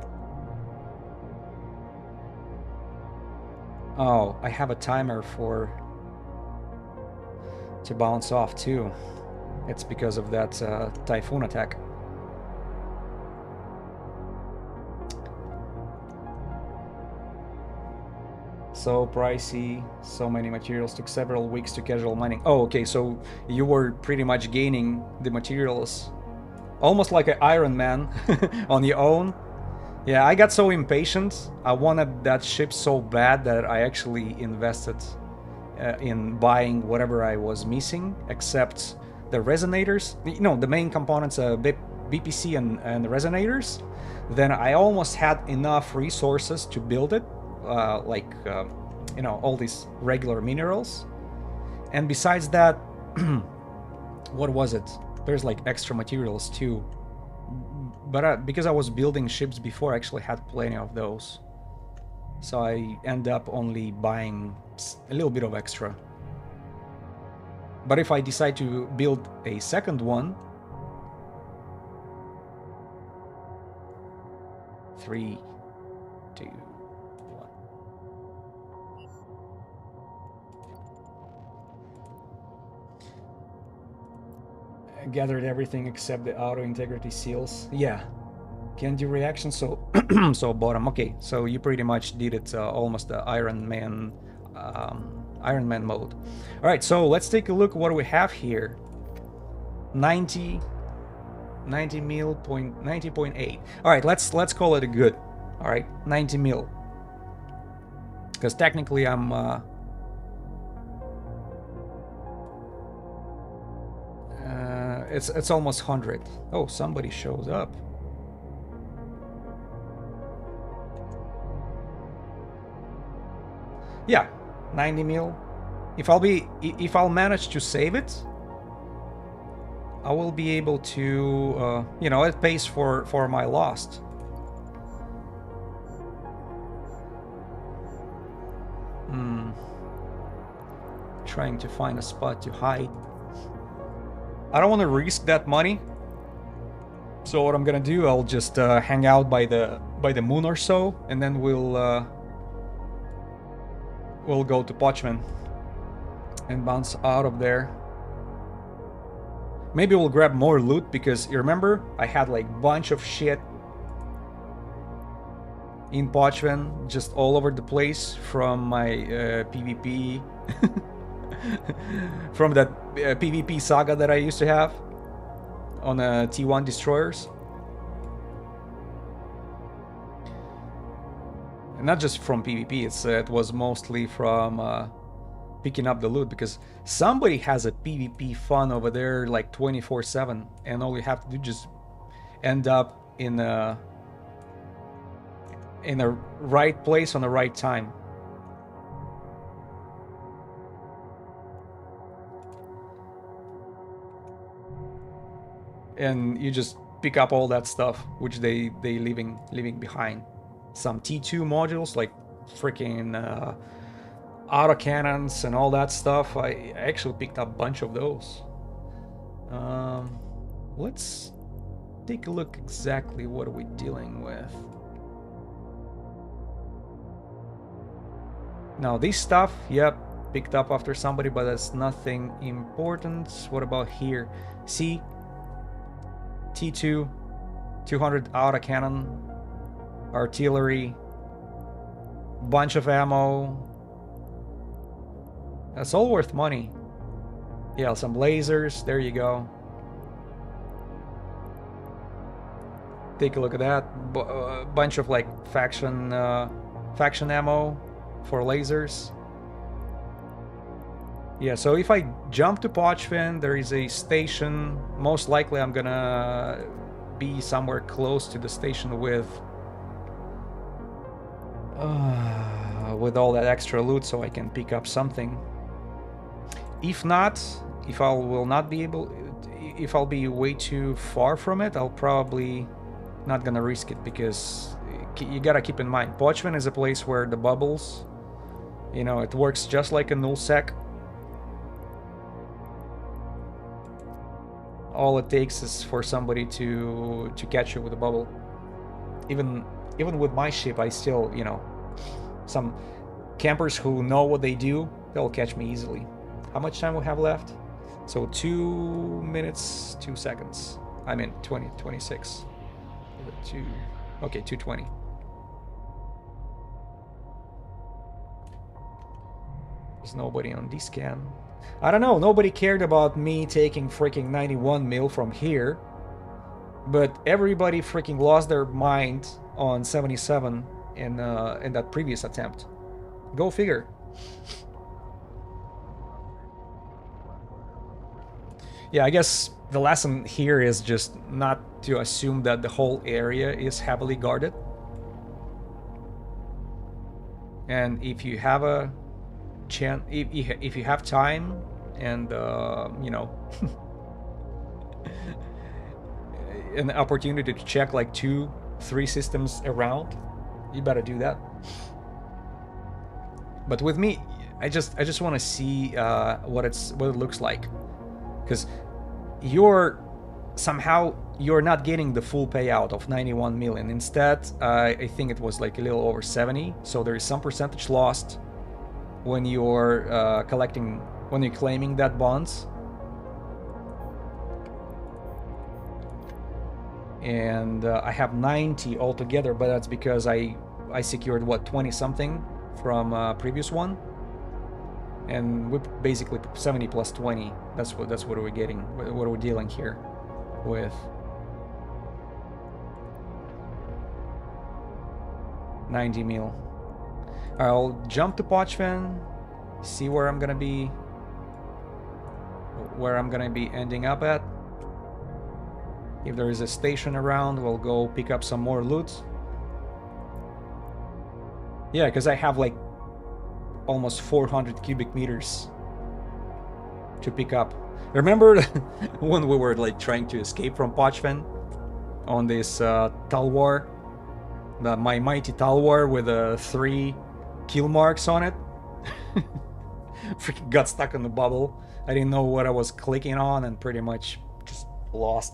Oh, I have a timer to bounce off too. It's because of that typhoon attack. So pricey, so many materials, took several weeks to casual mining. Oh, okay, so you were pretty much gaining the materials almost like an Iron Man on your own. Yeah, I got so impatient. I wanted that ship so bad that I actually invested in buying whatever I was missing, except the resonators. You know, the main components, BPC and the resonators. Then I almost had enough resources to build it, you know, all these regular minerals. And besides that, what was it? There's like extra materials too. But because I was building ships before, I actually had plenty of those. So I end up only buying a little bit of extra. But if I decide to build a second one, 3, 2, 1. I gathered everything except the auto integrity seals. Yeah. Can do reaction, so so bottom. Okay, so you pretty much did it almost the Iron Man mode. All right, so let's take a look what we have here. 90 mil point 90.8. All right, let's call it a good. All right, 90 mil, because technically I'm it's almost 100. Oh, somebody shows up. Yeah, 90 mil. If I'll manage to save it, I will be able to, you know, it pays for my lost. Trying to find a spot to hide. I don't want to risk that money. So what I'm gonna do, I'll just hang out by the moon or so, and then we'll go to Pochman and bounce out of there. Maybe we'll grab more loot, because you remember I had like bunch of shit in Pochman just all over the place from my PvP from that PvP saga that I used to have on T1 destroyers. And not just from PvP, it was mostly from picking up the loot, because somebody has a PvP fun over there like 24/7, and all you have to do just end up in a right place on the right time. And you just pick up all that stuff which they leaving behind. Some T2 modules like freaking autocannons and all that stuff. I actually picked up a bunch of those. Let's take a look exactly what are we dealing with. Now this stuff, yep, picked up after somebody, but that's nothing important. What about here? See, T2, 200 autocannon, artillery, bunch of ammo. That's all worth money. Yeah, some lasers, there you go. Take a look at that. Bunch of like faction ammo for lasers. Yeah, so if I jump to Pochven, there is a station. Most likely I'm gonna be somewhere close to the station with all that extra loot, so I can pick up something. If not, if I'll be way too far from it, I'll probably not gonna risk it, because you gotta keep in mind, Pochven is a place where the bubbles, you know, it works just like a nullsec. All it takes is for somebody to catch you with a bubble. Even with my ship, I still, you know, some campers who know what they do, they'll catch me easily. How much time we have left? So 2 minutes, 2 seconds. I mean 26. Okay, 2:20. There's nobody on D-scan. I don't know, nobody cared about me taking freaking 91 mil from here, but everybody freaking lost their mind on 77 in that previous attempt. Go figure. Yeah, I guess the lesson here is just not to assume that the whole area is heavily guarded. And if you have a chance, if you have time and you know an opportunity to check like 2-3 systems around, you better do that. But with me, I just want to see what it looks like, because somehow you're not getting the full payout of 91 million. Instead, I think it was like a little over 70. So there is some percentage lost when you're claiming that bonds. And I have 90 altogether, but that's because I secured what, 20 something from previous one, and we basically 70 plus 20. That's what we're getting. What we're dealing here with. 90 mil. I'll jump to Pochven, see where I'm gonna be ending up at. If there is a station around, we'll go pick up some more loot. Yeah, because I have like almost 400 cubic meters to pick up. Remember when we were like trying to escape from Pochven on this Talwar? My mighty Talwar with 3 kill marks on it? Freaking got stuck in the bubble. I didn't know what I was clicking on and pretty much just lost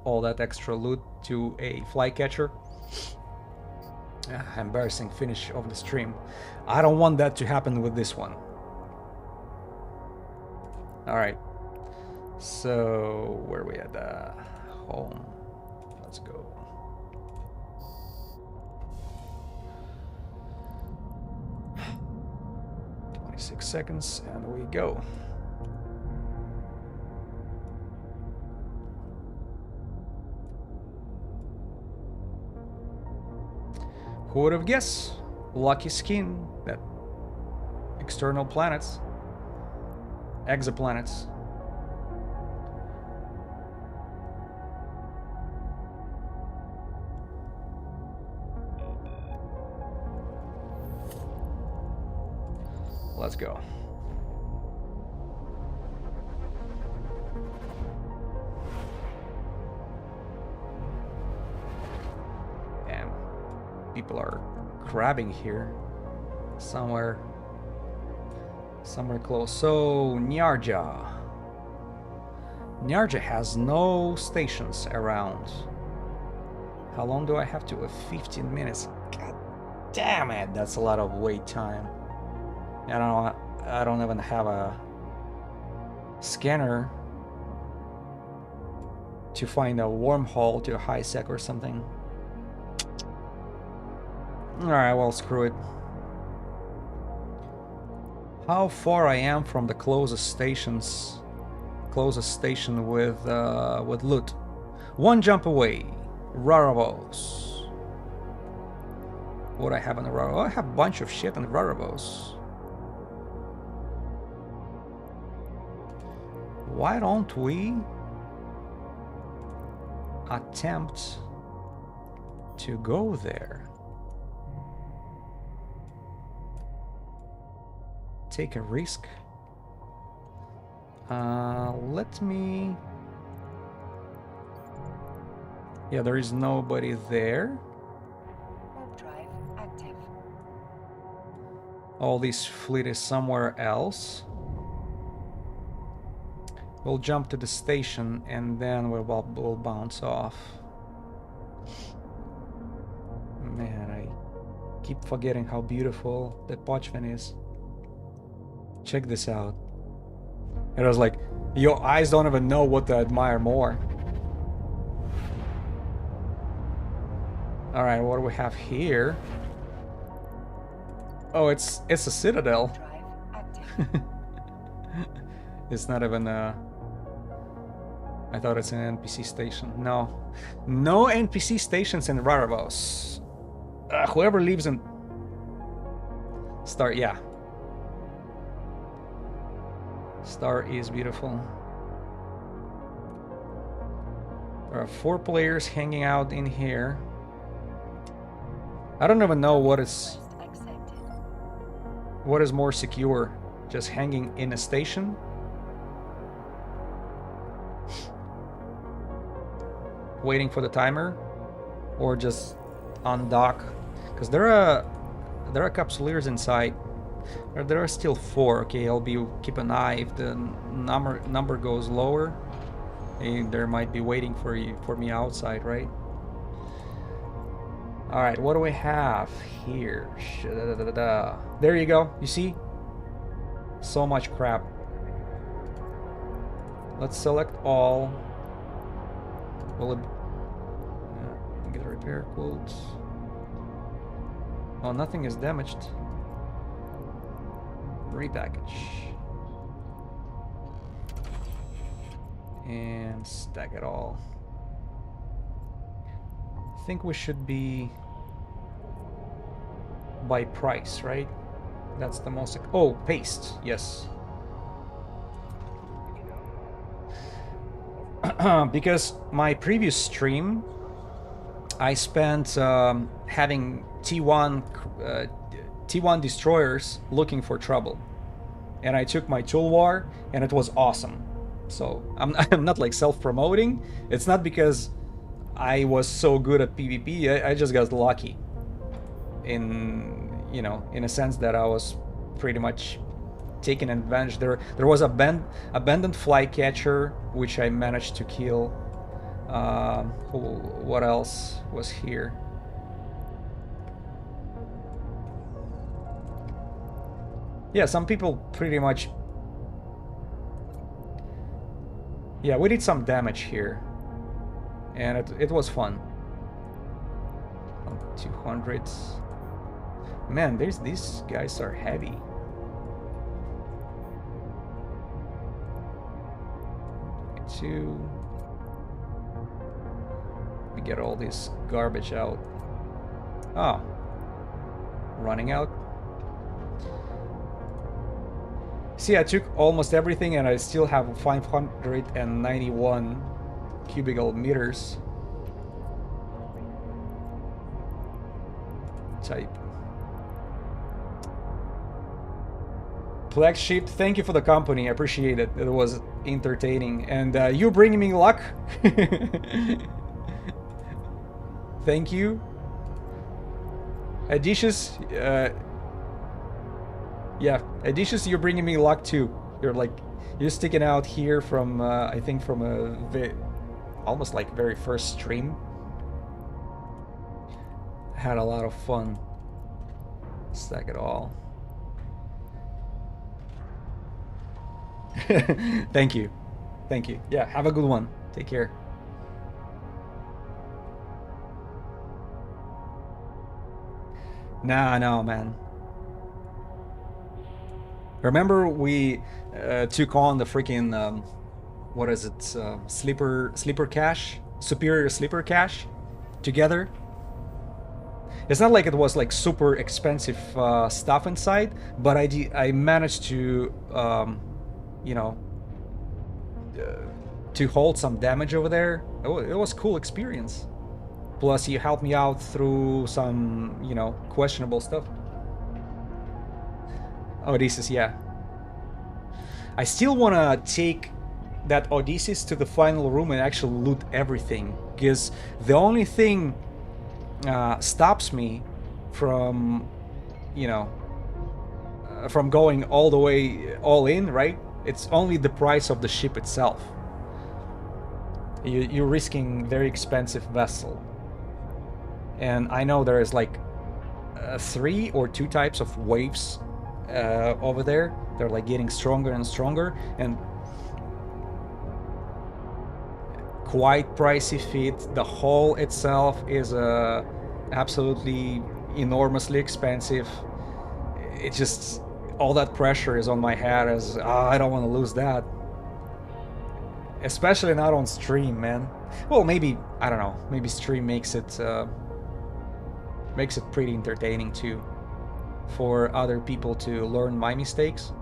all that extra loot to a flycatcher. Embarrassing finish of the stream. I don't want that to happen with this one. Alright. So, where are we at? Home. Let's go. Six seconds, and we go. Who would have guessed? Lucky skin that external planets, exoplanets. Let's go. Damn. People are grabbing here. Somewhere close. So, Nyarja. Nyarja has no stations around. How long do I have to? 15 minutes. God damn it. That's a lot of wait time. I don't even have a scanner to find a wormhole to a high sec or something. Alright, well, screw it. How far I am from the closest station with loot? 1 jump away. Raravos. What do I have in the Raravos? I have a bunch of shit in Raravos. Why don't we attempt to go there? Take a risk. Let me... Yeah, there is nobody there. Warp drive active. All this fleet is somewhere else. We'll jump to the station and then we'll bounce off. Man, I keep forgetting how beautiful the Pochven is. Check this out. It was like, your eyes don't even know what to admire more. Alright, what do we have here? Oh, it's a citadel. Drive active. It's not even a... I thought it's an NPC station. No. No NPC stations in Raravos. Whoever lives in... Star, yeah. Star is beautiful. There are 4 players hanging out in here. I don't even know what is more secure. Just hanging in a station? waiting for the timer, or just undock, because there are capsuleers inside. There are still 4. Okay, I'll be keep an eye. If the number goes lower, there might be waiting for me outside, right? All right, what do we have here? There you go. You see? So much crap. Let's select all. Will it get a repair quote? Oh, nothing is damaged. Repackage. And stack it all. I think we should be by price, right? That's the most... Oh, paste. Yes. Because my previous stream, I spent having T1 destroyers looking for trouble, and I took my toolbar, and it was awesome. So I'm not like self-promoting. It's not because I was so good at PvP. I just got lucky. In a sense that I was pretty much taking advantage. There was a abandoned flycatcher which I managed to kill. What else was here? Yeah, some people pretty much... Yeah, we did some damage here, and it was fun. 200s. Man, these guys are heavy. Two. Let me get all this garbage out. Oh, running out. See, I took almost everything, and I still have 591 cubical meters. Type. Black Sheep, thank you for the company. I appreciate it. It was entertaining. And you bringing me luck. Thank you. Adicious, yeah, Adicious, you're bringing me luck too. You're sticking out here from, I think from almost like very first stream. Had a lot of fun. Stack it all. Thank you. Thank you. Yeah, have a good one. Take care. Nah, no, man. Remember we took on the freaking, what is it, sleeper cache? Superior sleeper cache? Together? It's not like it was like super expensive stuff inside, but I managed to, you know, to hold some damage over there. It was a cool experience. Plus, you helped me out through some, you know, questionable stuff. Odysseus, yeah. I still want to take that Odysseus to the final room and actually loot everything, because the only thing stops me from, you know, from going all the way all in, right? It's only the price of the ship itself. You're risking very expensive vessel. And I know there is like 3 or 2 types of waves over there. They're like getting stronger and stronger, and quite pricey fit. The hull itself is absolutely enormously expensive. It just, all that pressure is on my head as I don't want to lose that, especially not on stream, man. Well, maybe, I don't know, maybe stream makes it pretty entertaining too, for other people to learn my mistakes.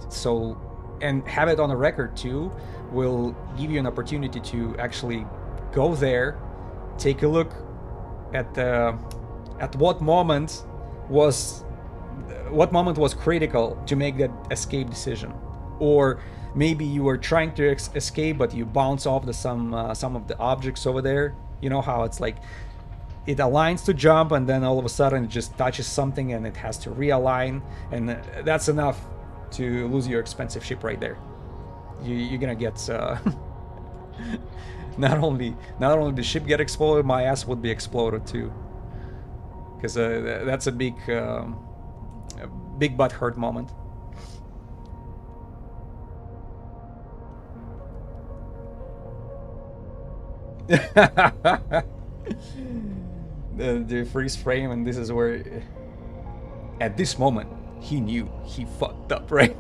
So, and have it on a record too will give you an opportunity to actually go there, take a look at what moment was critical to make that escape decision. or maybe you were trying to escape but you bounce off some of the objects over there. You know how it's like it aligns to jump and then all of a sudden it just touches something and it has to realign, and that's enough to lose your expensive ship right there. You're gonna get not only the ship get exploded, my ass would be exploded too, because that's a big butt hurt moment. The freeze frame, and this is where at this moment he knew he fucked up, right?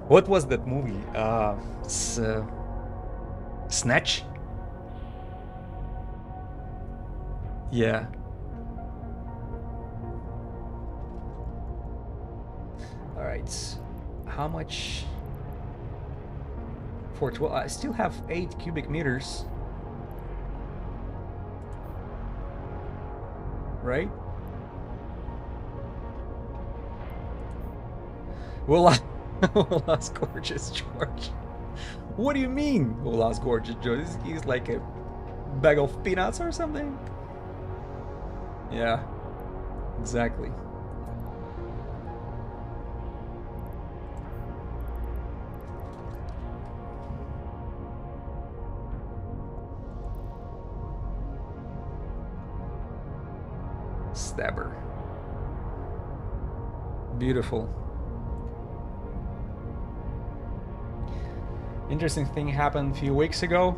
What was that movie? Snatch? Yeah. Alright. How much? For 12, I still have 8 cubic meters. Right? We'll lost Gorgeous George. What do you mean we'll lost Gorgeous George? He's like a bag of peanuts or something? Yeah, exactly. Stabber. Beautiful. Interesting thing happened a few weeks ago.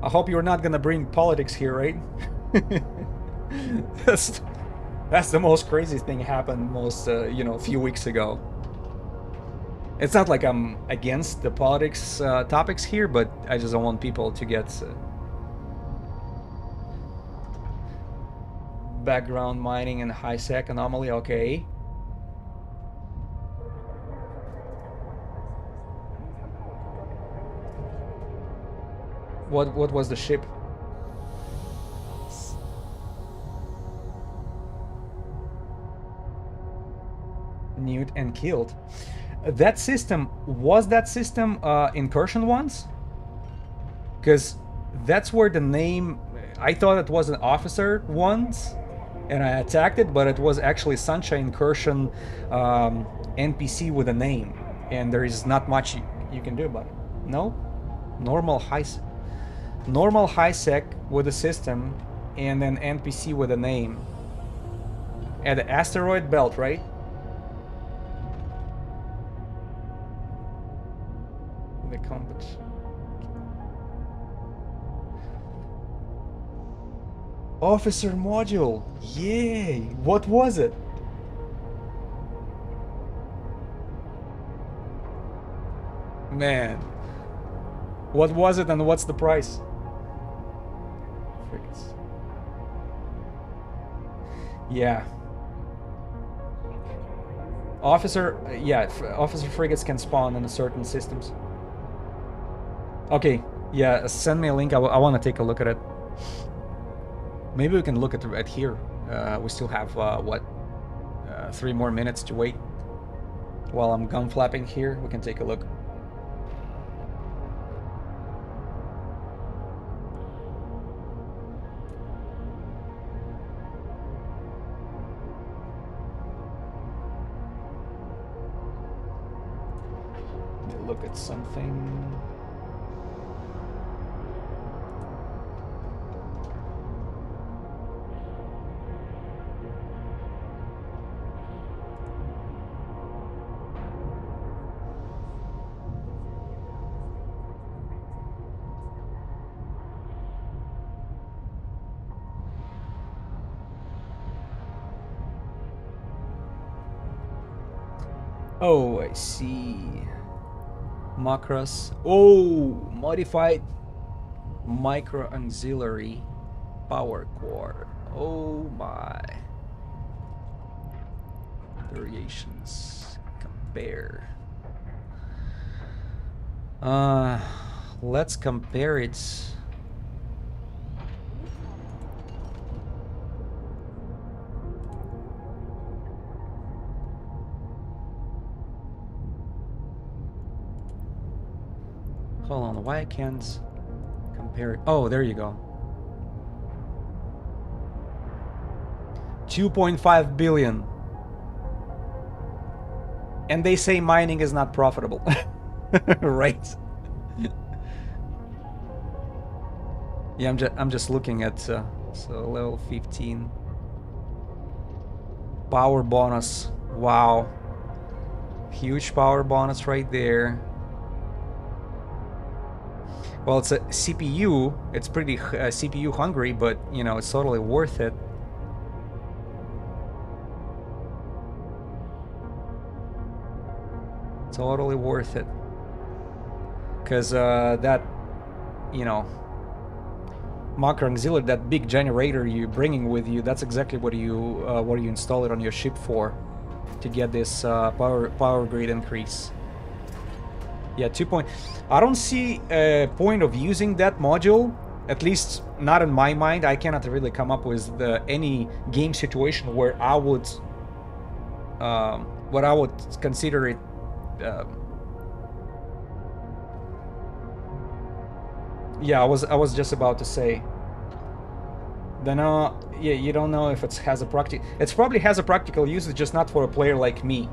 I hope you're not gonna bring politics here, right? that's the most crazy thing happened a few weeks ago. It's not like I'm against the politics topics here, but I just don't want people to get background mining and high sec anomaly. Okay. What was the ship? Newt and killed. That system was incursion once? Because that's where the name. I thought it was an officer once, and I attacked it, but it was actually Sunshine Incursion NPC with a name, and there is not much you can do about it. No, normal high sec with a system, and then NPC with a name. At the asteroid belt, right? The combat. Officer module. Yay! What was it? Man. What was it and what's the price? Frigates. Yeah. Officer frigates can spawn in certain systems. Okay, yeah, send me a link. I want to take a look at it. Maybe we can look at it here. We still have, 3 more minutes to wait. While I'm gun flapping here, we can take a look. Look at something. Oh, I see. Macros. Oh, modified micro auxiliary power core. Oh my. Variations. Compare. Let's compare it. Hold on, why I can't compare it? Oh, there you go. 2.5 billion. And they say mining is not profitable. Right. Yeah, I'm just looking at so level 15 power bonus. Wow, huge power bonus right there. Well, it's a CPU. It's pretty CPU hungry, but you know it's totally worth it. Totally worth it. Because that, you know, Macro Auxiliary, that big generator you're bringing with you, that's exactly what you install it on your ship for, to get this power grid increase. Yeah, 2 point. I don't see a point of using that module, at least not in my mind. I cannot really come up with any game situation where I would, what I would consider it. Yeah, I was just about to say. Yeah, you don't know if it has a practical. It probably has a practical use, just not for a player like me.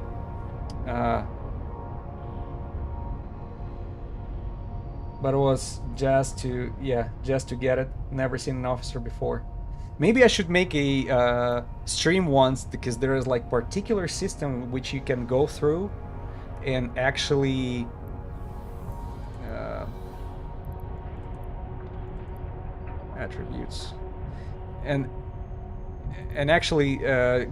But it was just to get it. Never seen an officer before. Maybe I should make a stream once, because there is like particular system which you can go through and actually attributes and actually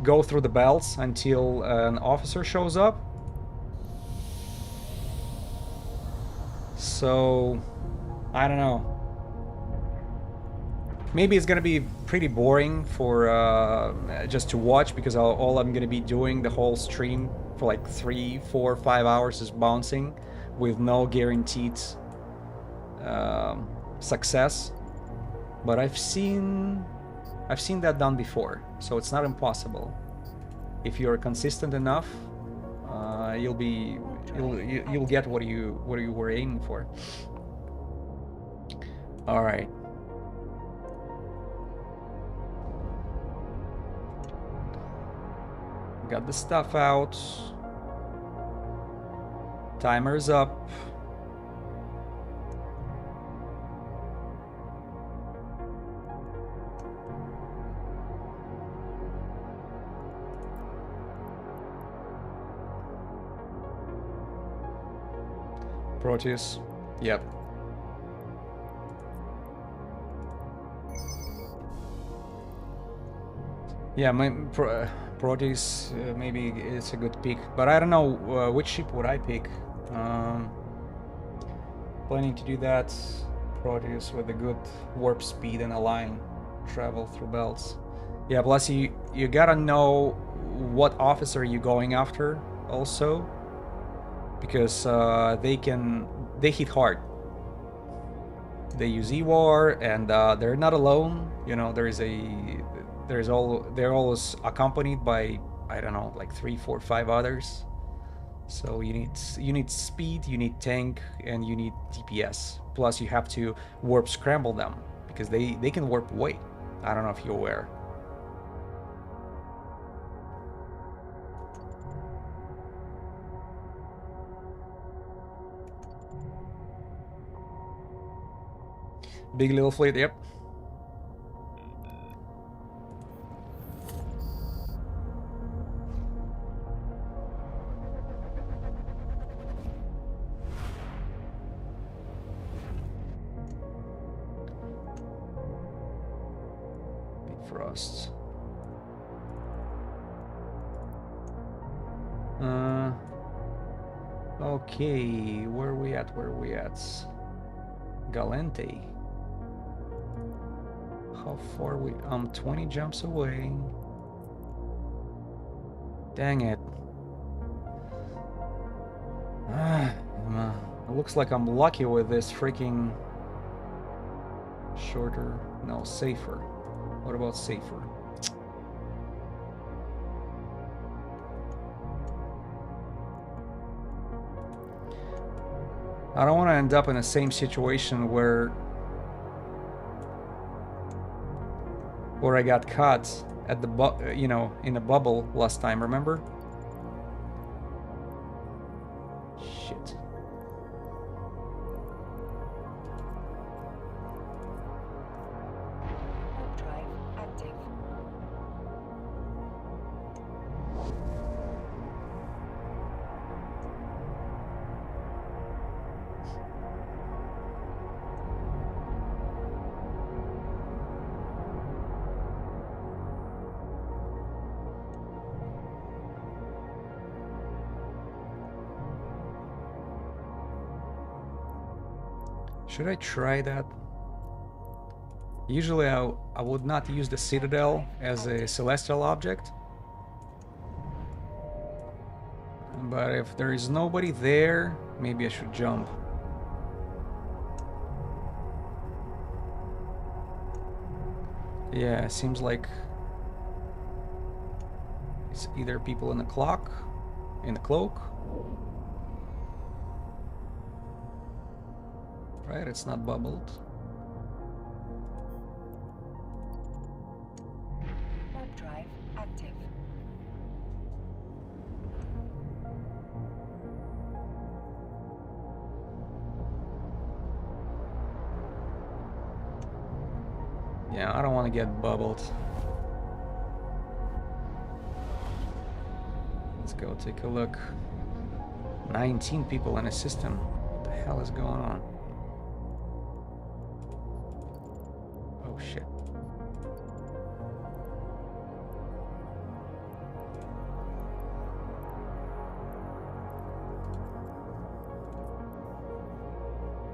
go through the belts until an officer shows up. So I don't know. Maybe it's gonna be pretty boring for just to watch, because all I'm gonna be doing the whole stream for like 3, 4, 5 hours is bouncing with no guaranteed success. But I've seen that done before, so it's not impossible. If you're consistent enough, you'll get what you were aiming for. All right. Got the stuff out. Timer's up. Proteus. Yep. Yeah, my Proteus maybe it's a good pick, but I don't know which ship would I pick. Planning to do that. Proteus with a good warp speed and a line travel through belts. Yeah, plus you gotta know what officer you're going after also, because they hit hard. They use E-War, and they're not alone. You know, they're always accompanied by, I don't know, like 3, 4, 5 others. So you need speed, you need tank, and you need DPS. Plus you have to warp scramble them, because they can warp away. I don't know if you're aware. Big little fleet, yep. Bifrost. Okay, where are we at? Galente. How far we? 20 jumps away. Dang it. It looks like I'm lucky with this freaking shorter. No, safer. What about safer? I don't want to end up in the same situation where I got caught at the in a bubble last time, remember? Shit. Warp drive active. Should I try that? Usually I would not use the Citadel as a celestial object. But if there is nobody there, maybe I should jump. Yeah, it seems like it's either people in the cloak. Right, it's not bubbled. Warp drive active. Yeah, I don't want to get bubbled. Let's go take a look. 19 people in a system. What the hell is going on? Oh shit.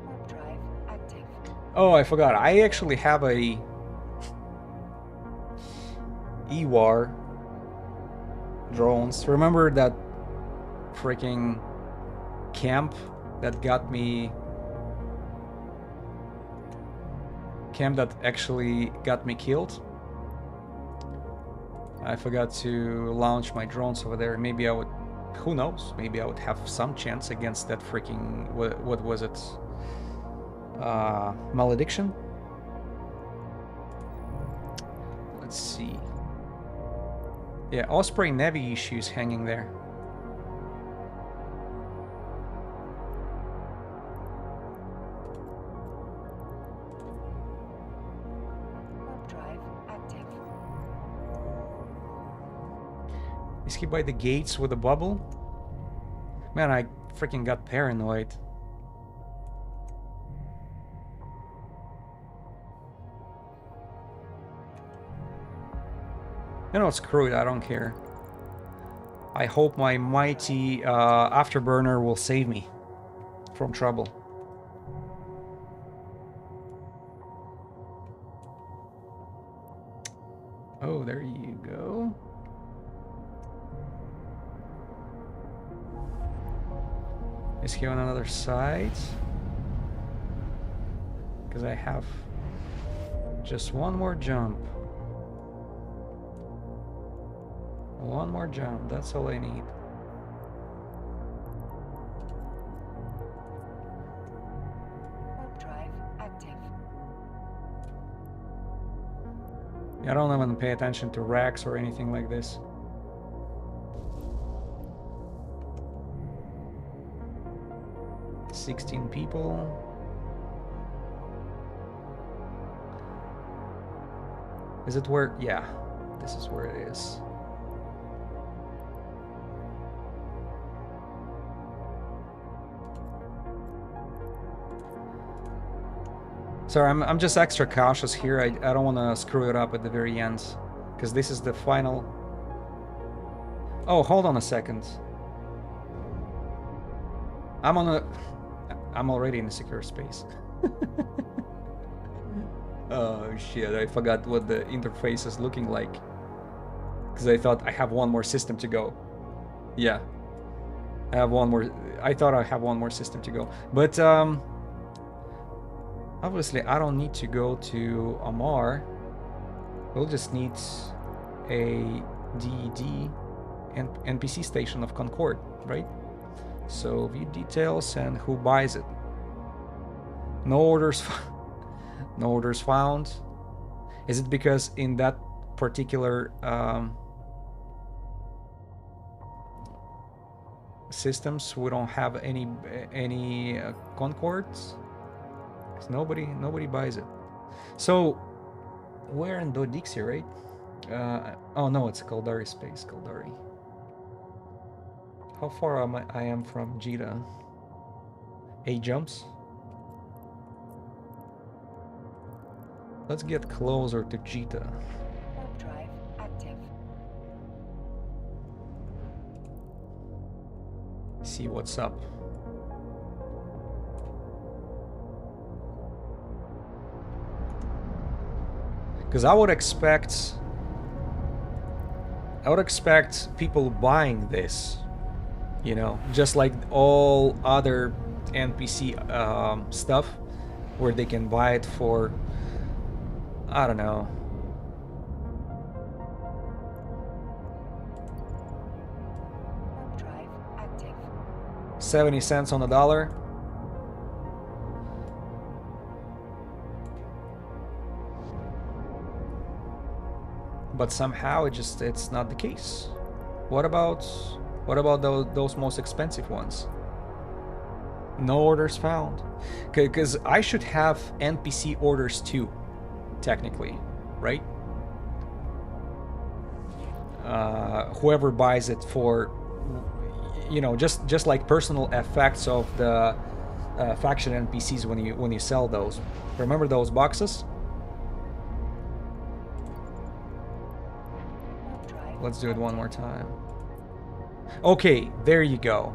Warp drive active. Oh, I forgot. I actually have a EWAR drones. Remember that freaking camp that got me? Camp that actually got me killed? I forgot to launch my drones over there. Maybe I would, who knows? Maybe I would have some chance against that freaking, what was it? Malediction? Let's see. Yeah, Osprey Navy issues hanging there. Warp drive active. Is he by the gates with a bubble? Man, I freaking got paranoid. You know, screw it, I don't care. I hope my mighty afterburner will save me from trouble. Oh, there you go. Is he on another side? Because I have just one more jump. One more jump, that's all I need. Warp drive active. I don't even pay attention to racks or anything like this. $16 people. Is it where? Yeah, this is where it is. Sorry, I'm just extra cautious here. I don't want to screw it up at the very end, because this is the final. Oh, hold on a second. I'm already in a secure space. Oh shit, I forgot what the interface is looking like. Because I thought I have one more system to go. Yeah. I have one more. I thought I have one more system to go. But obviously I don't need to go to Amar. We'll just need a DED and NPC station of Concord, right? So view details and who buys it. No orders. No orders found. Is it because in that particular systems we don't have any Concords? 'Cause nobody buys it. So we're in Dodixia, right? Oh no, it's Kaldari space. Kaldari. How far I am from Jita? 8 jumps. Let's get closer to Jita. Warp drive active. See what's up. Because I would expect people buying this, you know, just like all other NPC stuff, where they can buy it for, I don't know, Warp drive active. 70 cents on the dollar. But somehow it's not the case. What about those most expensive ones? No orders found. Because I should have NPC orders too, technically, right? Whoever buys it for, you know, just like personal effects of the faction NPCs when you sell those. Remember those boxes? Warp drive Let's do it one active. more time. Okay, there you go.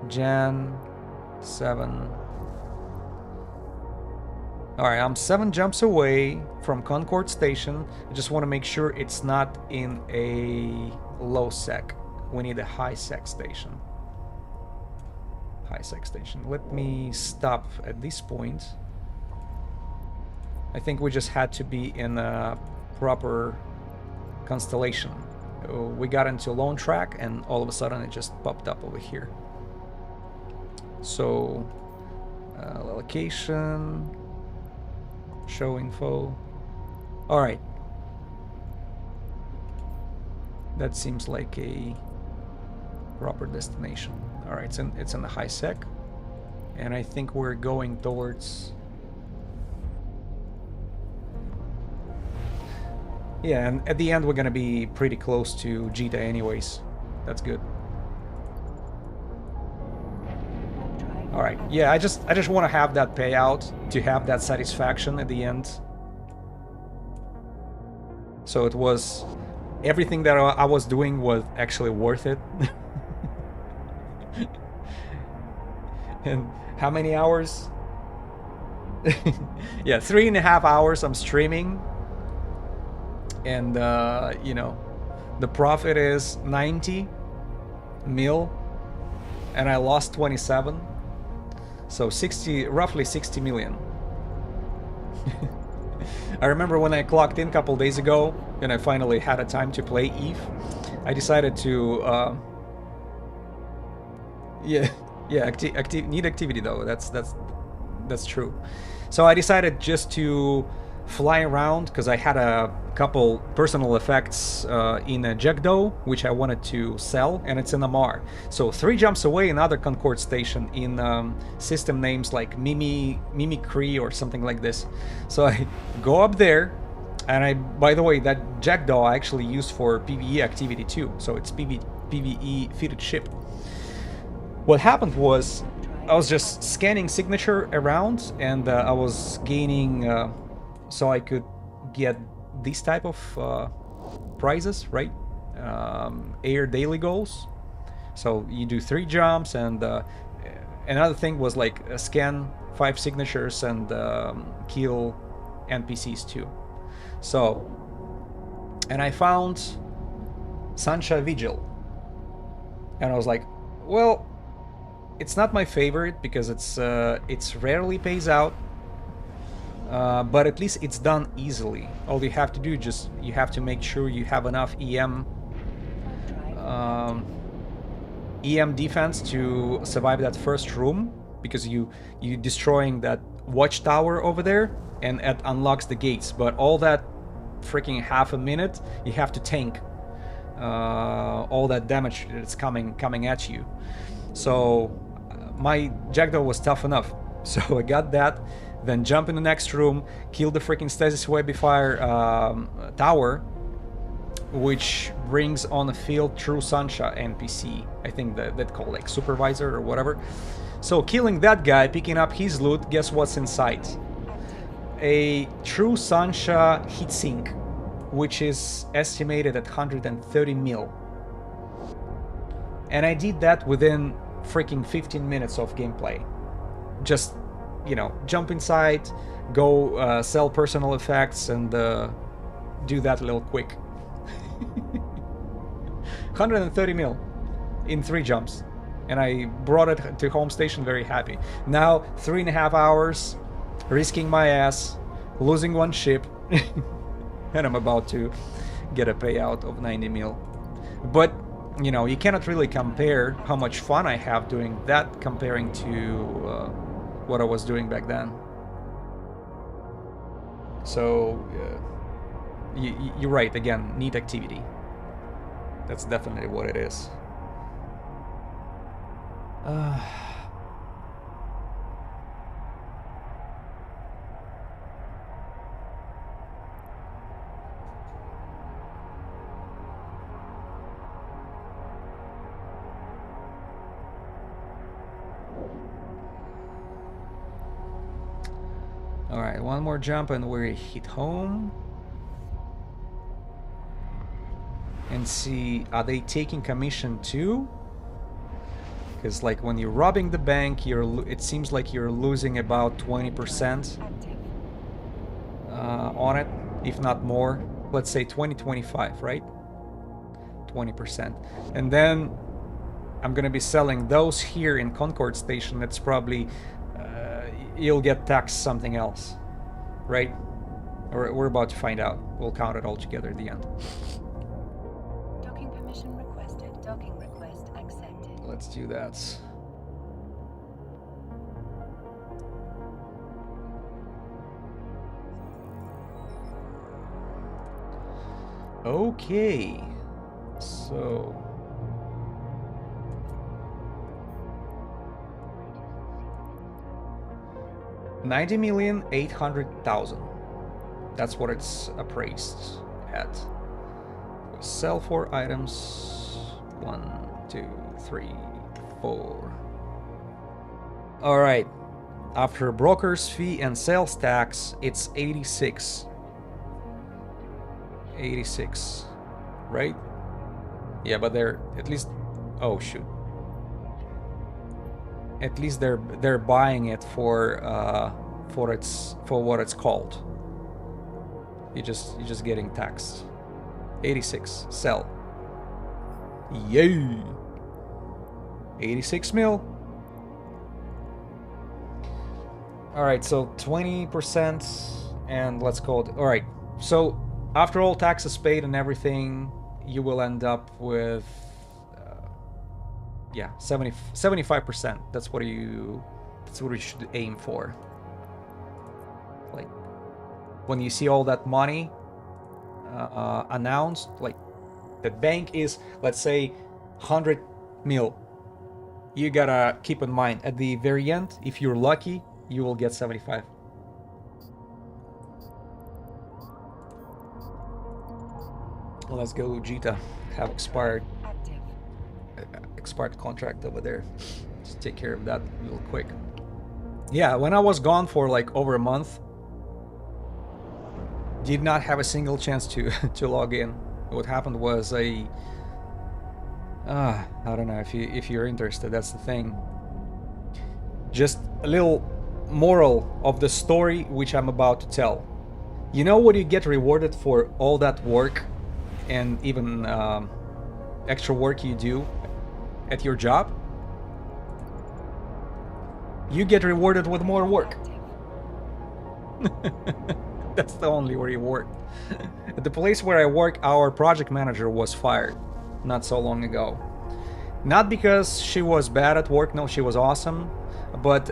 Jan 7. Alright, I'm 7 jumps away from Concord Station. I just want to make sure it's not in a low sec. We need a high sec station. High sec station. Let me stop at this point. I think we just had to be in a proper constellation. We got into lone track and all of a sudden it just popped up over here. So location, show info. All right, that seems like a proper destination. All right, it's in the high sec, and I think we're going towards. Yeah, and at the end we're gonna be pretty close to Jita anyways. That's good. Warp drive All right. active. Yeah, I just want to have that payout, to have that satisfaction at the end. So it was, everything that I was doing was actually worth it. And how many hours? Yeah, 3.5 hours I'm streaming. And you know, the profit is 90 mil and I lost 27. So roughly 60 million. I remember when I clocked in a couple days ago and I finally had a time to play Eve, I decided to yeah, need activity though. That's true. So I decided just to fly around because I had a couple personal effects in a Jackdaw which I wanted to sell, and it's in Amar. So 3 jumps away, another Concord station in system names like Mimicry or something like this. So I go up there, and by the way, that Jackdaw I actually use for PvE activity too. So it's PvE fitted ship. What happened was I was just scanning signature around, and I was gaining so I could get these type of prizes, right? Air daily goals. So you do 3 jumps, and another thing was like scan 5 signatures and kill NPCs too. So, and I found Sancha Vigil, and I was like, well, it's not my favorite because it's rarely pays out. But at least it's done easily. All you have to do is you have to make sure you have enough EM defense to survive that first room, because you destroying that watchtower over there, and it unlocks the gates. But all that freaking half a minute, you have to tank all that damage that's coming at you. So my Jackdaw was tough enough. So I got that, then jump in the next room, kill the freaking Stasis Webifier tower, which brings on the field True Sunshine NPC. I think that called like supervisor or whatever. So killing that guy, picking up his loot, guess what's inside? A True Sunshine heatsink, which is estimated at 130 mil. And I did that within freaking 15 minutes of gameplay. Just, you know, jump inside, go sell personal effects, and do that a little quick. 130 mil in 3 jumps. And I brought it to home station very happy. Now, 3.5 hours, risking my ass, losing 1 ship, and I'm about to get a payout of 90 mil. But, you know, you cannot really compare how much fun I have doing that comparing to what I was doing back then. So, you're right, again, neat activity. That's definitely what it is. Alright, one more jump and we hit home. And see, are they taking commission too? Because like when you're robbing the bank, it seems like you're losing about 20% on it, if not more. Let's say 20-25, right? 20%. And then I'm gonna be selling those here in Concord Station. That's probably you'll get taxed something else, right? Or we're about to find out. We'll count it all together at the end. Docking permission requested. Docking request accepted. Let's do that. Okay, so $90,800,000. That's what it's appraised at. We sell 4 items. 1, 2, 3, 4. All right. After broker's fee and sales tax, it's 86. 86, right? Yeah, but they're at least. Oh shoot. At least they're buying it for what it's called. You're just getting taxed. 86, sell. Yay! 86 mil. All right, so 20%, and let's call it. All right, so after all taxes paid and everything, you will end up with. Yeah, 75%. That's what you should aim for. Like when you see all that money announced, like the bank is, let's say, 100 mil. You gotta keep in mind at the very end, if you're lucky, you will get 75. Let's go, Jita. Have expired contract over there. Just take care of that real quick. Yeah, when I was gone for like over a month, did not have a single chance to log in. What happened was I don't know if you're interested. That's the thing. Just a little moral of the story which I'm about to tell. You know what you get rewarded for all that work and even extra work you do at your job? You get rewarded with more work. That's the only reward. At the place where I work, our project manager was fired not so long ago. Not because she was bad at work, no, she was awesome, but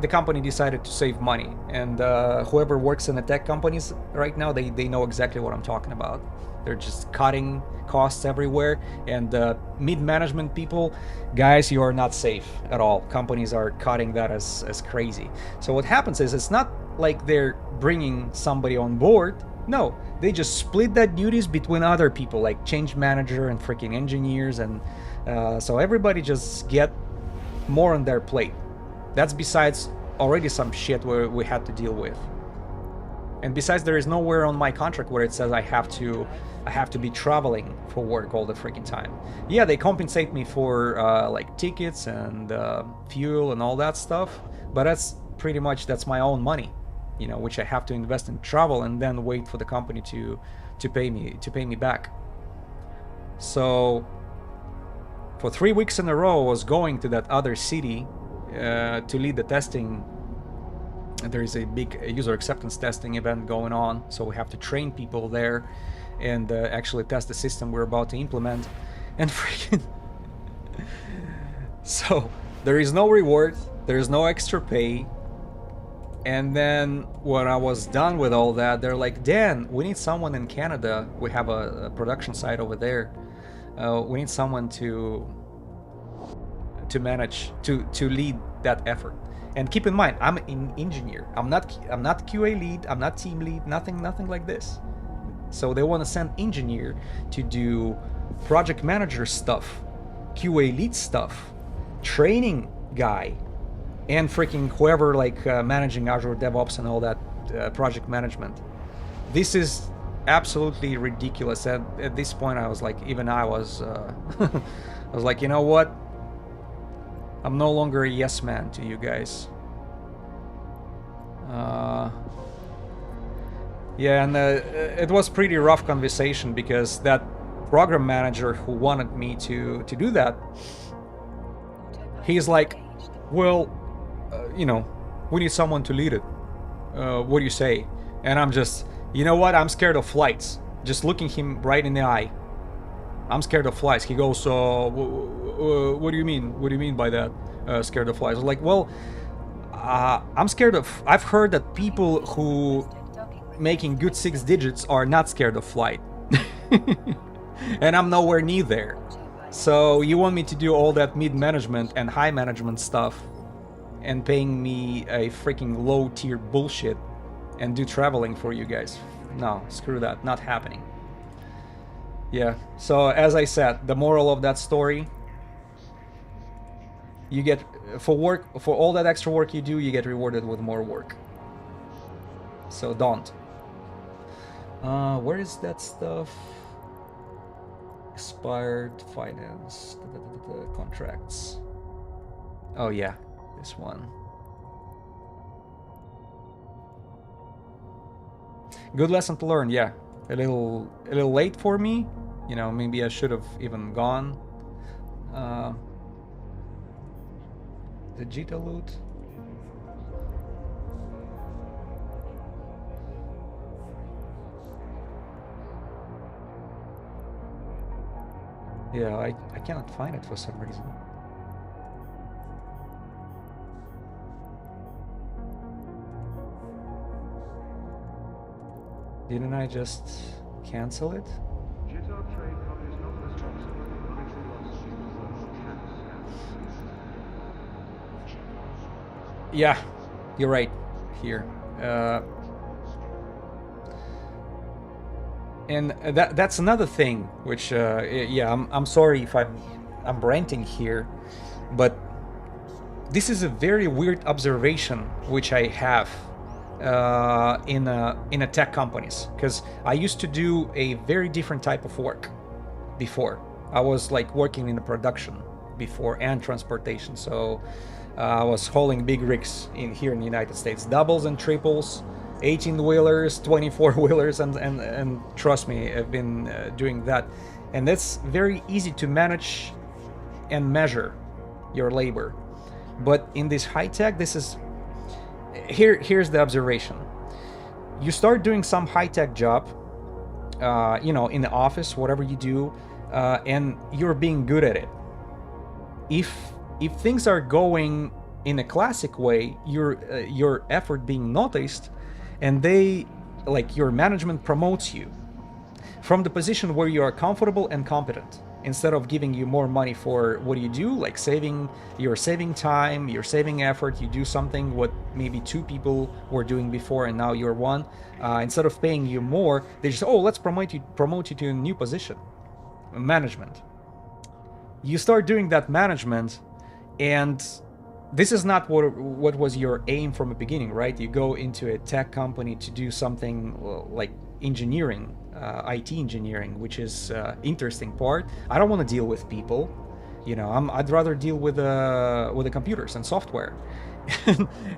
the company decided to save money, and whoever works in the tech companies right now, they know exactly what I'm talking about. They're just cutting costs everywhere, and mid-management people, guys, you are not safe at all. Companies are cutting that as crazy. So what happens is, it's not like they're bringing somebody on board. No, they just split that duties between other people, like change manager and freaking engineers, and so everybody just get more on their plate. That's besides already some shit where we had to deal with. And besides, there is nowhere on my contract where it says I have to be traveling for work all the freaking time. Yeah, they compensate me for like tickets and fuel and all that stuff, but that's pretty much, that's my own money, you know, which I have to invest in travel and then wait for the company to pay me back. So for 3 weeks in a row, I was going to that other city to lead the testing. There is a big user acceptance testing event going on, so we have to train people there and actually test the system we're about to implement. And freaking so there is no reward, there is no extra pay. And then when I was done with all that, they're like, Dan, we need someone in Canada. We have a production site over there. We need someone to manage, to lead that effort. And keep in mind, I'm an engineer. I'm not QA lead. I'm not team lead. Nothing like this. So they want to send engineer to do project manager stuff, QA lead stuff, training guy, and freaking whoever, like managing Azure DevOps and all that project management. This is absolutely ridiculous. At this point, I was like, even I was, I was like, you know what? I'm no longer a yes man to you guys. Yeah, and it was pretty rough conversation, because that program manager who wanted me to do that, he's like, well, you know, we need someone to lead it. What do you say? And I'm just, you know what? I'm scared of flights. Just looking him right in the eye. I'm scared of flights. He goes, what do you mean? What do you mean by that? Scared of flights? I was like, well, I'm scared of... I've heard that people who making good 6 digits are not scared of flight. And I'm nowhere near there. So you want me to do all that mid-management and high management stuff and paying me a freaking low-tier bullshit and do traveling for you guys? No, screw that. Not happening. Yeah, so as I said, the moral of that story, you get, for all that extra work you do, you get rewarded with more work. So don't. Where is that stuff? Expired finance, contracts. Oh yeah, this one. Good lesson to learn, yeah. A little late for me. You know, maybe I should have even gone. The Jita loot. Yeah, I cannot find it for some reason. Didn't I just cancel it? Yeah, you're right. Here. And that's another thing, which yeah, I'm sorry if I'm ranting here, but this is a very weird observation which I have in a tech companies, because I used to do a very different type of work before. I was like working in the production before and transportation, so I was hauling big rigs here in the United States, doubles and triples, 18-wheelers, 24-wheelers, and trust me, I've been doing that. And that's very easy to manage and measure your labor. But in this high tech, this is... Here's the observation. You start doing some high tech job, you know, in the office, whatever you do, and you're being good at it. If things are going in a classic way, your effort being noticed, and they, like, your management promotes you from the position where you are comfortable and competent, instead of giving you more money for what you do, like you're saving time, you're saving effort, you do something what maybe two people were doing before and now you're one. Instead of paying you more, they just, oh, let's promote you to a new position, management. You start doing that management, and this is not what was your aim from the beginning, right? You go into a tech company to do something like engineering, IT engineering, which is interesting part. I don't want to deal with people, I'd rather deal with the computers and software.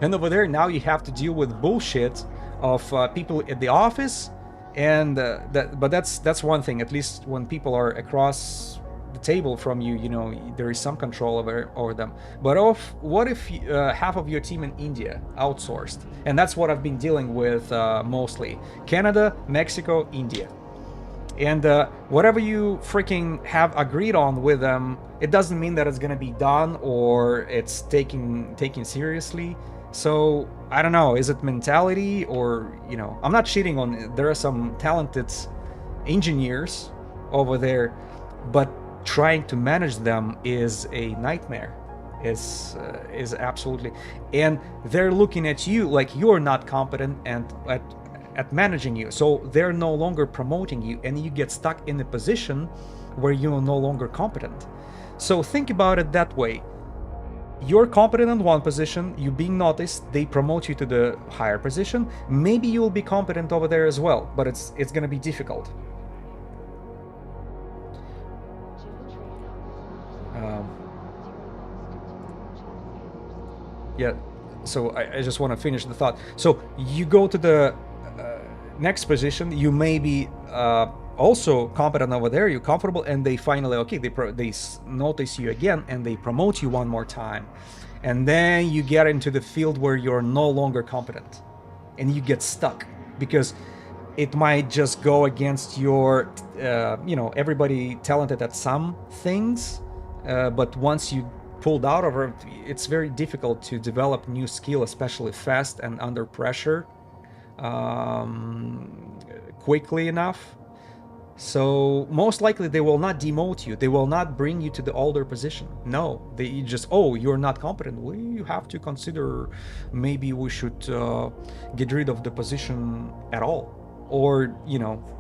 And over there now you have to deal with bullshit of people at the office, and but that's one thing. At least when people are across the table from you, there is some control over them. But what if half of your team in India outsourced? And that's what I've been dealing with mostly. Canada, Mexico, India. And whatever you freaking have agreed on with them, it doesn't mean that it's gonna be done or it's taken seriously. So I don't know, is it mentality or, I'm not cheating on, there are some talented engineers over there, but trying to manage them is a nightmare. Is absolutely, and they're looking at you like you're not competent and at managing you, so they're no longer promoting you, and you get stuck in a position where you're no longer competent. So think about it that way. You're competent in one position, you being noticed, they promote you to the higher position. Maybe you'll be competent over there as well, but it's going to be difficult. Yeah, so I just want to finish the thought. So you go to the next position, you may be also competent over there, you're comfortable, and they finally, okay, they notice you again and they promote you one more time. And then you get into the field where you're no longer competent and you get stuck because it might just go against your, everybody talented at some things, but once you pulled out of it, it's very difficult to develop new skill, especially fast and under pressure, quickly enough. So most likely they will not demote you. They will not bring you to the older position. No, they just, oh, you're not competent. We have to consider maybe we should get rid of the position at all. Or,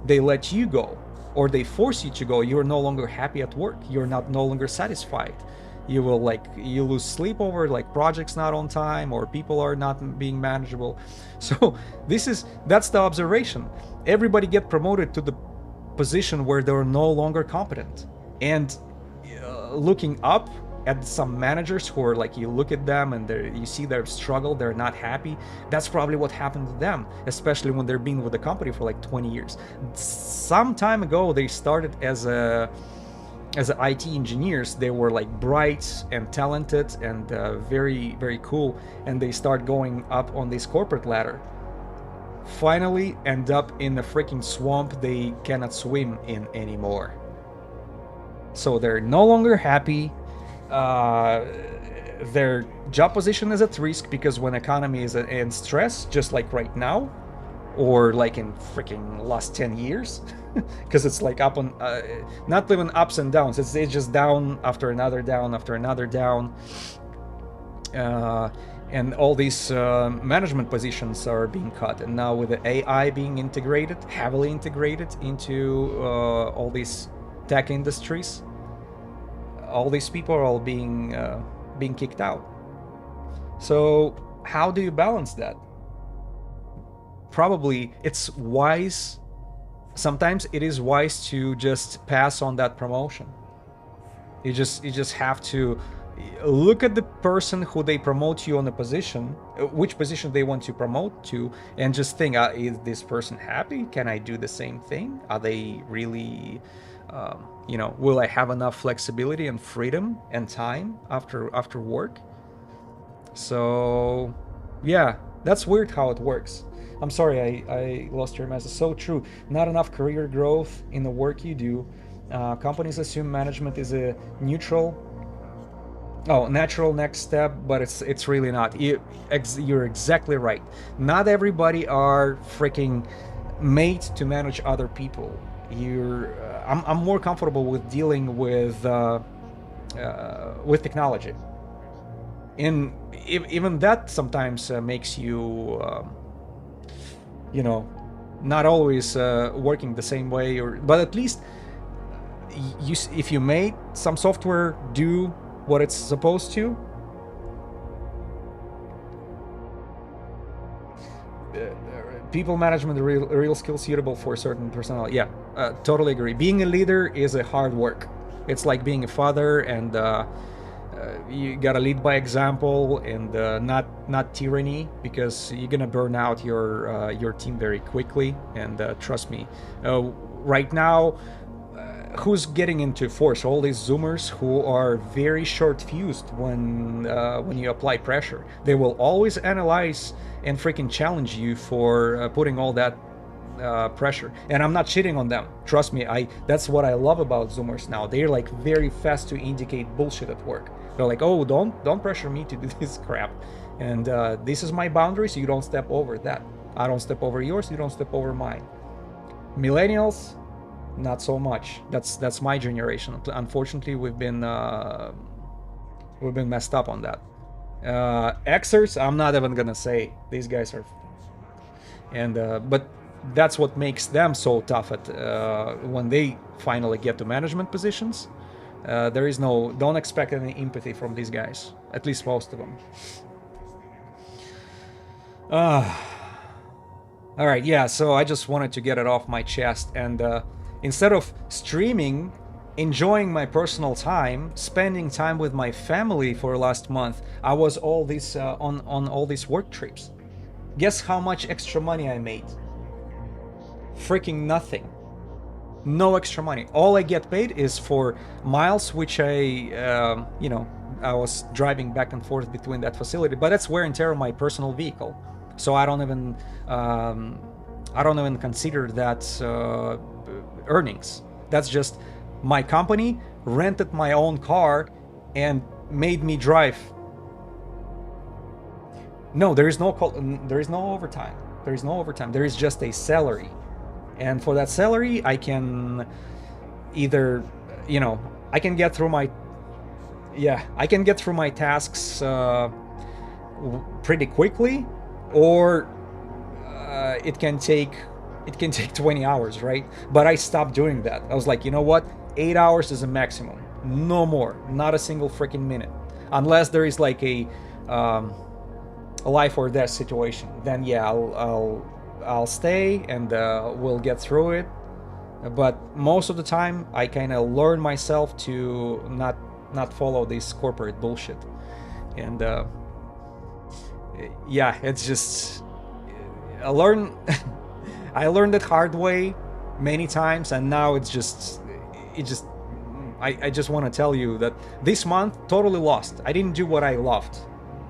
they let you go, or they force you to go. You're no longer happy at work. You're no longer satisfied. You will you lose sleep over projects not on time, or people are not being manageable. So that's the observation. Everybody get promoted to the position where they're no longer competent. And looking up at some managers who are you look at them and you see their struggle, they're not happy. That's probably what happened to them, especially when they're being with the company for 20 years. Some time ago, they started as IT engineers. They were bright and talented and very, very cool, and they start going up on this corporate ladder. Finally end up in a freaking swamp they cannot swim in anymore. So they're no longer happy. Their job position is at risk because when economy is in stress, just like right now, or in freaking last 10 years, because it's up on, not even ups and downs, it's just down after another down after another down. And all these management positions are being cut. And now with the AI being integrated, heavily integrated into all these tech industries, all these people are all being kicked out. So how do you balance that? Probably it's wise. Sometimes it is wise to just pass on that promotion. You just have to look at the person who they promote you on a position, which position they want to promote to, and just think, is this person happy? Can I do the same thing? Are they really, will I have enough flexibility and freedom and time after work? So, yeah, that's weird how it works. I'm sorry, I lost your message. So true. Not enough career growth in the work you do. Companies assume management is a neutral Oh, natural next step, but it's really not. You're exactly right. Not everybody are freaking made to manage other people. I'm more comfortable with dealing with technology, and even that sometimes makes you you know not always working the same way, or but at least if you made some software do what it's supposed to, people management, a real skill suitable for certain personality. Yeah, totally agree. Being a leader is a hard work. It's like being a father, and you gotta lead by example, and not tyranny, because you're gonna burn out your team very quickly. And trust me, right now, who's getting into force? All these Zoomers who are very short-fused when you apply pressure. They will always analyze and freaking challenge you for putting all that pressure. And I'm not shitting on them. Trust me, that's what I love about Zoomers now. They're like very fast to indicate bullshit at work. They're like, oh, don't pressure me to do this crap. And this is my boundary, so you don't step over that. I don't step over yours, you don't step over mine. Millennials, not so much. That's my generation. Unfortunately, we've been messed up on that. Xers, I'm not even gonna say. These guys are, and but that's what makes them so tough at when they finally get to management positions. Don't expect any empathy from these guys. At least most of them. All right, yeah. So I just wanted to get it off my chest, and instead of streaming, enjoying my personal time, spending time with my family for last month, I was all this on all these work trips. Guess how much extra money I made? Freaking nothing. No extra money. All I get paid is for miles, which I was driving back and forth between that facility, but that's wear and tear on my personal vehicle. So I don't even consider that earnings. That's just my company rented my own car and made me drive. No, there is no overtime. There is no overtime. There is just a salary, and for that salary, I can either, I can get through my tasks pretty quickly, or it can take 20 hours, right? But I stopped doing that. I was like, you know what? 8 hours is a maximum. No more. Not a single freaking minute. Unless there is like a life or death situation. Then yeah, I'll stay, and we'll get through it. But most of the time, I kind of learn myself to not follow this corporate bullshit. And yeah, it's just I learned it hard way many times, and now I just want to tell you that this month totally lost. I didn't do what I loved.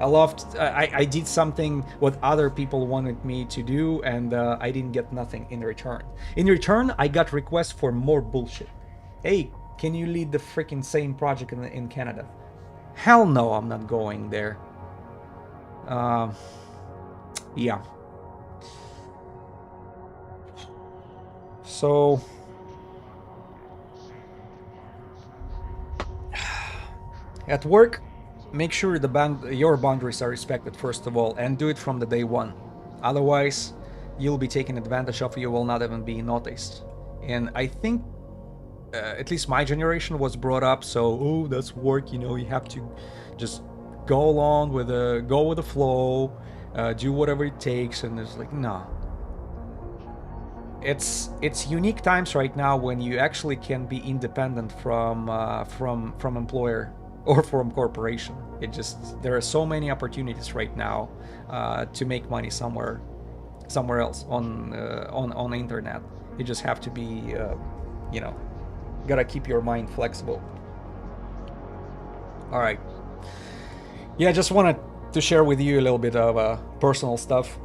I did something what other people wanted me to do, and I didn't get nothing in return. In return, I got requests for more bullshit. Hey, can you lead the freaking same project in Canada? Hell no, I'm not going there. Yeah. So at work, make sure your boundaries are respected first of all, and do it from the day one. Otherwise, you'll be taken advantage of. You will not even be noticed. And I think at least my generation was brought up so, oh, that's work, you have to just go with the flow, do whatever it takes. And it's like, no. It's unique times right now when you actually can be independent from employer or from corporation. There are so many opportunities right now to make money somewhere else on the internet. You just have to be gotta keep your mind flexible. All right. Yeah, I just wanted to share with you a little bit of personal stuff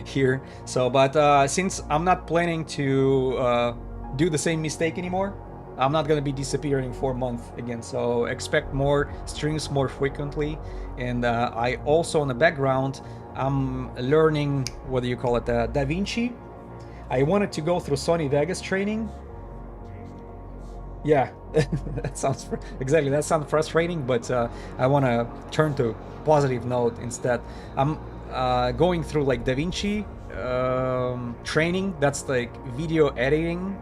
here. So, but since I'm not planning to do the same mistake anymore, I'm not gonna be disappearing for a month again, so expect more streams more frequently. And I also, in the background, I'm learning, what do you call it, DaVinci. I wanted to go through Sony Vegas training. Yeah, that sounds exactly. That sounds frustrating, but I want to turn to positive note instead. I'm going through like DaVinci training. That's like video editing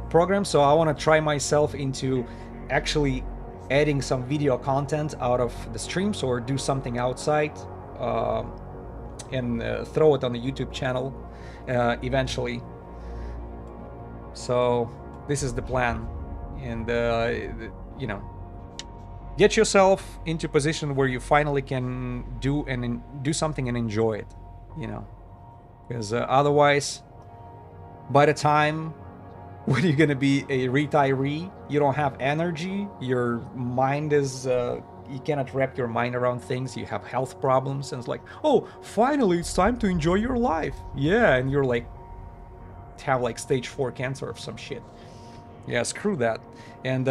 program. So I want to try myself into actually adding some video content out of the streams or do something outside and throw it on the YouTube channel eventually. So this is the plan. And you know, get yourself into a position where you finally can do something and enjoy it, you know, because otherwise, by the time when you're gonna be a retiree, you don't have energy. Your mind is you cannot wrap your mind around things. You have health problems, and it's like, oh, finally, it's time to enjoy your life. Yeah, and you're like have like stage 4 cancer or some shit. Yeah, screw that. And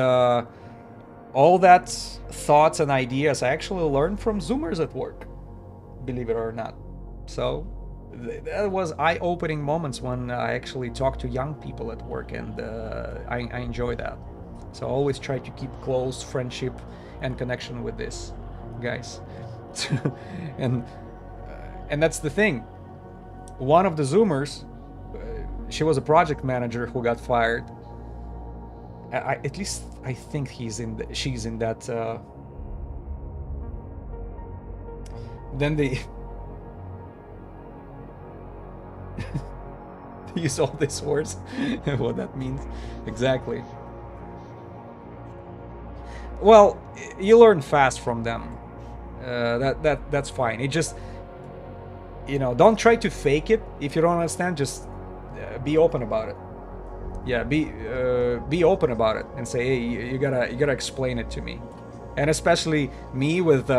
all that thoughts and ideas I actually learned from Zoomers at work, believe it or not. So that was eye-opening moments when I actually talked to young people at work, and I enjoy that. So I always try to keep close friendship and connection with this guys. and that's the thing. One of the Zoomers, she was a project manager who got fired. At least I think she's in that. Then they use all these words. What that means exactly. Well, you learn fast from them. That's fine. It just, you know, don't try to fake it. If you don't understand, just be open about it. Yeah, be open about it and say, hey, you gotta explain it to me. And especially me with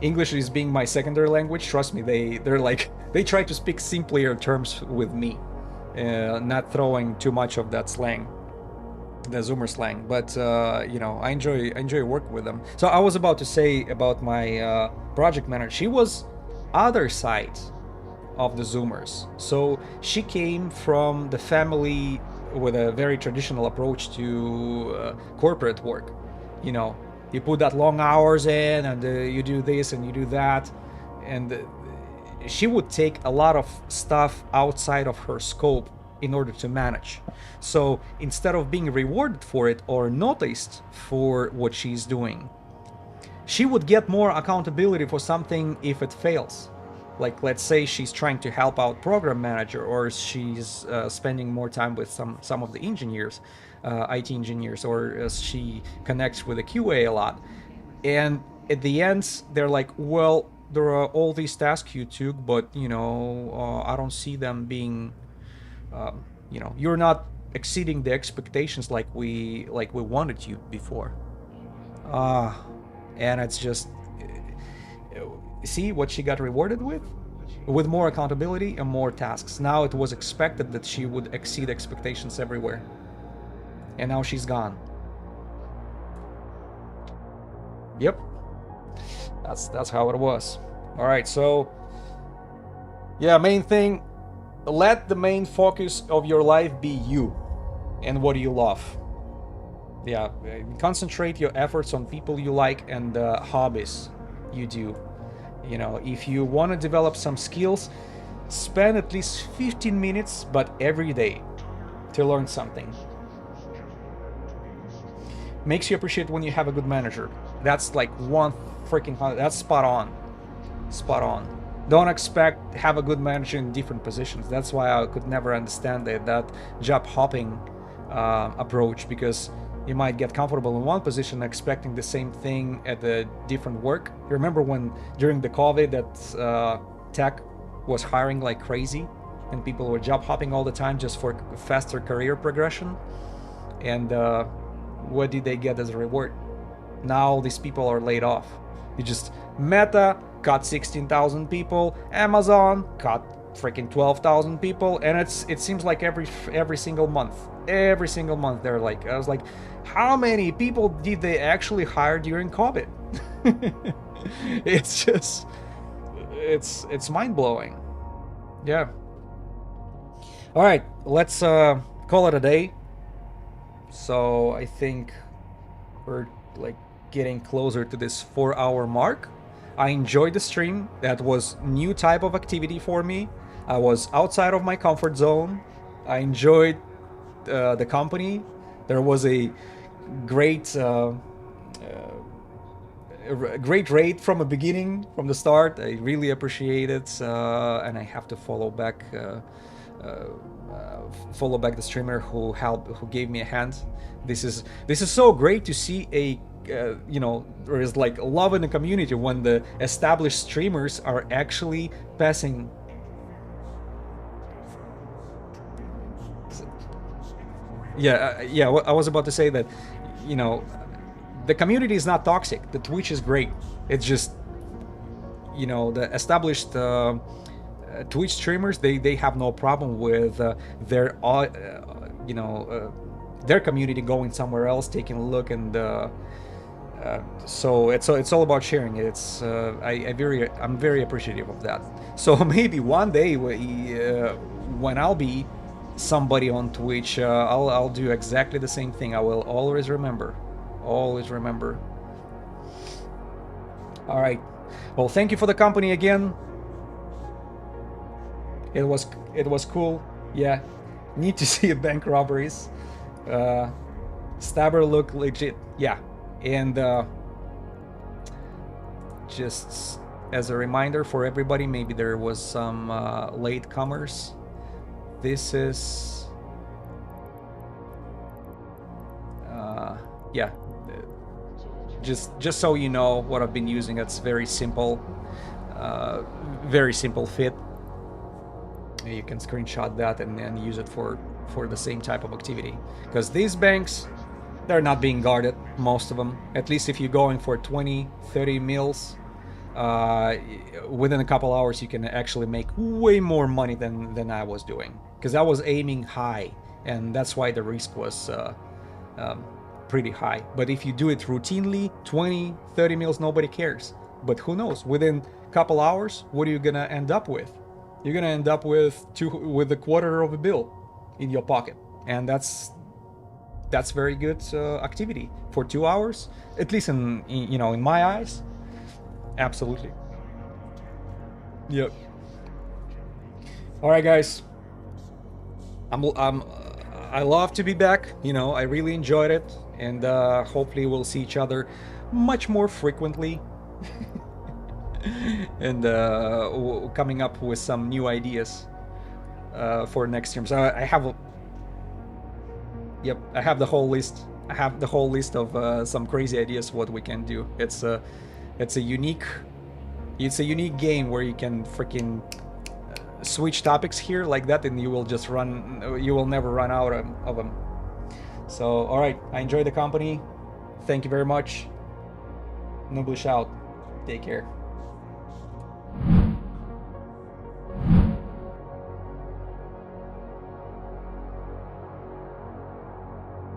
English is being my secondary language. Trust me, they're like they try to speak simpler terms with me, not throwing too much of that slang, the Zoomer slang. But you know, I enjoy working with them. So I was about to say about my project manager. She was other side of the Zoomers. So she came from the family with a very traditional approach to corporate work. You know, you put that long hours in, and you do this and you do that, and she would take a lot of stuff outside of her scope in order to manage. So instead of being rewarded for it or noticed for what she's doing, she would get more accountability for something if it fails. Like, let's say she's trying to help out program manager, or she's spending more time with some of the engineers, IT engineers, or she connects with the QA a lot. And at the end, they're like, well, there are all these tasks you took, but, you know, I don't see them being, you know, you're not exceeding the expectations like we wanted you before. And it's just... See what she got rewarded with more accountability and more tasks. Now it was expected that she would exceed expectations everywhere, and now she's gone. Yep, that's how it was. All right, so yeah, main thing, let the main focus of your life be you and what you love. Yeah, concentrate your efforts on people you like and hobbies you do. You know, if you want to develop some skills, spend at least 15 minutes, but every day, to learn something. Makes you appreciate when you have a good manager. That's like that's spot on. Spot on. Don't expect have a good manager in different positions. That's why I could never understand that job hopping approach, because you might get comfortable in one position expecting the same thing at a different work. You remember when during the COVID that tech was hiring like crazy and people were job hopping all the time just for faster career progression? And what did they get as a reward? Now all these people are laid off. You just Meta cut 16,000 people, Amazon cut freaking 12,000 people, and it seems like every single month, they're like, I was like, how many people did they actually hire during COVID? It's just, it's mind blowing. Yeah. All right, let's call it a day. So I think we're like getting closer to this 4 hour mark. I enjoyed the stream. That was new type of activity for me. I was outside of my comfort zone. I enjoyed the company. There was a great great rate from the beginning, from the start. I really appreciate it, and I have to follow back the streamer who gave me a hand. This is so great to see a there is like love in the community when the established streamers are actually passing. Yeah, I was about to say that, you know, the community is not toxic. The Twitch is great. It's just, the established Twitch streamers, they have no problem with their community going somewhere else, taking a look, and so it's all about sharing. I'm very appreciative of that. So maybe one day when I'll be somebody on Twitch, I'll do exactly the same thing. I will always remember. Always remember. All right. Well, thank you for the company again. It was cool. Yeah. Need to see bank robberies. Stabber look legit. Yeah. And just as a reminder for everybody, maybe there was some late comers. This is yeah. Just so you know what I've been using. It's very simple fit. You can screenshot that and use it for the same type of activity, because these banks, they're not being guarded, most of them. At least if you're going for 20-30 mils, within a couple hours you can actually make way more money than I was doing, because I was aiming high, and that's why the risk was pretty high. But if you do it routinely, 20-30 mils, nobody cares. But who knows, within a couple hours, what are you gonna end up with? You're gonna end up with a quarter of a bill in your pocket, and that's very good activity for 2 hours, at least in my eyes. Absolutely. Yep. All right, guys. I love to be back. I really enjoyed it, and hopefully we'll see each other much more frequently. And coming up with some new ideas for next stream. So I have the whole list. I have the whole list of some crazy ideas what we can do. It's a unique game where you can freaking switch topics here like that, and you will never run out of them. So all right, I enjoyed the company. Thank you very much. Nublish out. Take care.